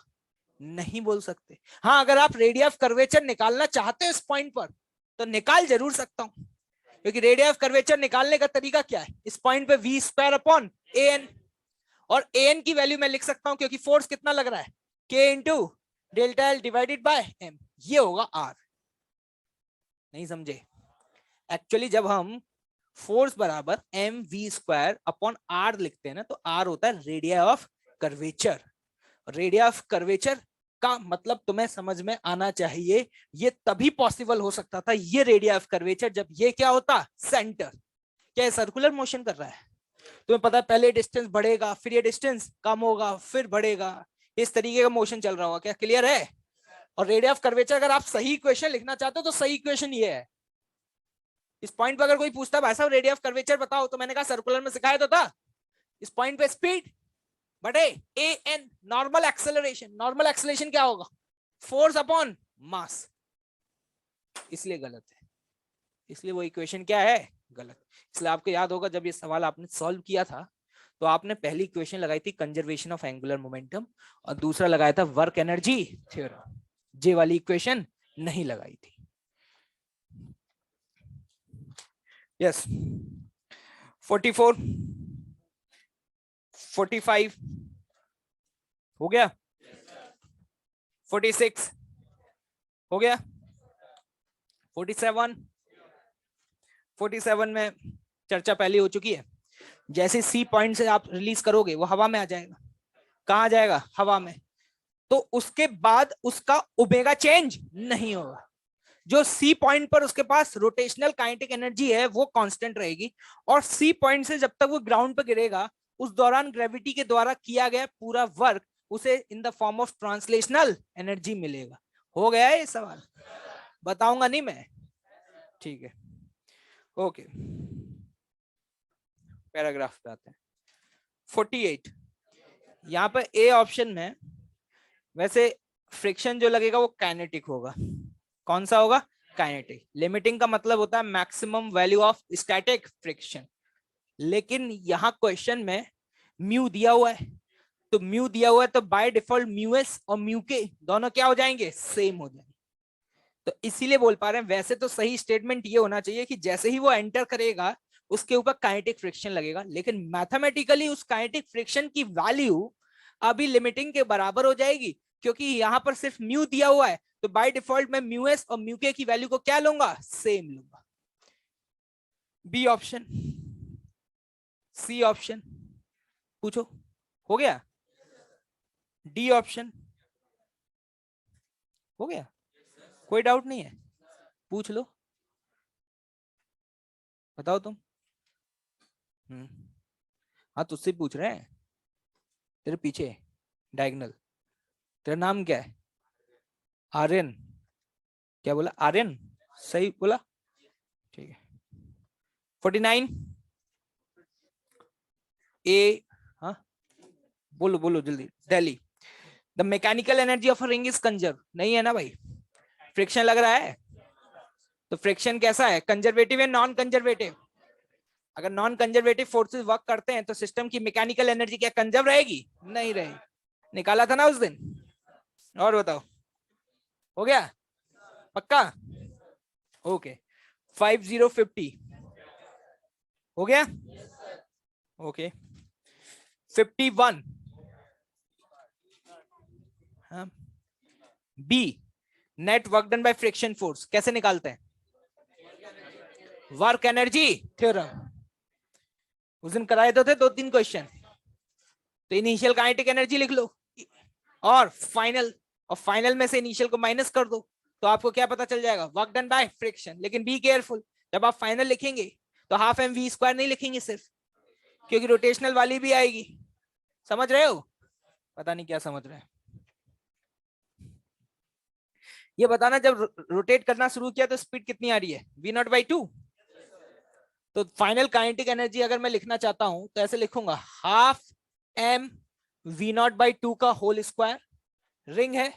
नहीं बोल सकते। हाँ अगर आप रेडियस ऑफ कर्वेचर निकालना चाहते हो इस पॉइंट पर तो निकाल जरूर सकता हूं, क्योंकि रेडियस ऑफ कर्वेचर निकालने का तरीका क्या है? इस पॉइंट पे v² अपॉन an, और an की वैल्यू मैं लिख सकता हूं क्योंकि फोर्स कितना लग रहा है? K into delta L divided by m, ये होगा R। नहीं समझे? एक्चुअली जब हम फोर्स बराबर mv² अपॉन r लिखते हैं ना तो r होता है radius of curvature. Radius of curvature का मतलब तुम्हें समझ में आना चाहिए। ये तभी पॉसिबल हो सकता था, ये रेडियस ऑफ कर्वेचर, जब ये क्या होता, सेंटर। क्या सर्कुलर मोशन कर रहा है, तुम्हें पता है पहले डिस्टेंस बढ़ेगा, फिर ये डिस्टेंस कम होगा, फिर बढ़ेगा, इस तरीके का मोशन चल रहा होगा। क्या क्लियर है? और रेडियस ऑफ कर्वेचर, अगर आप सही इक्वेशन लिखना चाहते हो तो सही इक्वेशन ये है। इस पॉइंट पर अगर कोई पूछता है भाई साहब रेडियस ऑफ कर्वेचर बताओ, तो मैंने कहा सर्कुलर में सिखाया तो था। इस पॉइंट पे स्पीड बटे A N, normal acceleration. Normal acceleration क्या होगा, फोर्स अपॉन मास, इसलिए गलत है। इसलिए वो इक्वेशन क्या है, गलत। इसलिए आपको याद होगा जब ये सवाल आपने सॉल्व किया था, तो आपने पहली इक्वेशन लगाई थी कंजर्वेशन ऑफ एंगुलर मोमेंटम, और दूसरा लगाया था वर्क एनर्जी थ्योरम। जे वाली इक्वेशन नहीं लगाई थी। यस, 44, 45 हो गया, 46 हो गया, 47, 47 में चर्चा पहले हो चुकी है। जैसे सी पॉइंट से आप रिलीज करोगे वो हवा में आ जाएगा। कहां जाएगा, हवा में। तो उसके बाद उसका ओमेगा चेंज नहीं होगा। जो सी पॉइंट पर उसके पास रोटेशनल काइनेटिक एनर्जी है वो कांस्टेंट रहेगी, और सी पॉइंट से जब तक वो ग्राउंड पर गिरेगा उस दौरान ग्रेविटी के द्वारा किया गया पूरा वर्क उसे in the form of translational energy मिलेगा। हो गया है ये सवाल, बताऊंगा नहीं मैं, ठीक है। ओके, पैराग्राफ पे आते हैं। 48, यहाँ पर ए ऑप्शन में वैसे फ्रिक्शन जो लगेगा वो काइनेटिक होगा। कौन सा होगा, काइनेटिक। लिमिटिंग का मतलब होता है maximum value of static friction. लेकिन यहाँ क्वेश्चन में म्यू दिया हुआ है, तो म्यू दिया हुआ है तो बाय डिफॉल्ट म्यू एस और म्यू के दोनों क्या हो जाएंगे, सेम हो जाएंगे। तो इसीलिए बोल पा रहे हैं, वैसे तो सही स्टेटमेंट ये होना चाहिए कि जैसे ही वो एंटर करेगा उसके ऊपर काइनेटिक फ्रिक्शन लगेगा, लेकिन मैथमेटिकली उस काइनेटिक फ्रिक्शन की वैल्यू अभी लिमिटिंग के बराबर हो जाएगी, क्योंकि यहां पर सिर्फ म्यू दिया हुआ है। तो बाय डिफॉल्ट मैं म्यू एस और म्यू के की वैल्यू को क्या लूंगा, सेम लूंगा। बी ऑप्शन, सी ऑप्शन, पूछो, हो गया। डी ऑप्शन हो गया, कोई डाउट नहीं है, पूछ लो, बताओ तुम। हाँ तुझसे पूछ रहे हैं, तेरे पीछे डायगनल। तेरा नाम क्या है, आर्यन। क्या बोला, आर्यन, सही बोला, ठीक है। 49 ए, हाँ बोलो बोलो जल्दी, Delhi. The mechanical energy of a ring is conserve, नहीं है ना भाई, फ्रिक्शन लग रहा है। तो फ्रिक्शन कैसा है, कंजर्वेटिव या नॉन कंजर्वेटिव। अगर नॉन कंजर्वेटिव फोर्सेस वर्क करते हैं तो सिस्टम की मैकेनिकल एनर्जी क्या कंजर्व रहेगी, नहीं रहेगी। निकाला था ना उस दिन। और बताओ, हो गया पक्का, ओके। 5050 हो गया, okay. 51, B, net work done by friction force कैसे निकालते हैं, वर्क एनर्जी थ्योरम। उस दिन कराए तो थे 2-3 क्वेश्चन। तो इनिशियल काइनेटिक एनर्जी लिख लो और फाइनल, और फाइनल में से इनिशियल को माइनस कर दो, तो आपको क्या पता चल जाएगा, वर्क डन बाय फ्रिक्शन। लेकिन बी केयरफुल, जब आप फाइनल लिखेंगे तो हाफ एम वी स्क्वायर नहीं लिखेंगे सिर्फ, क्योंकि रोटेशनल वाली भी आएगी। समझ रहे हो, पता नहीं क्या समझ रहे हैं। ये बताना, जब रोटेट करना शुरू किया तो स्पीड कितनी आ रही है, v0/2। तो फाइनल काइनेटिक एनर्जी अगर मैं लिखना चाहता हूं तो ऐसे लिखूंगा, हाफ एम v0/2 का होल स्क्वायर, रिंग है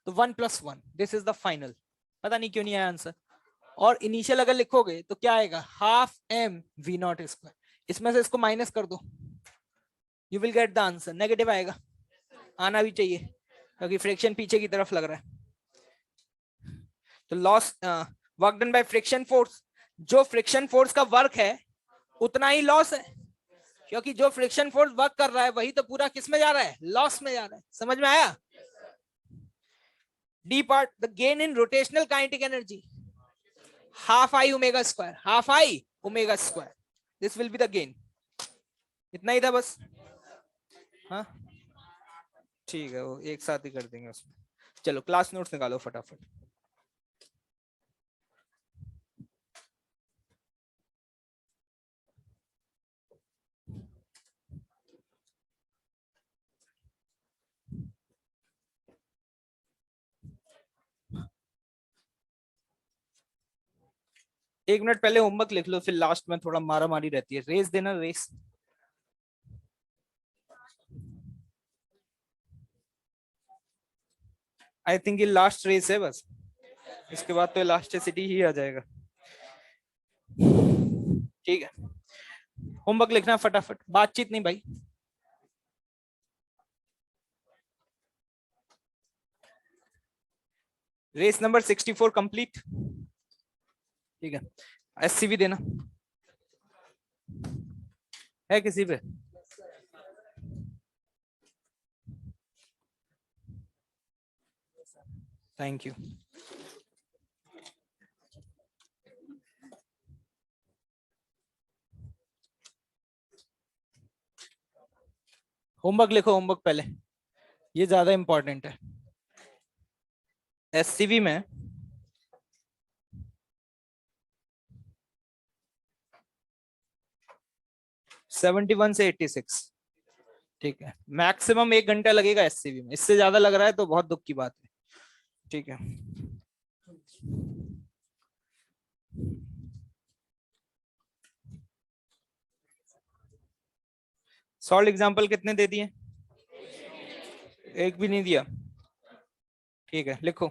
तो 1+1, दिस इज द फाइनल। पता नहीं क्यों नहीं आया आंसर। और इनिशियल अगर लिखोगे तो क्या आएगा, हाफ एम v0 स्क्वायर। इसमें से इसको माइनस कर दो, you will get the answer, negative आएगा, आना भी चाहिए क्योंकि फ्रिक्शन पीछे की तरफ लग रहा है। तो loss, work done by friction force, जो फ्रिक्शन फोर्स का वर्क है उतना ही लॉस है, क्योंकि जो फ्रिक्शन फोर्स वर्क कर रहा है वही तो पूरा किस में जा रहा है, लॉस में जा रहा है। समझ में आया। D part, the gain in rotational kinetic energy, half I omega square, half I omega square, this will be the gain. इतना ही था बस, हाँ ठीक है, वो एक साथ ही कर देंगे उसमें। चलो क्लास नोट्स निकालो फटाफट। एक मिनट पहले होमवर्क लिख लो, फिर लास्ट में थोड़ा मारा मारी रहती है। रेस देना, रेस। आई थिंक ये लास्ट रेस है बस, इसके बाद तो इलास्टिसिटी ही आ जाएगा। ठीक है, होमवर्क लिखना फटाफट, बातचीत नहीं भाई। Race number 64 complete. ठीक है, एससीवी देना है किसी पे? Thank you. होमवर्क लिखो, होमवर्क पहले, ये ज्यादा इंपॉर्टेंट है। एससीवी में 71 से 86। ठीक है, मैक्सिमम 1 घंटा लगेगा एससीवी में, इससे ज्यादा लग रहा है तो बहुत दुख की बात है। ठीक है, सॉल्व एग्जांपल कितने दे दिए? एक भी नहीं दिया। ठीक है, लिखो।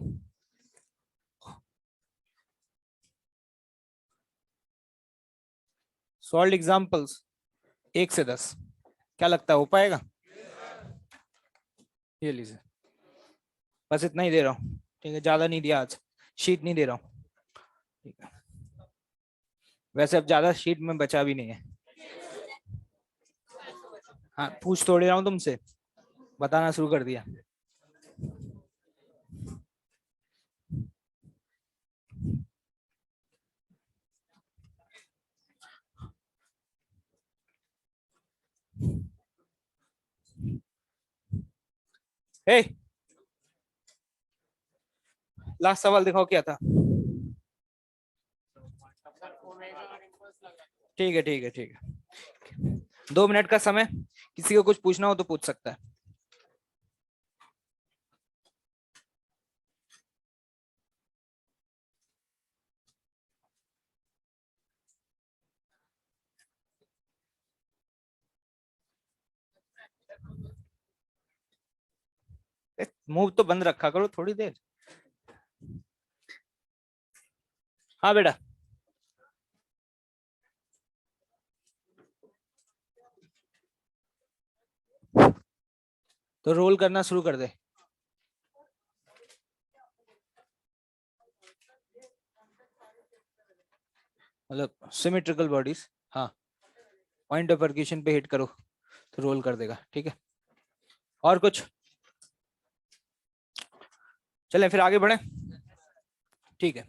सॉल्व एग्जांपल्स 1 से 10, क्या लगता है हो पाएगा? ये लीजिए, बस इतना ही दे रहा हूँ। ठीक है, ज्यादा नहीं दिया आज, शीट नहीं दे रहा हूँ। ठीक है, वैसे अब ज्यादा शीट में बचा भी नहीं है। हाँ, पूछ थोड़ी रहा हूँ तुमसे, बताना शुरू कर दिया। हे, लास्ट सवाल दिखाओ क्या था। ठीक है ठीक है ठीक है, 2 मिनट का समय, किसी को कुछ पूछना हो तो पूछ सकता है। मुंह तो बंद रखा करो थोड़ी देर। हाँ बेटा, तो रोल करना शुरू कर दे। मतलब सिमेट्रिकल बॉडीज, हाँ, पॉइंट ऑफ परक्यूशन पे हिट करो तो रोल कर देगा। ठीक है, और कुछ? चलें फिर आगे बढ़े। ठीक है,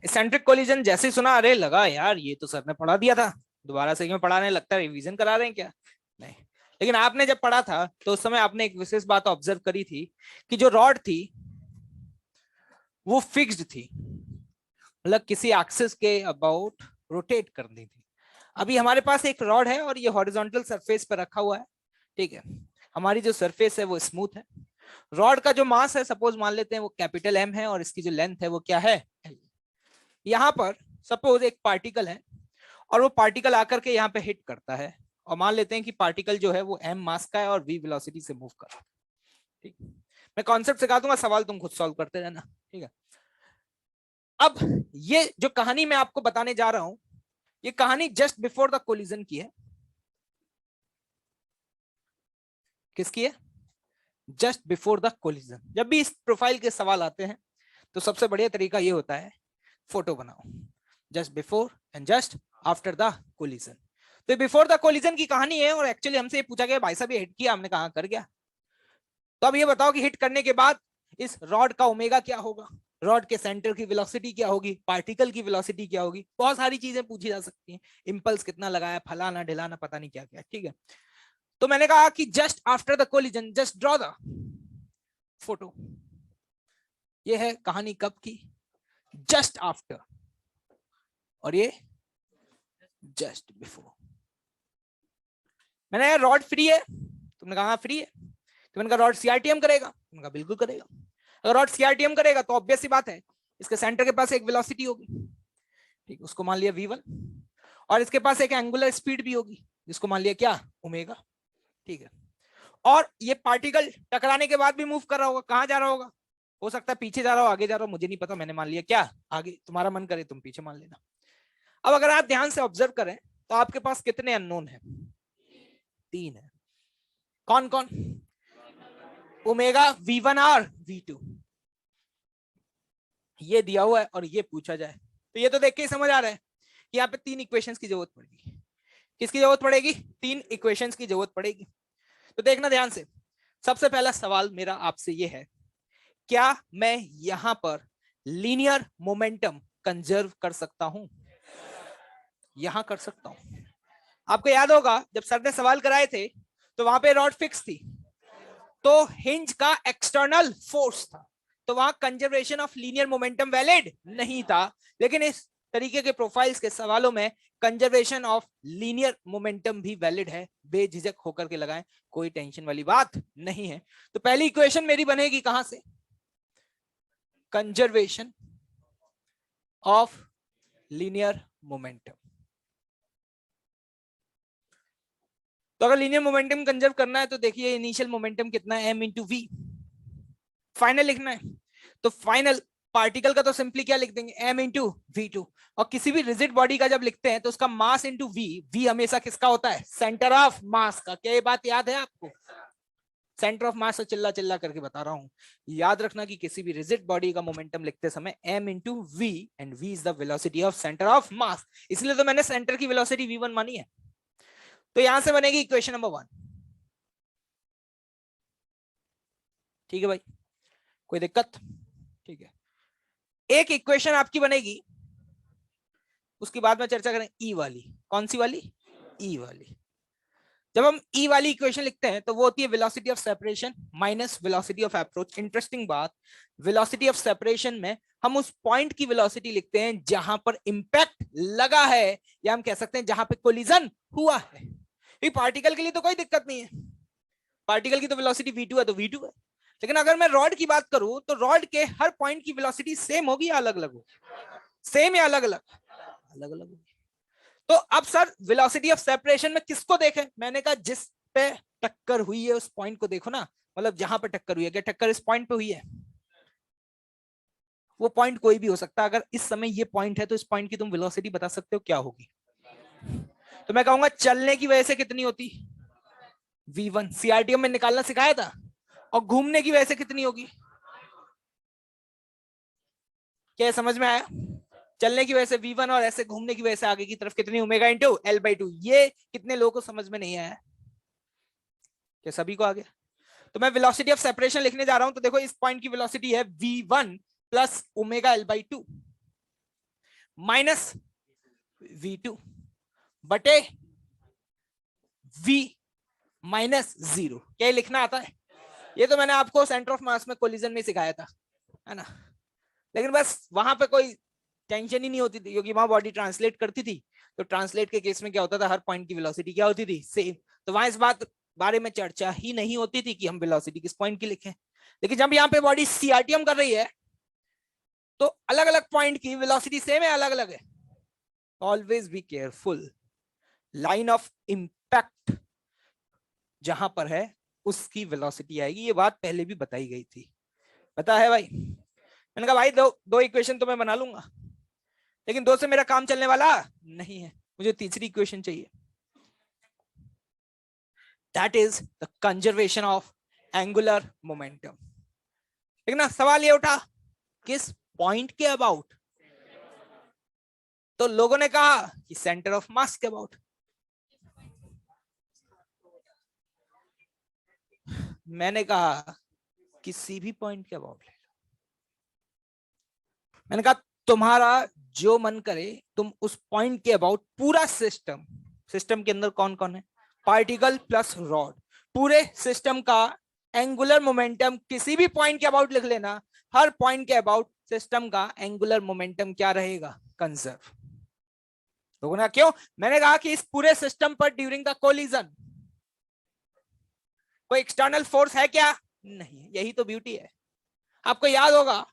एसेंट्रिक कोलिजन जैसे ही सुना, अरे लगा यार ये तो सर ने पढ़ा दिया था, दोबारा से क्यों पढ़ाने लगता है, रिवीजन करा रहे हैं क्या? नहीं, लेकिन आपने जब पढ़ा था तो उस समय आपने एक विशेष बात ऑब्जर्व करी थी कि जो रॉड थी वो फिक्स्ड थी, मतलब किसी एक्सिस के अबाउट रोटेट करनी थी। अभी हमारे पास एक रॉड है और ये हॉरिजॉन्टल सरफेस पर रखा हुआ है। ठीक है, हमारी जो सरफेस है वो स्मूथ है। रॉड का जो मास है, सपोज मान लेते हैं वो कैपिटल एम है, और इसकी जो लेंथ है वो क्या है, एल। यहाँ पर सपोज एक पार्टिकल है और वो पार्टिकल आकर के यहाँ पे हिट करता है, और मान लेते हैं कि पार्टिकल जो है वो एम मास का है और वी वेलोसिटी से मूव कर रहा है। ठीक, मैं कॉन्सेप्ट सिखा दूंगा, सवाल तुम खुद सॉल्व करते रहना। ठीक है, अब ये जो कहानी मैं आपको बताने जा रहा हूं, ये कहानी जस्ट बिफोर द कोलिजन की है। किसकी है? Just before the collision. जब भी इस प्रोफाइल के सवाल आते हैं तो सबसे बढ़िया तरीका ये होता है, फोटो बनाओ, just before and just after the collision. तो बिफोर द कोलिजन की कहानी है, और एक्चुअली हमसे ये पूछा गया भाई साहब ये हिट किया, हमने कहा कर गया। तो अब ये बताओ कि हिट करने के बाद इस रॉड का ओमेगा क्या होगा, रॉड के सेंटर की वेलोसिटी क्या होगी, पार्टिकल की वेलोसिटी क्या होगी, बहुत सारी चीजें पूछी जा सकती हैं। इंपल्स कितना लगाया, फलाना ढिलाना, पता नहीं क्या क्या। ठीक है, तो मैंने कहा कि just after the collision just draw the photo. ये है कहानी कब की, जस्ट आफ्टर, और ये जस्ट बिफोर। मैंने रॉड फ्री है, तुमने कहा फ्री है, तो मैंने कहा रॉड सीआरटीएम करेगा, तुमने कहा बिल्कुल करेगा। अगर रॉड सीआरटीएम करेगा तो ऑब्वियस सी बात है इसके सेंटर के पास एक वेलोसिटी होगी, ठीक, उसको मान लिया v1, और इसके पास एक एंगुलर स्पीड भी होगी जिसको मान लिया क्या, ओमेगा, ठीक है। और ये पार्टिकल टकराने के बाद भी मूव कर रहा होगा, कहां जा रहा होगा, हो सकता है पीछे जा रहा हो, आगे जा रहा हो, मुझे नहीं पता, मैंने मान लिया क्या आगे, तुम्हारा मन करे तुम पीछे मान लेना। अब अगर आप ध्यान से ऑब्जर्व करें तो आपके पास कितने अननोन है, 3 है। कौन कौन, ओमेगा, v1 और v2, ये दिया हुआ है और ये पूछा जाए तो ये तो देख के ही समझ आ रहा है कि यहाँ पे 3 इक्वेशंस की जरूरत पड़ेगी। किसकी जरूरत पड़ेगी, 3 इक्वेशंस की जरूरत पड़ेगी। तो देखना ध्यान से, सबसे पहला सवाल मेरा आपसे ये है, क्या मैं यहां पर लीनियर मोमेंटम कंजर्व कर सकता हूं, यहां कर सकता हूं। आपको याद होगा जब सर ने सवाल कराए थे तो वहां पे रॉड फिक्स थी, तो हिंज का एक्सटर्नल फोर्स था, तो वहां conservation of linear momentum valid नहीं था। लेकिन इस तरीके के प्रोफाइल्स के सवालों में कंजर्वेशन ऑफ लीनियर मोमेंटम भी वैलिड है, बेझिझक होकर के लगाएं, कोई टेंशन वाली बात नहीं है। तो पहली इक्वेशन मेरी बनेगी कहां से, कंजर्वेशन ऑफ लीनियर मोमेंटम। तो अगर लीनियर मोमेंटम कंजर्व करना है तो देखिए इनिशियल मोमेंटम कितना है, m इंटू वी, फाइनल लिखना है तो फाइनल पार्टिकल का तो सिंपली क्या लिख देंगे, m इंटू v2। और किसी भी रिजिड बॉडी का जब लिखते हैं तो उसका मास इंटू v, v हमेशा किसका होता है, सेंटर ऑफ मास का। क्या ये बात याद है आपको, सेंटर ऑफ मास, चिल्ला चिल्ला करके बता रहा हूं, याद रखना कि किसी भी रिजिड बॉडी का मोमेंटम लिखते समय m into v, and v is the velocity of centre of मास, इसलिए तो मैंने सेंटर की वेलोसिटी v1 मानी है। तो यहां से बनेगी इक्वेशन नंबर 1, ठीक है भाई, कोई दिक्कत, ठीक है। एक इक्वेशन आपकी बनेगी, उसके बाद में चर्चा करें ई वाली, कौन सी वाली, ई वाली। जब हम ई वाली इक्वेशन लिखते हैं तो वो होती है velocity of separation minus velocity of approach. Interesting बात, वेलोसिटी ऑफ सेपरेशन में हम उस पॉइंट की वेलोसिटी लिखते हैं जहां पर इंपैक्ट लगा है, या हम कह सकते हैं जहां पे कोलिजन हुआ है। पार्टिकल के लिए तो कोई दिक्कत नहीं है, पार्टिकल की तो वेलोसिटी v2 है तो v2 है। लेकिन अगर मैं रॉड की बात करूं तो रॉड के हर पॉइंट की वेलोसिटी सेम होगी या अलग अलग होगी, सेम या अलग अलग, अलग अलग होगी। तो अब सर वेलोसिटी ऑफ सेपरेशन में किसको देखें, मैंने कहा जिस पे टक्कर हुई है उस पॉइंट को देखो ना, मतलब जहां पे टक्कर हुई है, क्या टक्कर इस पॉइंट पे हुई है, वो पॉइंट कोई भी हो सकता है। अगर इस समय ये पॉइंट है तो इस पॉइंट की तुम वेलोसिटी बता सकते हो क्या होगी, तो मैं कहूंगा चलने की वजह से कितनी होती, v1, सीआरटीएम में निकालना सिखाया था। और घूमने की वजह से कितनी होगी, क्या समझ में आया, चलने की वजह से v1 और ऐसे घूमने की वजह से आगे की तरफ कितनी, ओमेगा इंटू l/2। ये कितने लोगों को समझ में नहीं आया, क्या सभी को आ गया। तो मैं वेलोसिटी ऑफ सेपरेशन लिखने जा रहा हूं तो देखो इस पॉइंट की वेलोसिटी है v1 plus omega l/2 minus v2 बटे v माइनस 0। क्या लिखना आता है, ये तो मैंने आपको सेंटर ऑफ मास में कोलिजन में सिखाया था, है ना। लेकिन बस वहां पे कोई टेंशन ही नहीं होती थी क्योंकि वहां बॉडी ट्रांसलेट करती थी, तो ट्रांसलेट के केस में क्या होता था, हर पॉइंट की वेलोसिटी क्या होती थी, सेम। तो वहां इस बात बारे में चर्चा ही नहीं होती थी कि हम वेलोसिटी किस पॉइंट की लिखें। लेकिन जब यहाँ पे बॉडी सीआरटीएम कर रही है तो अलग अलग पॉइंट की वेलोसिटी सेम है, अलग अलग है। Always be careful, line of impact जहां पर है उसकी वेलोसिटी आएगी, ये बात पहले भी बताई गई थी, पता है भाई। मैंने कहा भाई दो इक्वेशन तो मैं बना लूंगा, लेकिन 2 से मेरा काम चलने वाला नहीं है, मुझे तीसरी इक्वेशन चाहिए, that is the conservation of angular momentum. लेकिन ना सवाल ये उठा किस पॉइंट के अबाउट, तो लोगों ने कहा कि सेंटर ऑफ मास के अबाउट। मैंने कहा किसी भी पॉइंट के अबाउट ले लो। मैंने कहा तुम्हारा जो मन करे तुम उस पॉइंट के अबाउट पूरा सिस्टम के अंदर कौन कौन है, पार्टिकल प्लस रॉड, पूरे सिस्टम का एंगुलर मोमेंटम किसी भी पॉइंट के अबाउट लिख लेना, हर पॉइंट के अबाउट सिस्टम का एंगुलर मोमेंटम क्या रहेगा, कंजर्व। लोगों ने क्यों, मैंने कहा कि इस पूरे सिस्टम पर ड्यूरिंग द कोलिजन कोई एक्सटर्नल फोर्स है क्या, नहीं, यही तो ब्यूटी है। आपको याद होगा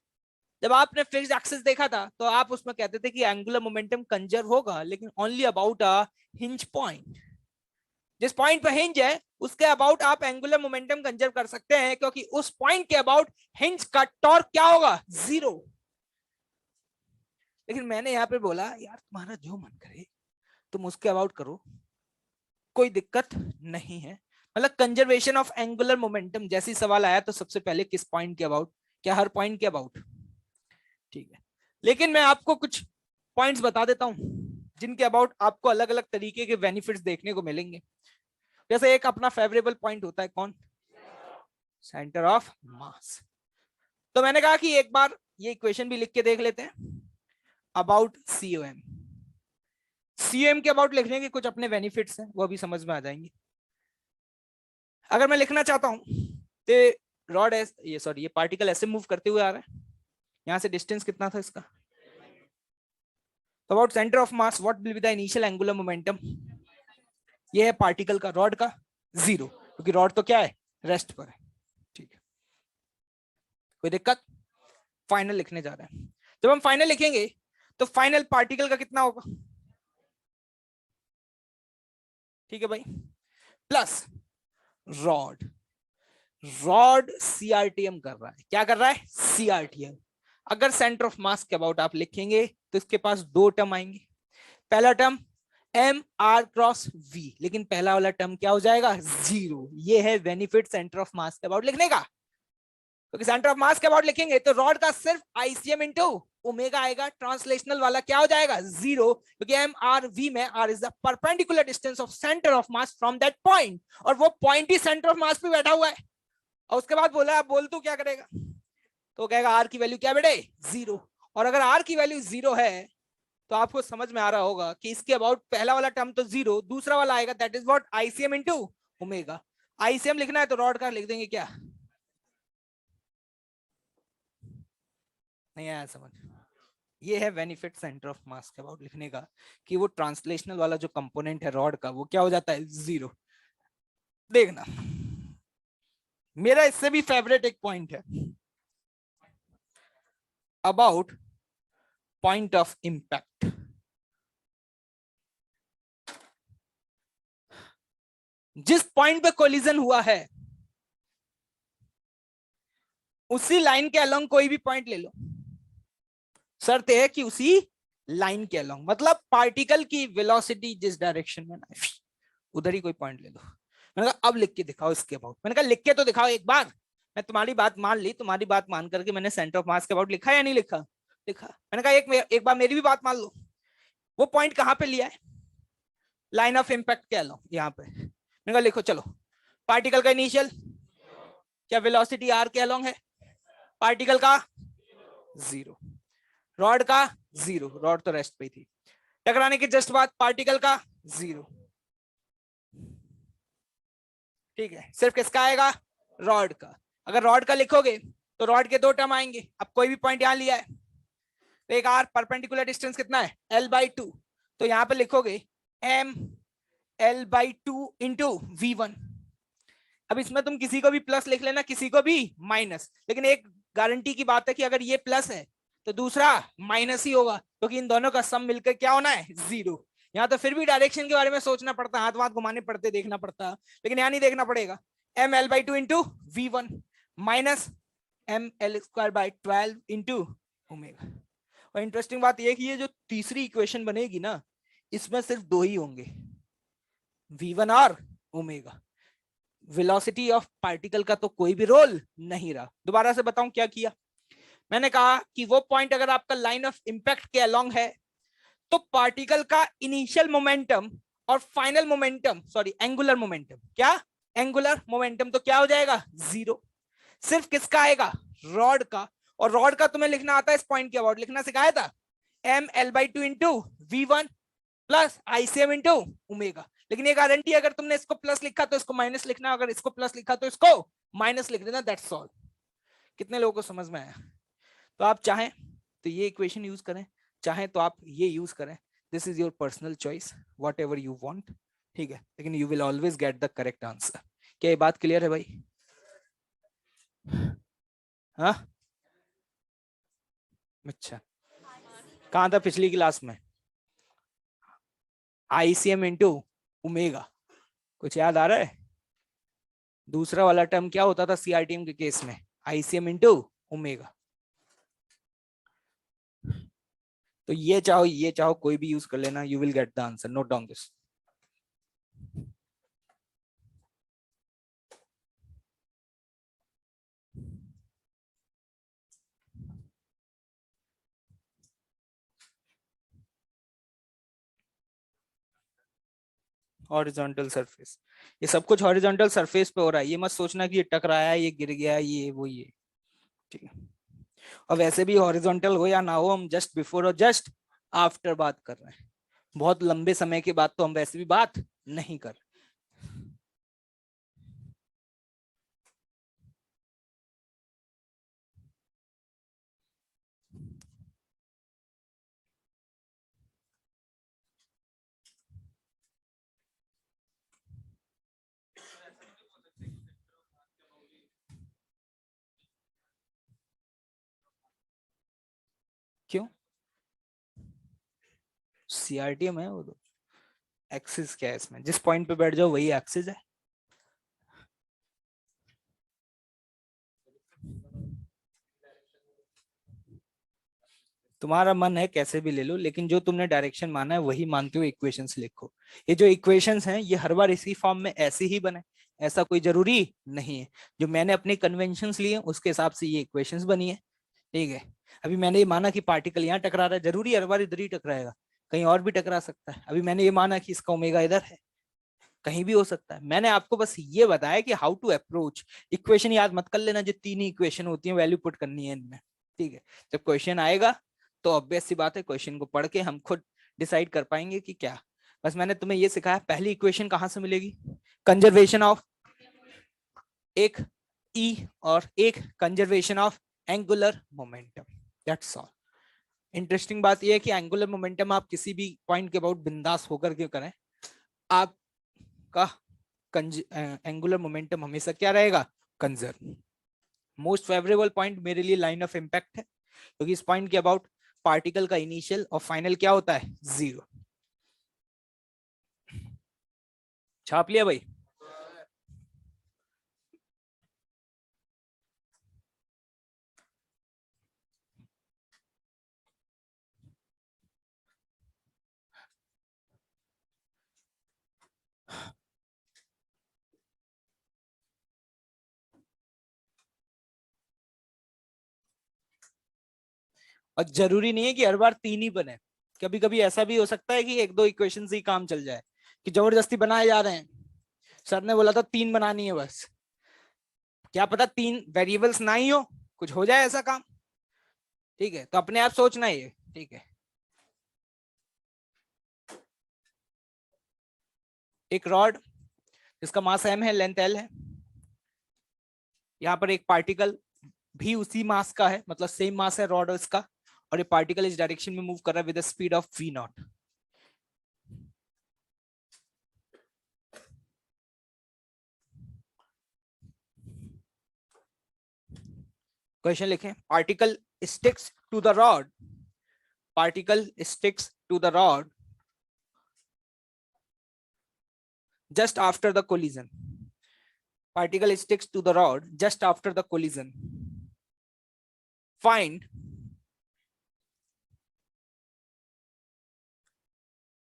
जब आपने फिक्स्ड एक्सिस देखा था तो आप उसमें कहते थे कि एंगुलर मोमेंटम कंजर्व होगा लेकिन only about a hinge point. जिस पॉइंट पर हिंज है उसके अबाउट आप एंगुलर मोमेंटम कंजर्व कर सकते हैं, क्योंकि उस पॉइंट के अबाउट हिंज का टॉर्क क्या होगा, 0। लेकिन मैंने यहां पे बोला यार तुम्हारा जो मन करे तुम उसके अबाउट करो, कोई दिक्कत नहीं है। मतलब कंजर्वेशन ऑफ एंगुलर मोमेंटम जैसी सवाल आया तो सबसे पहले किस पॉइंट के अबाउट, क्या हर पॉइंट के अबाउट, ठीक है। लेकिन मैं आपको कुछ पॉइंट्स बता देता हूं जिनके अबाउट आपको अलग अलग तरीके के बेनिफिट्स देखने को मिलेंगे। जैसे एक अपना फेवरेबल पॉइंट होता है, कौन, सेंटर ऑफ मास। तो मैंने कहा कि एक बार ये इक्वेशन भी लिख के देख लेते हैं, अबाउट सीओएम। सीओएम के अबाउट लिखने के कुछ अपने बेनिफिट्स हैं, वो भी समझ में आ जाएंगे। अगर मैं लिखना चाहता हूं तो रॉड ये पार्टिकल ऐसे मूव करते हुए आ रहा है, यहां से डिस्टेंस कितना था इसका, तो about centre of mass what will be the initial angular momentum, ये है पार्टिकल का, रॉड का 0, क्योंकि रॉड तो क्या है, रेस्ट पर है, ठीक है, कोई दिक्कत। फाइनल लिखने जा रहे हैं, जब हम फाइनल लिखेंगे तो फाइनल पार्टिकल का कितना होगा, ठीक है भाई, प्लस रॉड, रॉड सीआरटीएम कर रहा है, क्या कर रहा है, सीआरटीएम। अगर सेंटर ऑफ मास के अबाउट आप लिखेंगे तो इसके पास दो टर्म आएंगे, पहला term M R cross V, लेकिन पहला वाला टर्म क्या हो जाएगा, 0। ये है बेनिफिट सेंटर ऑफ मास के अबाउट लिखने का, क्योंकि सेंटर ऑफ मास के अबाउट लिखेंगे तो रॉड का सिर्फ आईसीएम इंटू ओमेगा आएगा, ट्रांसलेशनल वाला क्या हो जाएगा, 0, क्योंकि एम आर वी में R is the perpendicular distance of centre of mass from that point, और वो पॉइंट ही सेंटर ऑफ मास पे बैठा हुआ है। और उसके बाद बोला बोल तू क्या करेगा, तो कहेगा आर की वैल्यू क्या बेटे, 0। और अगर आर की वैल्यू 0 है तो आपको समझ में आ रहा होगा कि इसके अबाउट पहला वाला टर्म तो 0, दूसरा वाला आएगा that is what, ICM into omega. ICM लिखना है तो रॉड का लिख देंगे क्या, नहीं आया समझ। ये है बेनिफिट सेंटर ऑफ मास के अबाउट लिखने का, कि वो ट्रांसलेशनल वाला जो कंपोनेंट है रॉड का वो क्या हो जाता है, 0। देखना मेरा इससे भी फेवरेट एक पॉइंट है, अबाउट पॉइंट ऑफ इंपैक्ट। जिस पॉइंट पे कोलिजन हुआ है उसी लाइन के अलोंग कोई भी पॉइंट ले लो, शर्त है कि उसी लाइन के अलोंग, मतलब पार्टिकल की वेलोसिटी जिस डायरेक्शन में ना उधर ही कोई पॉइंट ले लो। मैंने कहा अब लिख के दिखाओ इसके अबाउट, मैंने कहा लिख के तो दिखाओ एक बार। मैं तुम्हारी बात मान ली, तुम्हारी बात मान करके मैंने सेंटर ऑफ मास के अबाउट लिखा या नहीं लिखा, लिखा। मैंने कहा एक बार मेरी भी बात मान लो, वो पॉइंट कहां पे लिया है, लाइन ऑफ इंपैक्ट के अलोंग, यहाँ पे। मैंने कहा लिखो चलो, पार्टिकल का इनिशियल क्या वेलोसिटी आर के अलोंग है, पार्टिकल का 0, रॉड का 0, रॉड तो रेस्ट पे थी, टकराने के जस्ट बाद पार्टिकल का 0, ठीक है, सिर्फ किसका आएगा, रॉड का। अगर रॉड का लिखोगे तो रॉड के दो टर्म आएंगे, अब कोई भी पॉइंट यहां लिया है तो एक आर परपेंडिकुलर डिस्टेंस कितना है, L/2, तो यहां पे लिखोगे m L/2 इंटू V1। अब इसमें तुम किसी को भी प्लस लिख लेना, किसी को भी माइनस, लेकिन एक गारंटी की बात है कि अगर ये प्लस है तो दूसरा माइनस ही होगा, क्योंकि इन दोनों का सम मिलकर क्या होना है, 0। यहाँ तो फिर भी डायरेक्शन के बारे में सोचना पड़ता, हाथ वाथ घुमाने पड़ते, देखना पड़ता, लेकिन यहाँ नहीं देखना पड़ेगा। M L/2 into V1 minus M L²/12 into omega. और इंटरेस्टिंग बात यह कि ये जो तीसरी इक्वेशन बनेगी ना, इसमें सिर्फ दो ही होंगे, V1 और ओमेगा। वेलोसिटी ऑफ पार्टिकल का तो कोई भी रोल नहीं रहा। दोबारा से बताऊं क्या किया, मैंने कहा कि वो पॉइंट अगर आपका लाइन ऑफ इंपैक्ट के अलोंग है तो पार्टिकल का इनिशियल मोमेंटम और final momentum, sorry angular momentum, क्या एंगुलर मोमेंटम तो क्या हो जाएगा, 0। सिर्फ किसका आएगा, रॉड का। और रॉड का तुम्हें लिखना आता है इस पॉइंट के अबाउट, लिखना सिखाया था, M L/2 into V1 plus ICM into omega. लेकिन ये गारंटी, अगर तुमने इसको प्लस लिखा तो इसको माइनस लिखना, अगर इसको प्लस लिखा तो इसको माइनस लिख देना, दैट्स ऑल। कितने लोगों को समझ में आया, तो आप चाहें तो ये इक्वेशन यूज करें, चाहें तो आप ये यूज करें, this is your personal choice, what ever you want, ठीक है, लेकिन you will always get the correct answer. क्या ये बात क्लियर है भाई? हाँ, अच्छा, कहाँ था पिछली क्लास में? आईसीएम इंटू ओमेगा, कुछ याद आ रहा है? दूसरा वाला टर्म क्या होता था सीआरटीएम के केस में? ICM into omega. तो ये चाहो कोई भी यूज कर लेना, you will get the answer, note down this. Horizontal surface, ये सब कुछ हॉरिजॉन्टल सरफेस पे हो रहा है, ये मत सोचना कि ये टकराया, ये गिर गया, ये वो ये, ठीक है। और वैसे भी हॉरिजॉन्टल हो या ना हो, हम जस्ट बिफोर और जस्ट आफ्टर बात कर रहे हैं, बहुत लंबे समय के बाद तो हम वैसे भी बात नहीं कर। क्यों? सीआरटीएम है वो तो, एक्सिस क्या है इसमें, जिस पॉइंट पे बैठ जाओ वही एक्सिस है। तुम्हारा मन है कैसे भी ले लो, लेकिन जो तुमने डायरेक्शन माना है वही मानते हुए इक्वेशंस लिखो। ये जो इक्वेशंस हैं ये हर बार इसी फॉर्म में ऐसे ही बने, ऐसा कोई जरूरी नहीं है। जो मैंने अपने कन्वेंशंस लिए उसके हिसाब से ये इक्वेशंस बनी है, ठीक है। अभी मैंने ये माना कि पार्टिकल यहाँ टकरा रहा है, जरूरी हर बार इधर ही टकराएगा? कहीं और भी टकरा सकता है। अभी मैंने ये माना कि इसका ओमेगा इधर है, कहीं भी हो सकता है। मैंने आपको बस ये बताया कि हाउ टू अप्रोच। इक्वेशन याद मत कर लेना, जो तीन ही इक्वेशन होती है वैल्यू पुट करनी है इनमें, ठीक है। जब क्वेश्चन आएगा तो ऑब्वियस सी बात है, क्वेश्चन को पढ़ के हम खुद डिसाइड कर पाएंगे कि क्या। बस मैंने तुम्हें ये सिखाया, पहली इक्वेशन कहां से मिलेगी? कंजर्वेशन ऑफ एक ई और एक conservation of angular momentum, that's all. Interesting बात यह है कि एंगुलर मोमेंटम आप किसी भी पॉइंट के अबाउट बिंदास होकर के करें, आपका एंगुलर मोमेंटम हमेशा क्या रहेगा? कंजर्व। मोस्ट फेवरेबल पॉइंट मेरे लिए लाइन ऑफ इम्पैक्ट है, क्योंकि इस पॉइंट के अबाउट पार्टिकल का इनिशियल और फाइनल क्या होता है? जीरो। छाप लिया भाई? और जरूरी नहीं है कि हर बार तीन ही बने, कभी कभी ऐसा भी हो सकता है कि एक दो इक्वेशन से ही काम चल जाए, कि जबरदस्ती बनाए जा रहे हैं, सर ने बोला था तीन बनानी है बस, क्या पता तीन वेरिएबल्स ना ही हो, कुछ हो जाए ऐसा काम, ठीक है। तो अपने आप सोचना ये, ठीक है। एक रॉड जिसका मास m है, लेंथ l है, यहाँ पर एक पार्टिकल भी उसी मास का है, मतलब सेम मास है रॉड इसका, और ये पार्टिकल इस डायरेक्शन में मूव कर रहा है with speed of v0। Question लिखें, particle sticks to the rod, particle sticks to the rod just after the collision, particle sticks to the rod just after the collision, find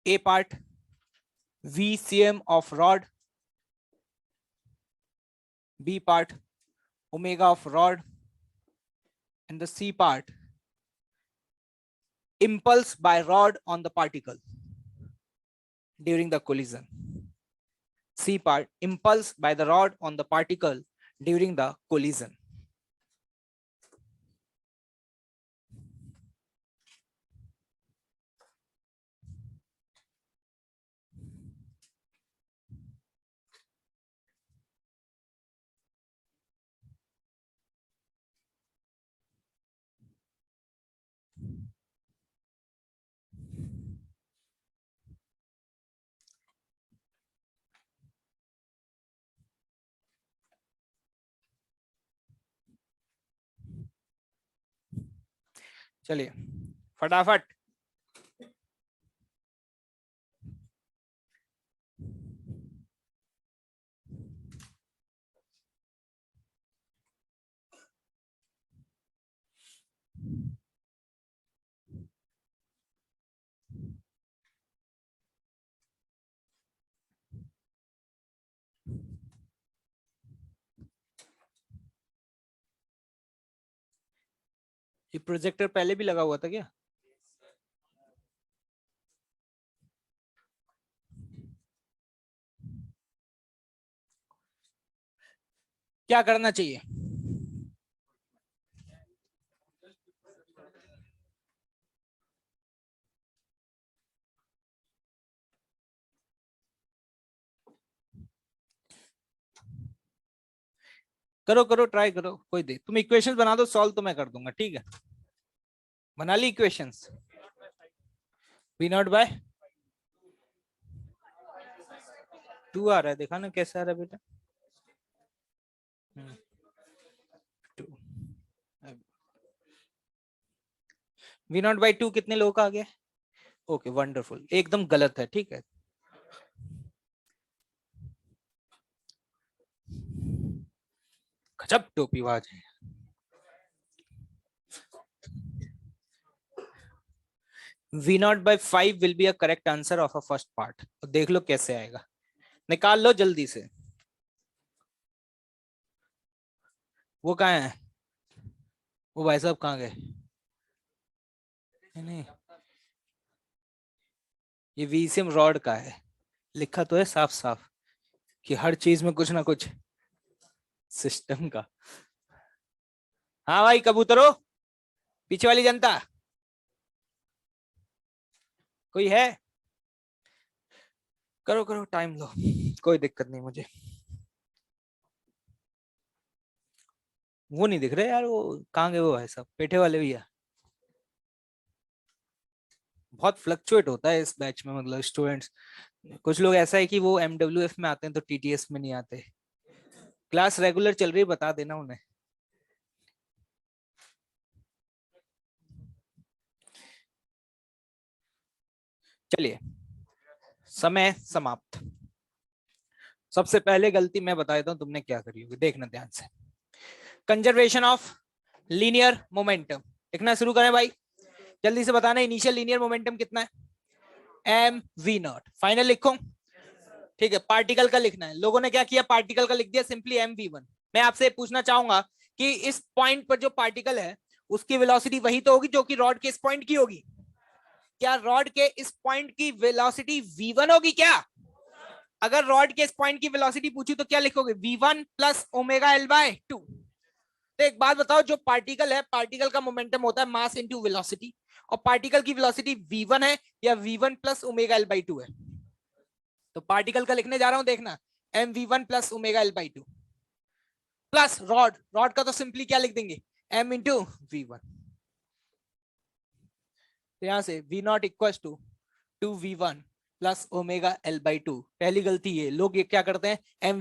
a part vcm of rod, b part omega of rod, and the c part impulse by rod on the particle during the collision. C part impulse by the rod on the particle during the collision. चलिए फटाफट। ये projector पहले भी लगा हुआ था क्या? क्या करना चाहिए? करो करो, ट्राई करो, कोई दे। तुम इक्वेशंस बना दो, सॉल्व तो मैं कर दूंगा, ठीक है? बना ली इक्वेशंस? वी नॉट बाय 2 आ रहा है, देखा ना कैसे आ रहा है बेटा? 2 वी नॉट बाई 2 कितने लोगों का आ गया? ओके वंडरफुल, एकदम गलत है, ठीक है? गजब टोपीबाज है। V naught by 5 will be a correct answer of a first part. देख लो कैसे आएगा, निकाल लो जल्दी से। वो कहाँ है? वो भाई साहब कहाँ गए? नहीं, ये वीसीएम रॉड का है, लिखा तो है साफ साफ कि हर चीज में कुछ ना कुछ सिस्टम का। हाँ भाई कबूतरो, पीछे वाली जनता, कोई है? करो करो, टाइम लो, कोई दिक्कत नहीं मुझे। वो नहीं दिख रहे यार, वो कहाँ गए वो भाई साहब, पेठे वाले भैया? बहुत फ्लक्चुएट होता है इस बैच में, मतलब स्टूडेंट्स। कुछ लोग ऐसा है कि वो एमडब्ल्यूएफ में आते हैं तो टीटीएस में नहीं आते। क्लास रेगुलर चल रही है, बता देना उन्हें। चलिए, समय समाप्त। सबसे पहले गलती मैं बता देता हूं तुमने क्या करी होगी, देखना ध्यान से। कंजर्वेशन ऑफ लीनियर मोमेंटम, लिखना शुरू करें भाई। जल्दी से बताना इनिशियल लीनियर मोमेंटम कितना है? M V not. फाइनल लिखो, ठीक है? पार्टिकल का लिखना है, लोगों ने क्या किया, पार्टिकल का लिख दिया सिंपली एम वी वन। मैं आपसे पूछना चाहूंगा कि इस पॉइंट पर जो पार्टिकल है उसकी वेलोसिटी वही तो होगी जो कि रॉड के इस पॉइंट की होगी। क्या रॉड के इस पॉइंट की वेलोसिटी v1 होगी क्या? अगर रॉड के इस पॉइंट की वेलोसिटी पूछी तो क्या लिखोगे? v1 plus omega L bye 2। तो एक बात बताओ, जो पार्टिकल है, पार्टिकल का मोमेंटम होता है मास इंटू वेलोसिटी, और पार्टिकल की वेलोसिटी v1 है या v1 plus omega L by 2 है? तो पार्टिकल का लिखने जा रहा हूं, देखना, M V one plus omega L by 2 plus rod, rod का तो सिंपली क्या लिख देंगे, एम इंटू वी वन। तो यहां से V naught equal to 2v1 plus omega L by 2। पहली गलती ये, लोग ये क्या करते हैं, M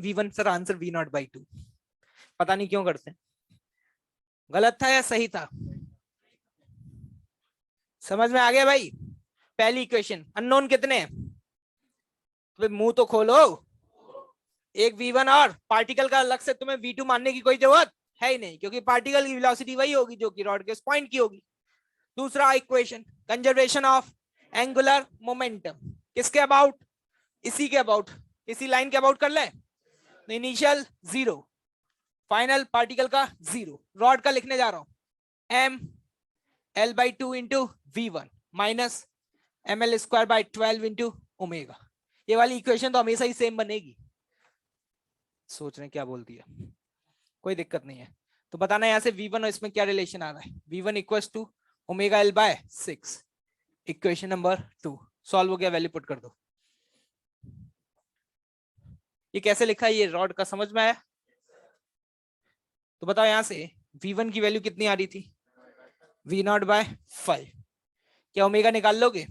V one sir answer V naught by 2, पता नहीं क्यों करते हैं। गलत था या सही था? समझ में आ गया भाई? पहली इक्वेशन, अननोन कितने हैं? तो मुंह तो खोलो। एक v1 और पार्टिकल का अलग से तुम्हें v2 मानने की कोई जरूरत है ही नहीं, क्योंकि पार्टिकल की वेलोसिटी वही होगी जो कि रॉड के उस पॉइंट की होगी। दूसरा equation, conservation of angular momentum, किसके अबाउट? इसी के अबाउट, इसी लाइन के अबाउट कर ले। इनिशियल 0, फाइनल पार्टिकल का 0, रॉड का लिखने जा रहा हूं, M L by 2 into V one minus M L square by 12 into omega. ये वाली इक्वेशन तो हमेशा ही सेम बनेगी। सोच रहे क्या बोल दिया, कोई दिक्कत नहीं है। तो बताना यहाँ से v1 और इसमें क्या रिलेशन आ रहा है। v1 equals to omega L by 6। Equation number 2 solve हो गया, वैल्यू पुट कर दो। ये कैसे लिखा है, ये रॉड का समझ में आया? तो बताओ यहाँ से v1 की वैल्यू कितनी आ रही थी, v नॉट बाय 5। क्या ओमेगा निकाल लोगे?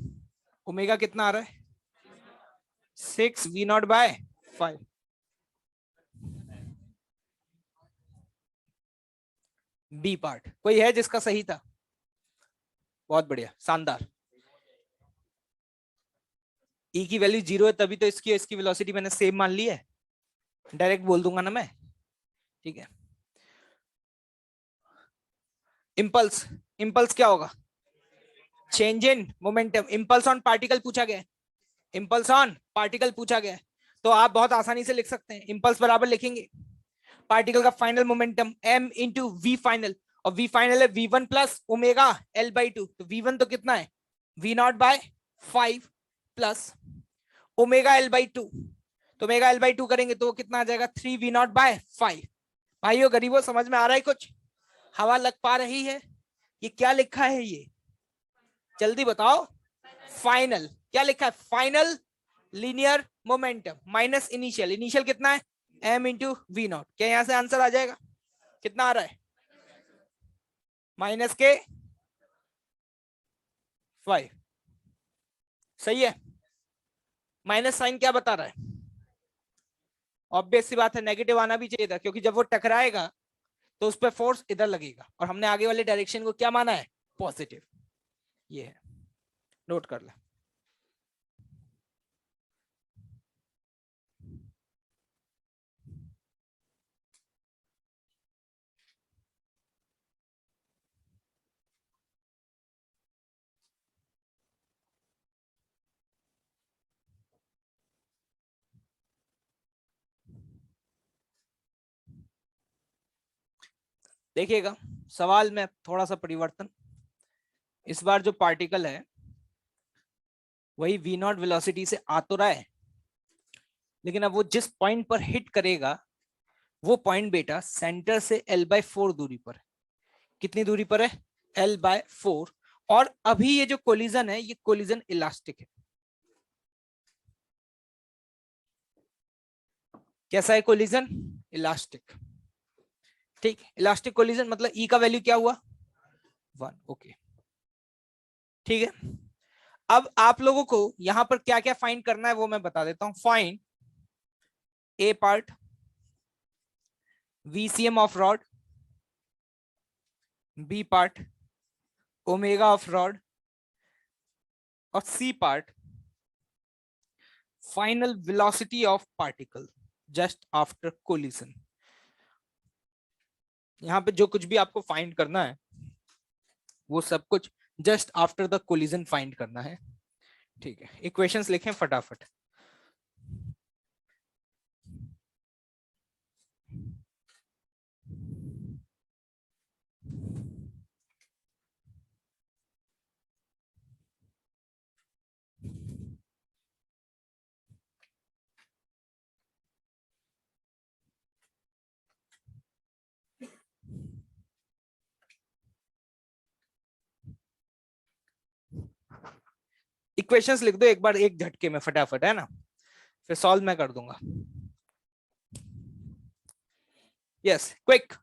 ओमेगा कितना आ रहा है, 6 v naught by 5। B part कोई है जिसका सही था? बहुत बढ़िया, शानदार। ई की वैल्यू 0 है तभी तो इसकी वेलोसिटी मैंने सेम मान ली है, डायरेक्ट बोल दूंगा ना मैं। ठीक है, इम्पल्स, इम्पल्स क्या होगा? Change in momentum. Impulse on particle पूछा गया है, इम्पल्स ऑन पार्टिकल पूछा गया है, तो आप बहुत आसानी से लिख सकते हैं। इम्पल्स बराबर लिखेंगे पार्टिकल का final momentum m into V final, और वी फाइनल है v1 प्लस ओमेगा l/2, तो v1 तो कितना है v0/5 प्लस ओमेगा l/2, तो ओमेगा l/2 करेंगे तो कितना आ जाएगा 3v0/5। भाइयों गरीबों समझ में आ रहा है कुछ? हवा लग पा रही है? ये क्या लिखा है ये, जल्दी बताओ। फाइनल क्या लिखा है? Final linear momentum minus initial, initial कितना है m इंटू v0। क्या यहां से आंसर आ जाएगा? कितना आ रहा है? माइनस के 5। सही है। माइनस साइन क्या बता रहा है? ऑब्वियस सी बात है, नेगेटिव आना भी चाहिए था, क्योंकि जब वो टकराएगा तो उस पर फोर्स इधर लगेगा, और हमने आगे वाले डायरेक्शन को क्या माना है? पॉजिटिव। ये है, नोट कर ले। देखिएगा सवाल में थोड़ा सा परिवर्तन, इस बार जो पार्टिकल है वही v0 वेलोसिटी से आ तो रहा है, लेकिन अब वो जिस पॉइंट पर हिट करेगा वो पॉइंट बेटा सेंटर से l/4 दूरी पर है। कितनी दूरी पर है? l/4। और अभी ये जो कोलिजन है ये कोलिजन इलास्टिक है। कैसा है कोलिजन? इलास्टिक। ठीक, इलास्टिक कोलिजन मतलब ई का वैल्यू क्या हुआ? 1। ओके, ठीक है। अब आप लोगों को यहां पर क्या क्या फाइंड करना है वो मैं बता देता हूं। Find A part, VCM of rod, B part omega of rod, और C part final velocity of particle just after collision. यहां पे जो कुछ भी आपको फाइंड करना है वो सब कुछ just after the collision find करना है। ठीक है, इक्वेशंस लिखें फटाफट। इक्वेशंस लिख दो एक बार एक झटके में फटाफट, है ना, फिर सॉल्व मैं कर दूंगा। Yes, quick.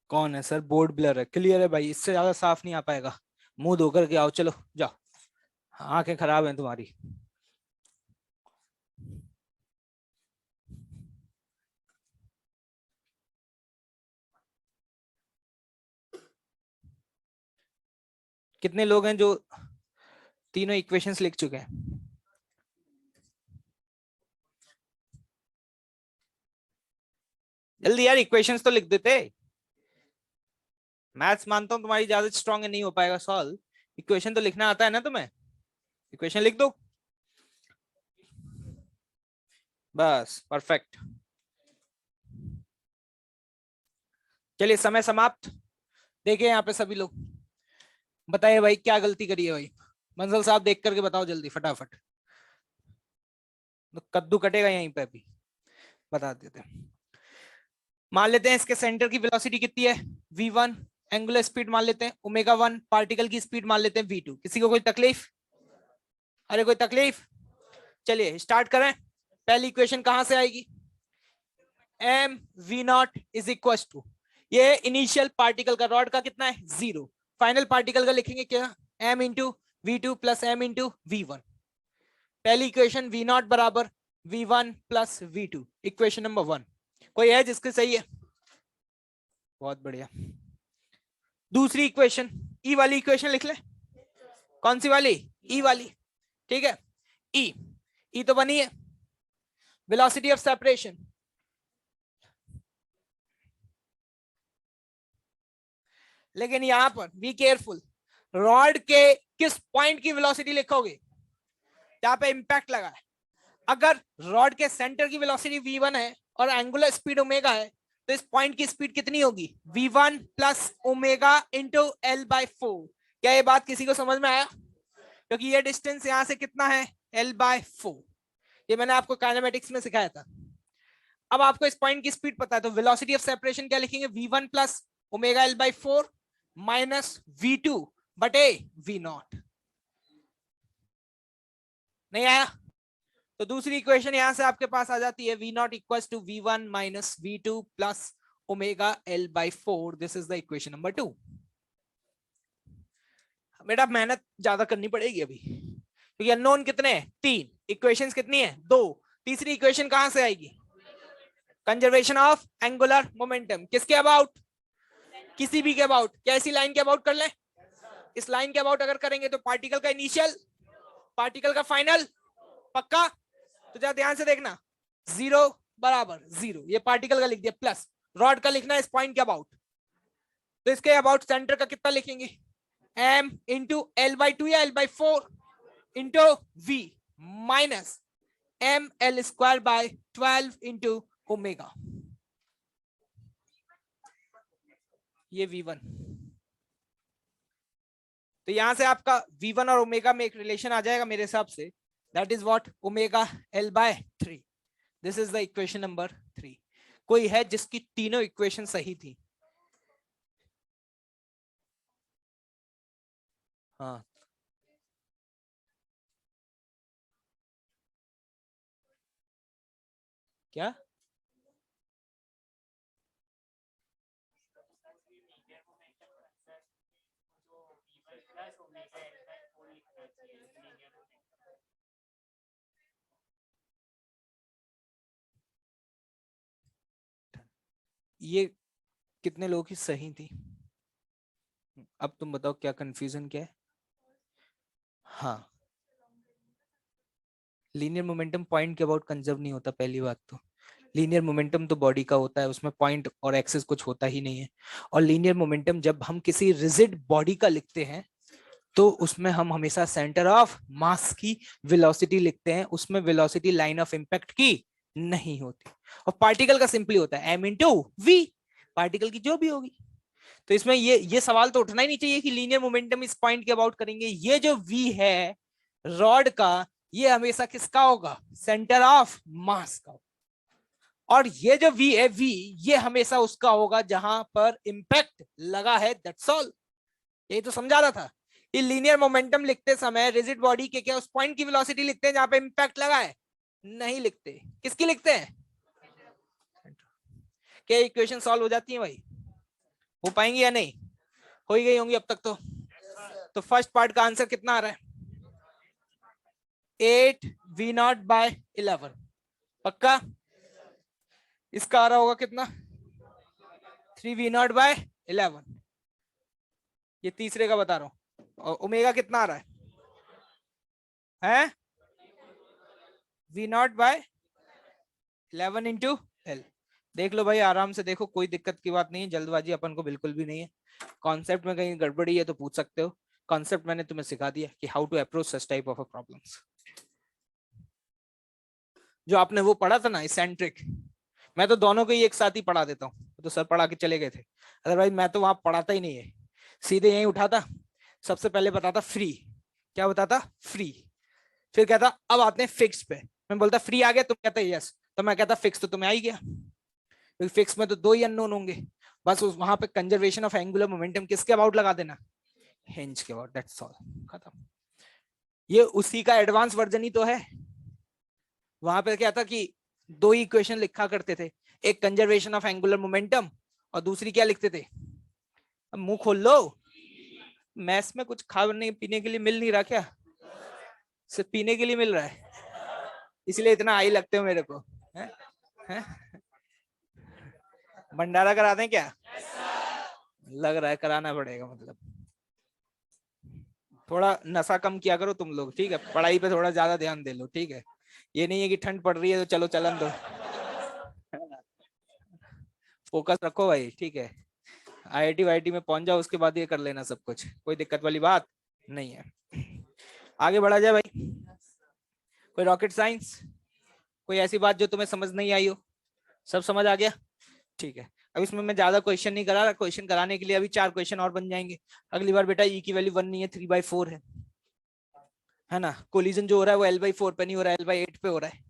कौन है सर? बोर्ड ब्लर है, क्लियर है भाई, इससे ज्यादा साफ नहीं आ पाएगा। मुंह धोकर के आओ, चलो जाओ, आंखें खराब हैं तुम्हारी। कितने लोग हैं जो तीनों इक्वेशंस लिख चुके हैं? जल्दी यार, इक्वेशंस तो लिख देते। मैथ्स मानता हूं तुम्हारी ज्यादा स्ट्रांग है, नहीं हो पाएगा सॉल्व, इक्वेशन तो लिखना आता है ना तुम्हें? इक्वेशन लिख दो, बस परफेक्ट। चलिए समय समाप्त। देखिए यहाँ पे सभी लोग, बताइए भाई क्या गलती करी है भाई? मंजल साहब देख करके बताओ जल्दी फटाफट, तो कद्दू कटेगा यहीं पे अभी, बता देते हैं। मान लेते हैं इसके सेंटर की वेलोसिटी कितनी है? v1। एंगुलर स्पीड मान लेते हैं ω1। पार्टिकल की स्पीड मान लेते हैं v2। किसी को कोई तकलीफ? अरे कोई तकलीफ? चलिए स्टार्ट करें। पहली इक्वेशन कहां से आएगी, M V naught is equal to, ये इनिशियल पार्टिकल का रॉड का कितना है 0, फाइनल पार्टिकल का लिखेंगे क्या, M into V two plus M into V one. पहली इक्वेशन वी नॉट बराबर V one plus V two, equation number 1। कोई है जिसके सही है, बहुत बढ़िया। दूसरी इक्वेशन ई वाली इक्वेशन लिख ले, कौन सी वाली, ई वाली, ठीक है। ई तो बनी है, वेलोसिटी ऑफ सेपरेशन, लेकिन यहां पर बी केयरफुल, रॉड के किस पॉइंट की वेलोसिटी लिखोगे जहां पे इंपैक्ट लगा है। अगर रॉड के सेंटर की वेलोसिटी v1 है और एंगुलर स्पीड ओमेगा है, तो इस पॉइंट की स्पीड कितनी होगी, v1 plus omega into L by 4। क्या ये बात किसी को समझ में आया, क्योंकि ये डिस्टेंस यहां से कितना है l बाय 4, ये मैंने आपको काइनेमेटिक्स में सिखाया था। अब आपको इस पॉइंट की स्पीड पता है, तो वेलोसिटी ऑफ सेपरेशन क्या लिखेंगे, v1 plus omega L by 4 minus v2 बटे v0। नहीं आया, तो दूसरी इक्वेशन यहां से आपके पास आ जाती है, v naught equal to v1 minus v2 plus omega l by 4। This is the equation number 2। बेटा मेहनत ज्यादा करनी पड़ेगी अभी, क्योंकि अननोन कितने हैं, 3, इक्वेशंस कितनी है, 2। तीसरी इक्वेशन कहां से आएगी, कंजर्वेशन ऑफ एंगुलर मोमेंटम, किसके अबाउट, किसी भी के अबाउट। क्या इसी लाइन के अबाउट कर ले, इस लाइन के अबाउट अगर करेंगे तो पार्टिकल का इनिशियल, पार्टिकल का फाइनल, पक्का। तो जरा ध्यान से देखना, 0 बराबर 0, ये पार्टिकल का लिख दिया, प्लस रॉड का लिखना है इस पॉइंट के अबाउट, तो इसके अबाउट सेंटर का कितना लिखेंगे, m इंटू एल बाई 2 या L by 4 into v minus m l square by 12 into omega, ये v1। तो यहां से आपका v1 और ओमेगा में एक रिलेशन आ जाएगा मेरे हिसाब से, that is what, omega l by 3। This is the equation number 3। कोई है जिसकी तीनों इक्वेशन सही थी, हाँ। क्या, ये कितने लोगों की सही थी, अब तुम बताओ क्या कंफ्यूजन क्या है। हाँ, लीनियर मोमेंटम पॉइंट के अबाउट कंजर्व नहीं होता, पहली बात तो लीनियर मोमेंटम तो बॉडी का होता है, उसमें पॉइंट और एक्सिस कुछ होता ही नहीं है। और लीनियर मोमेंटम जब हम किसी रिजिड बॉडी का लिखते हैं तो उसमें हम हमेशा सेंटर ऑफ मास की वेलोसिटी लिखते हैं, उसमें वेलोसिटी लाइन ऑफ इंपैक्ट की नहीं होती। और पार्टिकल का सिंपली होता है m इंटू वी, पार्टिकल की जो भी होगी। तो इसमें ये सवाल तो उठना ही नहीं चाहिए कि लीनियर मोमेंटम इस पॉइंट के अबाउट करेंगे। ये जो v है रॉड का, ये हमेशा किसका होगा, सेंटर ऑफ मास का। और ये जो v है, v ये हमेशा उसका होगा जहां पर इंपैक्ट लगा है, दैट्स ऑल। यही तो समझा रहा था कि लीनियर मोमेंटम लिखते समय रिजिड बॉडी के क्या उस पॉइंट की वेलोसिटी लिखते हैं जहां पे इंपैक्ट लगा है, नहीं लिखते। किसकी लिखते हैं, क्या इक्वेशन सॉल्व हो जाती है भाई, हो पाएंगी या नहीं, हो ही गई होंगी अब तक तो फर्स्ट पार्ट का आंसर कितना आ रहा है, 8 v नॉट बाय 11, पक्का। इसका आ रहा होगा कितना, 3 v नॉट बाय 11। ये तीसरे का बता रहा हूं, और ओमेगा कितना आ रहा है v naught by 11 into L. देख लो भाई, आराम से देखो, कोई दिक्कत की बात नहीं है, जल्दबाजी अपन को बिल्कुल भी नहीं है। कॉन्सेप्ट में कहीं गड़बड़ी है तो पूछ सकते हो, कॉन्सेप्ट मैंने तुम्हें सिखा दिया कि how to approach such type of problems. जो आपने वो पढ़ा था ना इसेंट्रिक, मैं तो दोनों को ही एक साथ ही पढ़ा देता हूँ, तो सर पढ़ा के चले गए थे, अदरवाइज मैं तो वहां पढ़ाता ही नहीं है, सीधे यहीं उठाता, सबसे पहले बताता फ्री, क्या बताता फ्री, फिर कहता अब आते हैं फिक्स पे, मैं बोलता फ्री आ गया, तुम कहता यस, तो मैं कहता फिक्स तो तुम्हें आ ही गया, क्योंकि फिक्स में तो 2 ही अननोन होंगे, बस उस वहां पे कंजर्वेशन ऑफ एंगुलर मोमेंटम किसके अबाउट लगा देना, हिंज के अबाउट, दैट्स ऑल, खत्म। ये उसी का एडवांस वर्जन ही तो है। वहां पे क्या था कि दो इक्वेशन लिखा करते थे, एक कंजर्वेशन ऑफ एंगुलर मोमेंटम और दूसरी क्या लिखते थे? अब मुंह खोल लो, मैथ्स में कुछ खाने पीने के लिए मिल नहीं रहा क्या? सिर्फ पीने के लिए मिल रहा है, इसलिए इतना हाई लगते हो मेरे को। है? है? भंडारा करा दें क्या? लग रहा है कराना पड़ेगा। मतलब थोड़ा नशा कम किया करो तुम लोग, ठीक है? पढ़ाई पे थोड़ा ज्यादा ध्यान दे लो, ठीक है? ये नहीं है कि ठंड पड़ रही है तो चलो चलन दो, फोकस रखो भाई, ठीक है? आईआईटी वाईटी में पहुंच जाओ, उसके बाद ये कर लेना सब कुछ, कोई दिक्कत वाली बात नहीं है। आगे बढ़ा जाए भाई। कोई रॉकेट साइंस, कोई ऐसी बात जो तुम्हें समझ नहीं आई हो? सब समझ आ गया? ठीक है। अब इसमें मैं ज्यादा क्वेश्चन नहीं करा रहा, क्वेश्चन कराने के लिए अभी 4 क्वेश्चन और बन जाएंगे। अगली बार बेटा ई की वैल्यू 1 नहीं है, 3/4 है ना? कोलिजन जो हो रहा है वो L/4 पे नहीं हो रहा है, L/8 पे हो रहा है।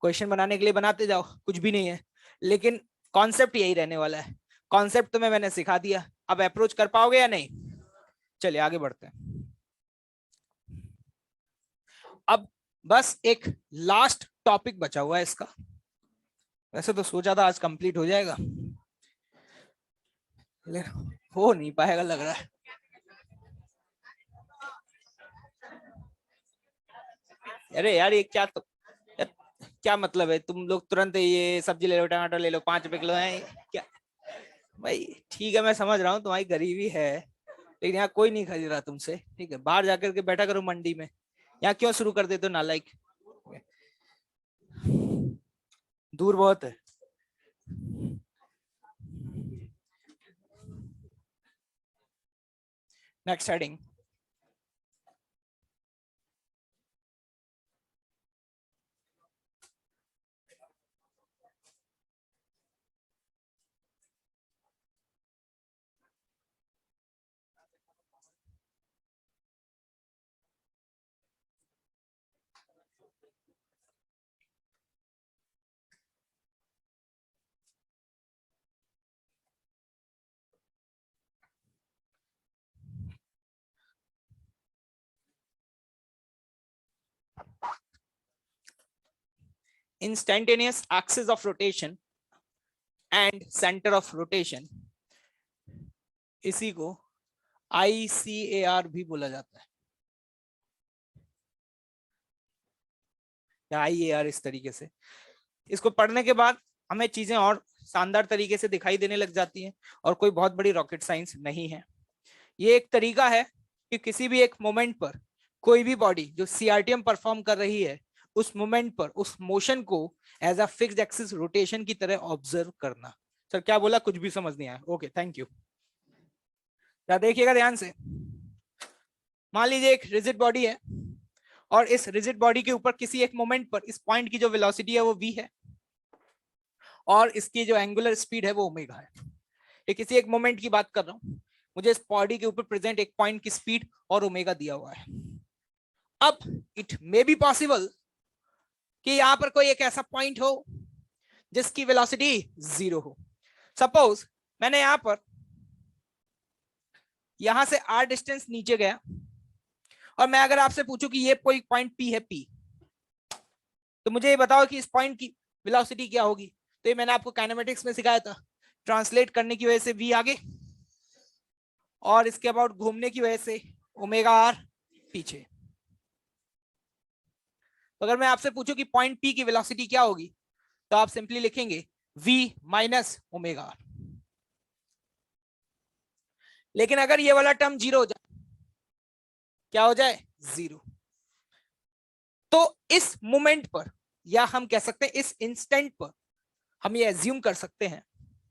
क्वेश्चन बनाने के लिए बनाते जाओ, कुछ भी नहीं है, लेकिन कॉन्सेप्ट यही रहने वाला है। कॉन्सेप्ट तुम्हें मैंने सिखा दिया, अब अप्रोच कर पाओगे या नहीं? चलिए आगे बढ़ते हैं। अब बस एक लास्ट टॉपिक बचा हुआ है इसका, वैसे तो सोचा था आज कंप्लीट हो जाएगा, लेकिन हो नहीं पाएगा लग रहा है। अरे यार ये क्या, तो यार, क्या मतलब है? तुम लोग तुरंत ये सब्जी ले लो, टमाटर ले लो, 5 रुपए किलो है क्या? भाई ठीक है, मैं समझ रहा हूँ तुम्हारी गरीबी है, लेकिन यहाँ कोई नहीं खरीद रहा तुमसे, ठीक है? बाहर जाकर के बैठा करो मंडी में, यहाँ क्यों शुरू कर देते हो नालायक? दूर बहुत है। Next heading. Instantaneous axis of rotation and centre of rotation, इसी को ICAR भी बोला जाता है, या IAR, इस तरीके से। इसको पढ़ने के बाद हमें चीजें और शानदार तरीके से दिखाई देने लग जाती हैं, और कोई बहुत बड़ी रॉकेट साइंस नहीं है। ये एक तरीका है कि किसी भी एक मोमेंट पर कोई भी बॉडी जो CRTM परफॉर्म कर रही है, उस मोमेंट पर उस मोशन को as a fixed axis rotation की तरह ऑब्जर्व करना। सर क्या बोला? कुछ भी समझ नहीं आया? Okay, thank you. क्या देखिएगा ध्यान से, मान लीजिए एक रिजिड बॉडी है, और इस रिजिड बॉडी के ऊपर किसी एक मोमेंट पर इस पॉइंट की जो वेलोसिटी है वो v है, और इसकी जो एंगुलर स्पीड है वो ओमेगा है। ये किसी एक मोमेंट की बात कर रहा हूं, मुझे इस बॉडी के ऊपर प्रेजेंट एक पॉइंट की स्पीड और ओमेगा दिया हुआ है। अब इट मे बी पॉसिबल कि यहां पर कोई एक ऐसा पॉइंट हो जिसकी वेलोसिटी 0 हो। सपोज मैंने यहां से r डिस्टेंस नीचे गया, और मैं अगर आपसे पूछूं कि ये कोई पॉइंट P है, P, तो मुझे ये बताओ कि इस पॉइंट की वेलोसिटी क्या होगी? तो ये मैंने आपको काइनेमेटिक्स में सिखाया था, ट्रांसलेट करने की वजह से v आगे, और इसके अबाउट घूमने की वजह से ओमेगा r पीछे। तो अगर मैं आपसे पूछूं कि पॉइंट P की वेलोसिटी क्या होगी, तो आप सिंपली लिखेंगे v माइनस ओमेगा r। लेकिन अगर ये वाला टर्म 0 हो जाए, क्या हो जाए? 0। तो इस मोमेंट पर, या हम कह सकते हैं इस इंस्टेंट पर, हम ये एज्यूम कर सकते हैं,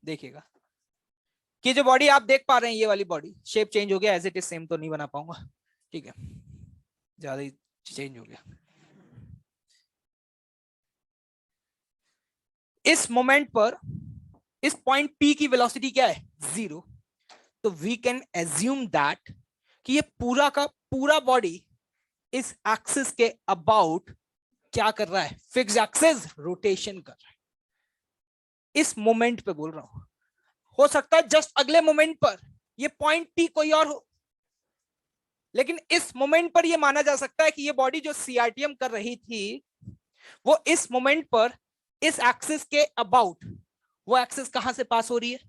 देखिएगा, कि जो बॉडी आप देख पा रहे हैं, ये वाली बॉडी, शेप चेंज हो गया, एज इट इज सेम तो नहीं बना पाऊंगा, ठीक है, ज्यादा ही चेंज हो गया। इस मोमेंट पर इस पॉइंट P की वेलोसिटी क्या है? 0। तो वी कैन एज्यूम दैट कि ये पूरा का पूरा बॉडी इस एक्सिस के अबाउट क्या कर रहा है? फिक्स्ड एक्सिस रोटेशन कर रहा है। इस मोमेंट पे बोल रहा हूं, हो सकता है जस्ट अगले मोमेंट पर ये पॉइंट P कोई और हो, लेकिन इस मोमेंट पर ये माना जा सकता है कि ये बॉडी जो CRTM कर रही थी, वो इस मोमेंट पर इस एक्सिस के अबाउट, वो एक्सिस कहां से पास हो रही है?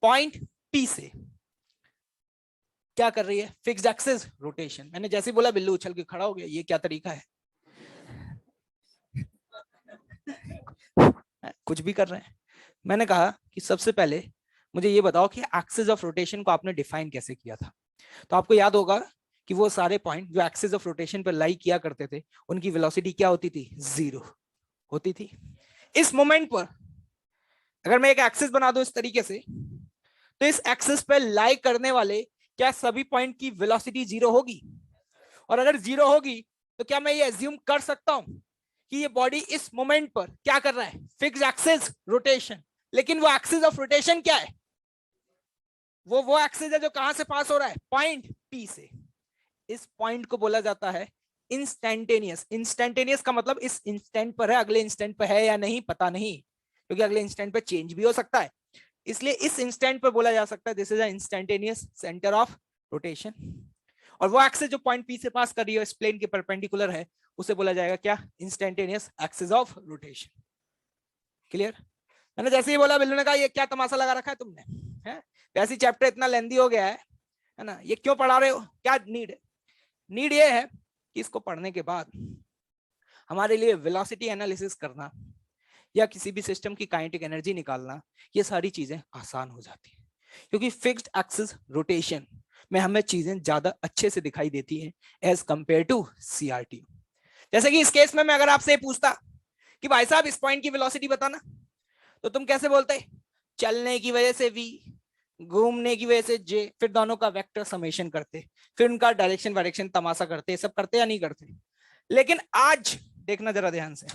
पॉइंट पी से। क्या कर रही है? Fixed axis rotation. मैंने जैसे ही बोला बिल्लू उछल के खड़ा हो गया, ये क्या तरीका है? कुछ भी कर रहे हैं। मैंने कहा कि सबसे पहले मुझे ये बताओ कि एक्सिस ऑफ रोटेशन को आपने डिफाइन कैसे किया था। तो आपको याद होगा कि वो सारे पॉइंट जो एक्सिस ऑफ रोटेशन पर लाई किया करते थे, उनकी वेलोसिटी क्या होती थी? 0 होती थी। इस मोमेंट पर अगर मैं एक एक्सिस बना दूं इस तरीके से, तो इस एक्सिस पर लाई करने वाले क्या सभी पॉइंट की वेलोसिटी 0 होगी? और अगर 0 होगी तो क्या मैं ये एज्यूम कर सकता हूं कि ये बॉडी इस मोमेंट पर क्या कर रहा है? Fixed axis rotation. लेकिन वो एक्सिस ऑफ रोटेशन क्या है? वो एक्सिस है जो कहां से पास हो रहा है? पॉइंट पी से। इस पॉइंट को बोला जाता है इंस्टेंटेनियस। इंस्टेंटेनियस का मतलब इस इंस्टेंट पर है, अगले इंस्टेंट पर है या नहीं पता नहीं, क्योंकि अगले इंस्टेंट पर चेंज भी हो सकता है। इसलिए इस इंस्टेंट पर बोला जा सकता है this is instantaneous centre of rotation. और वो एक्सिस जो पॉइंट पी से पास कर रही है, इस प्लेन के परपेंडिकुलर है, उसे बोला जाएगा क्या? Instantaneous axis of rotation. Clear? मैंने जैसे ही बोला बिल्लू ने कहा ये क्या तमाशा लगा रखा है तुमने, है? वैसे चैप्टर इतना लेंदी हो गया है ना, ये क्यों पढ़ा रहे हो? क्या नीड है? नीड ये है कि इसको पढ़ने के बाद हमारे लिए वेलोसिटी एनालिसिस करना या किसी भी सिस्टम की काइनेटिक एनर्जी निकालना, ये सारी चीजें आसान हो जाती है, क्योंकि फिक्स्ड एक्सिस रोटेशन में हमें चीजें ज्यादा अच्छे से दिखाई देती हैं एज कंपेयर टू सीआरटी। जैसे कि इस केस में मैं अगर आपसे पूछता कि भाई साहब इस पॉइंट की वेलोसिटी बताना, तो तुम कैसे बोलते? चलने की वजह से v, घूमने की वजह से j, फिर दोनों का वेक्टर समेशन करते, फिर उनका डायरेक्शन वायरेक्शन तमाशा करते, सब करते या नहीं करते? लेकिन आज देखना जरा ध्यान से,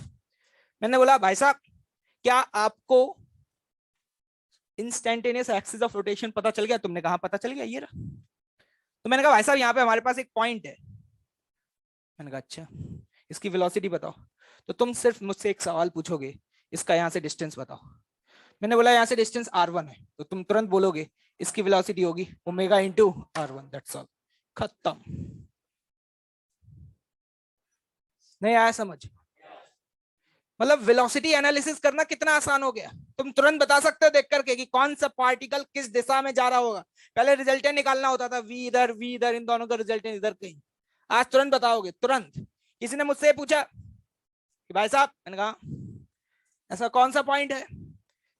मैंने बोला भाई साहब क्या आपको इंस्टेंटेनियस एक्सिस ऑफ रोटेशन पता चल गया? तुमने कहा पता चल गया, ये रहा। तो मैंने कहा भाई साहब यहाँ पे हमारे पास एक पॉइंट है। मैंने कहा अच्छा, इसकी वेलोसिटी बताओ। तो तुम सिर्फ मुझसे एक सवाल पूछोगे, इसका यहाँ से डिस्टेंस बताओ। मैंने बोला यहाँ से डिस्टेंस r1 है, तो तुम तुरंत बोलोगे इसकी वेलोसिटी होगी omega into r1, that's all, खत्म। नहीं आया समझ? मतलब वेलोसिटी एनालिसिस करना कितना आसान हो गया। तुम तुरंत बता सकते हो देख करके कि कौन सा पार्टिकल किस दिशा में जा रहा होगा। पहले रिजल्टेंट निकालना होता था, वी इधर, इन दोनों का रिजल्टेंट इधर कहीं। आज तुरंत बताओगे, तुरंत। किसी ने मुझसे पूछा कि भाई साहब, मैंने कहा ऐसा कौन सा पॉइंट है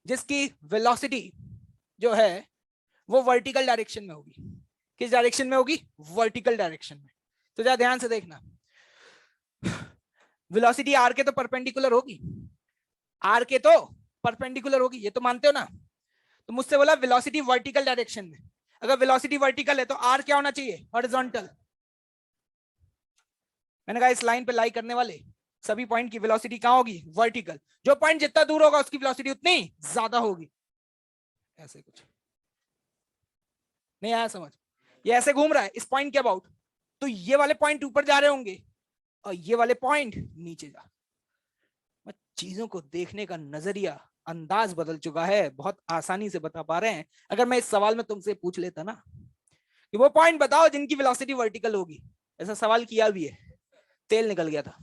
जिसकी वेलोसिटी जो है वो वर्टिकल डायरेक्शन में होगी? किस डायरेक्शन में होगी? वर्टिकल डायरेक्शन में। तो जरा ध्यान से देखना, वेलोसिटी आर के तो परपेंडिकुलर होगी, आर के तो परपेंडिकुलर होगी, ये तो मानते हो ना? तो मुझसे बोला वेलोसिटी वर्टिकल डायरेक्शन में। अगर वेलोसिटी वर्टिकल है तो आर क्या होना चाहिए? हॉरिजॉन्टल। मैंने कहा इस लाइन पे लाई करने वाले सभी पॉइंट की वेलोसिटी कहां होगी? वर्टिकल। जो पॉइंट जितना दूर होगा उसकी वेलोसिटी उतनी ज्यादा होगी। ऐसे कुछ नहीं आया समझ? ये ऐसे घूम रहा है इस पॉइंट के अबाउट, तो ये वाले पॉइंट ऊपर जा रहे होंगे और ये वाले पॉइंट नीचे जा। चीजों को देखने का नजरिया, अंदाज बदल चुका है, बहुत आसानी से बता पा रहे हैं। अगर मैं इस सवाल में तुमसे पूछ लेता ना कि वो पॉइंट बताओ जिनकी वेलोसिटी वर्टिकल होगी, ऐसा सवाल किया भी है, तेल निकल गया था।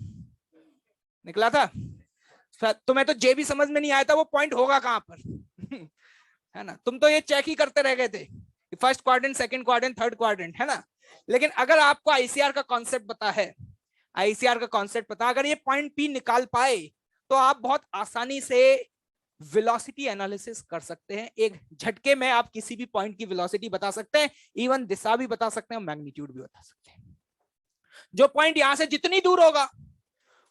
निकला था? तुम्हें तो जे भी समझ में नहीं आया था वो पॉइंट होगा कहां पर। है ना? तुम तो ये चेक ही करते रह गए थे, first quadrant, second quadrant, third quadrant, है ना? लेकिन अगर आपको आईसीआर का कॉन्सेप्ट पता है, आईसीआर का कॉन्सेप्ट पता, अगर ये पॉइंट पी निकाल पाए तो आप बहुत आसानी से वेलोसिटी एनालिसिस कर सकते हैं। एक झटके में आप किसी भी पॉइंट की वेलोसिटी बता सकते हैं, इवन दिशा भी बता सकते हैं, मैग्नीट्यूड भी बता सकते हैं। जो पॉइंट यहां से जितनी दूर होगा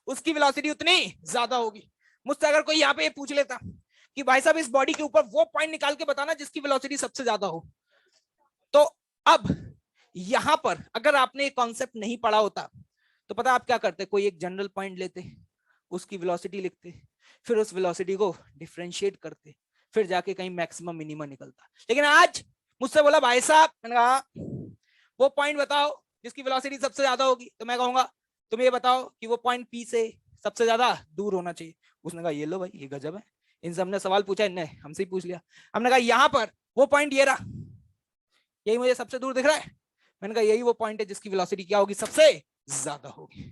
उसकी वेलोसिटी उतनी ज्यादा होगी। मुझसे अगर कोई यहाँ पे पूछ लेता कि भाई साहब इस बॉडी के ऊपर वो पॉइंट निकाल के बताना जिसकी वेलोसिटी सबसे ज्यादा हो, तो अब यहां पर अगर आपने ये कॉन्सेप्ट नहीं पढ़ा होता तो पता आप क्या करते? कोई एक जनरल पॉइंट लेते, उसकी वेलोसिटी लिखते, फिर उस वेलोसिटी को डिफरेंशिएट करते, फिर जाके कहीं मैक्सिमम मिनिमम निकलता। लेकिन आज मुझसे बोला भाई साहब, मैंने कहा वो पॉइंट बताओ जिसकी वेलोसिटी सबसे ज्यादा होगी, तो मैं कहूंगा तुम ये बताओ कि वो पॉइंट पी से सबसे ज्यादा दूर होना चाहिए। उसने कहा ये लो भाई, ये गजब है, इनसे हमने सवाल पूछा, इनने हमसे ही पूछ लिया। हमने कहा यहाँ पर वो पॉइंट ये रहा, यही मुझे सबसे दूर दिख रहा है। मैंने कहा यही वो पॉइंट है जिसकी वेलोसिटी क्या होगी? सबसे ज्यादा होगी।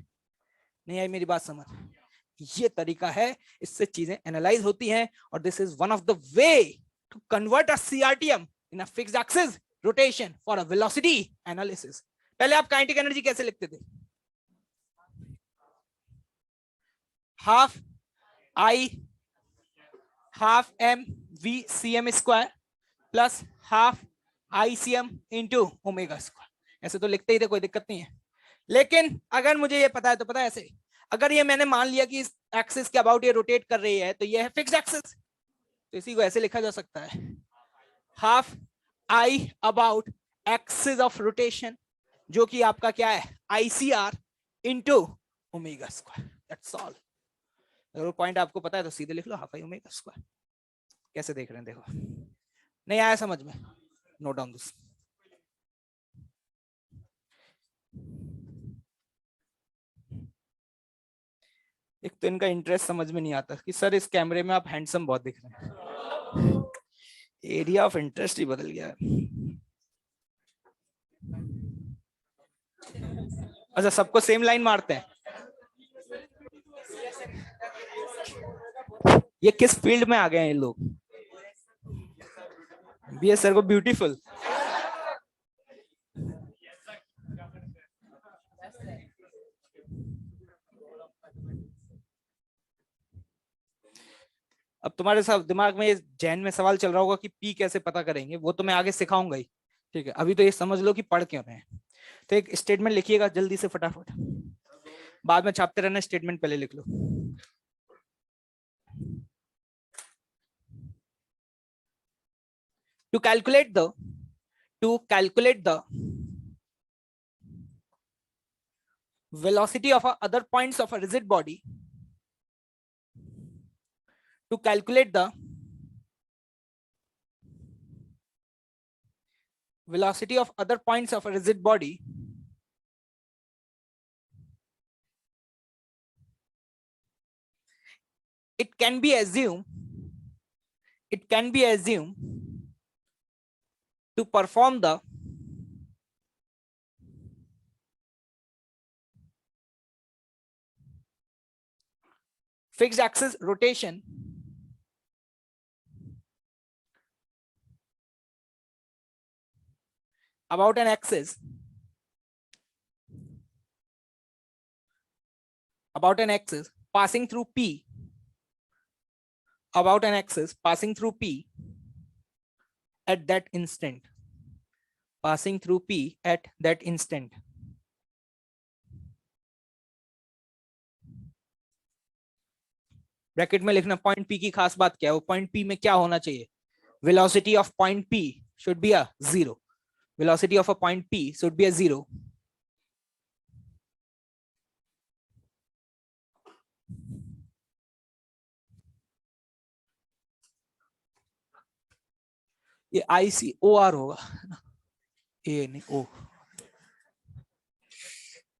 नहीं आई मेरी बात समझ? ये तरीका है, इससे चीजें एनालाइज होती हैं, और this is one of the way to convert a CRTM in a fixed axis rotation for a velocity analysis. पहले आप काइनेटिक एनर्जी कैसे लिखते थे? Half I half M V C M square plus half I C M into omega square. ऐसे तो लिखते ही थे, कोई दिक्कत नहीं है। लेकिन अगर मुझे ये पता है तो पता है ऐसे, अगर ये मैंने मान लिया कि इस एक्सिस के अबाउट ये रोटेट कर रही है, तो ये है फिक्स्ड एक्सिस, तो इसी को ऐसे लिखा जा सकता है, half I about axis of rotation, जो कि आपका क्या है, ICR into omega square. That's all. अगर पॉइंट आपको पता है तो सीधे लिख लो हाफ आई ओमेगा स्क्वायर। कैसे देख रहे हैं देखो, नहीं आया समझ में? Note down this. एक तो इनका इंटरेस्ट समझ में नहीं आता कि सर इस कैमरे में आप हैंडसम बहुत दिख रहे हैं, एरिया ऑफ इंटरेस्ट ही बदल गया है। अच्छा, सबको सेम लाइन मारते हैं? ये किस फील्ड में आ गए हैं ये लोग? बीएस सर को ब्यूटीफुल। अब तुम्हारे साथ दिमाग में, जहन में सवाल चल रहा होगा कि पी कैसे पता करेंगे, वो तो मैं आगे सिखाऊंगा ही, ठीक है? अभी तो ये समझ लो कि पढ़ क्यों रहे हैं। तो एक स्टेटमेंट लिखिएगा जल्दी से फटाफट, बाद में छापते रहना, स्टेटमेंट पहले लिख लो। To calculate the velocity of other points of a rigid body, to calculate the velocity of other points of a rigid body, it can be assumed to perform the fixed axis rotation about an axis passing through P, about an axis passing through P at that instant, passing through P at that instant. Bracket में लिखना point P की खास बात क्या है, वो point P में क्या होना चाहिए, velocity of point P should be a zero, velocity of a point P should be a zero. ये ICOR होगा, ए नहीं ओ।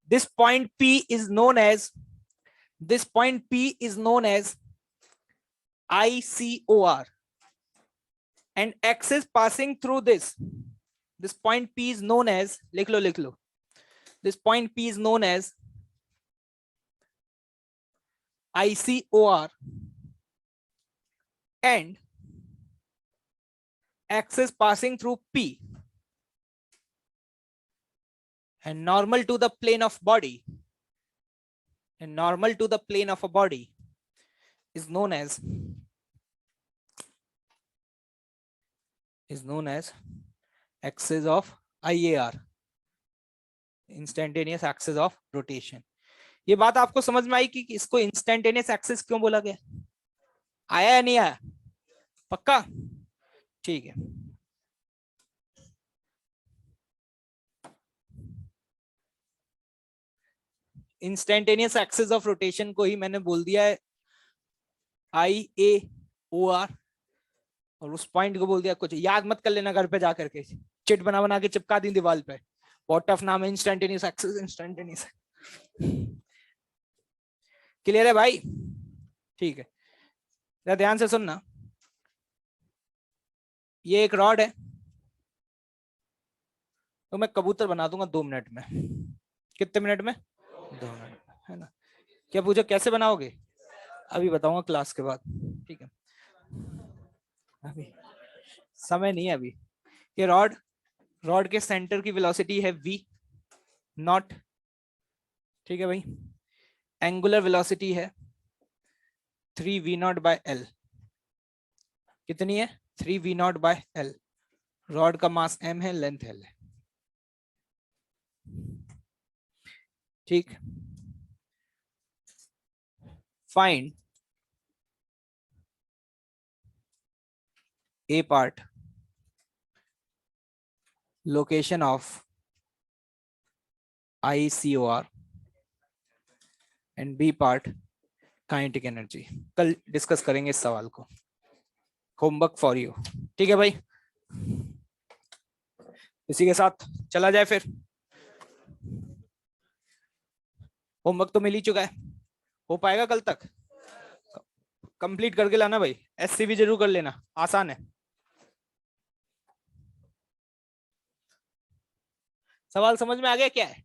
This point P is known as ICOR, and axis passing through this point P is known as, लिख लो, this point P is known as ICOR, and axis passing through P and normal to the plane of body, is known as axis of IAR, instantaneous axis of rotation. ये बात आपको समझ में आई कि इसको instantaneous axis क्यों बोला गया? आया या नहीं आया? पक्का? ठीक है। इंस्टेंटेनियस एक्सिस ऑफ रोटेशन को ही मैंने बोल दिया है IAOR, और उस पॉइंट को बोल दिया, कुछ याद मत कर लेना घर पे जाकर के, चिट बना के चिपका दी दीवार पे, बहुत टफ नाम है इंस्टेंटेनियस एक्सिस। क्लियर है भाई? ठीक है, ध्यान से सुनना। ये एक रॉड है, तो मैं कबूतर बना दूंगा 2 मिनट में। कितने मिनट में? 2 मिनट, है ना? क्या पूछो कैसे बनाओगे? अभी बताऊंगा क्लास के बाद, ठीक है? अभी समय नहीं है अभी। ये रॉड, रॉड के सेंटर की वेलोसिटी है v नॉट, ठीक है भाई? एंगुलर वेलोसिटी है 3v0 बाय एल। कितनी है? 3v0 bye L. रॉड का मास m है, लेंथ l है, ठीक? Find a part location of ICOR and B part kinetic energy. कल डिस्कस करेंगे इस सवाल को, होमवर्क फॉर यू, ठीक है भाई? इसी के साथ चला जाए फिर। होमवर्क तो मिल ही चुका है, हो पाएगा कल तक? कंप्लीट करके लाना भाई। SC भी जरूर कर लेना, आसान है। सवाल समझ में आ गया क्या है?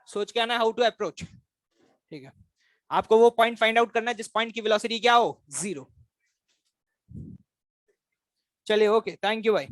सोच के आना हाउ टू अप्रोच, ठीक है? आपको वो पॉइंट फाइंड आउट करना है जिस पॉइंट की वेलोसिटी क्या हो, 0। चलिए, ओके, थैंक यू भाई।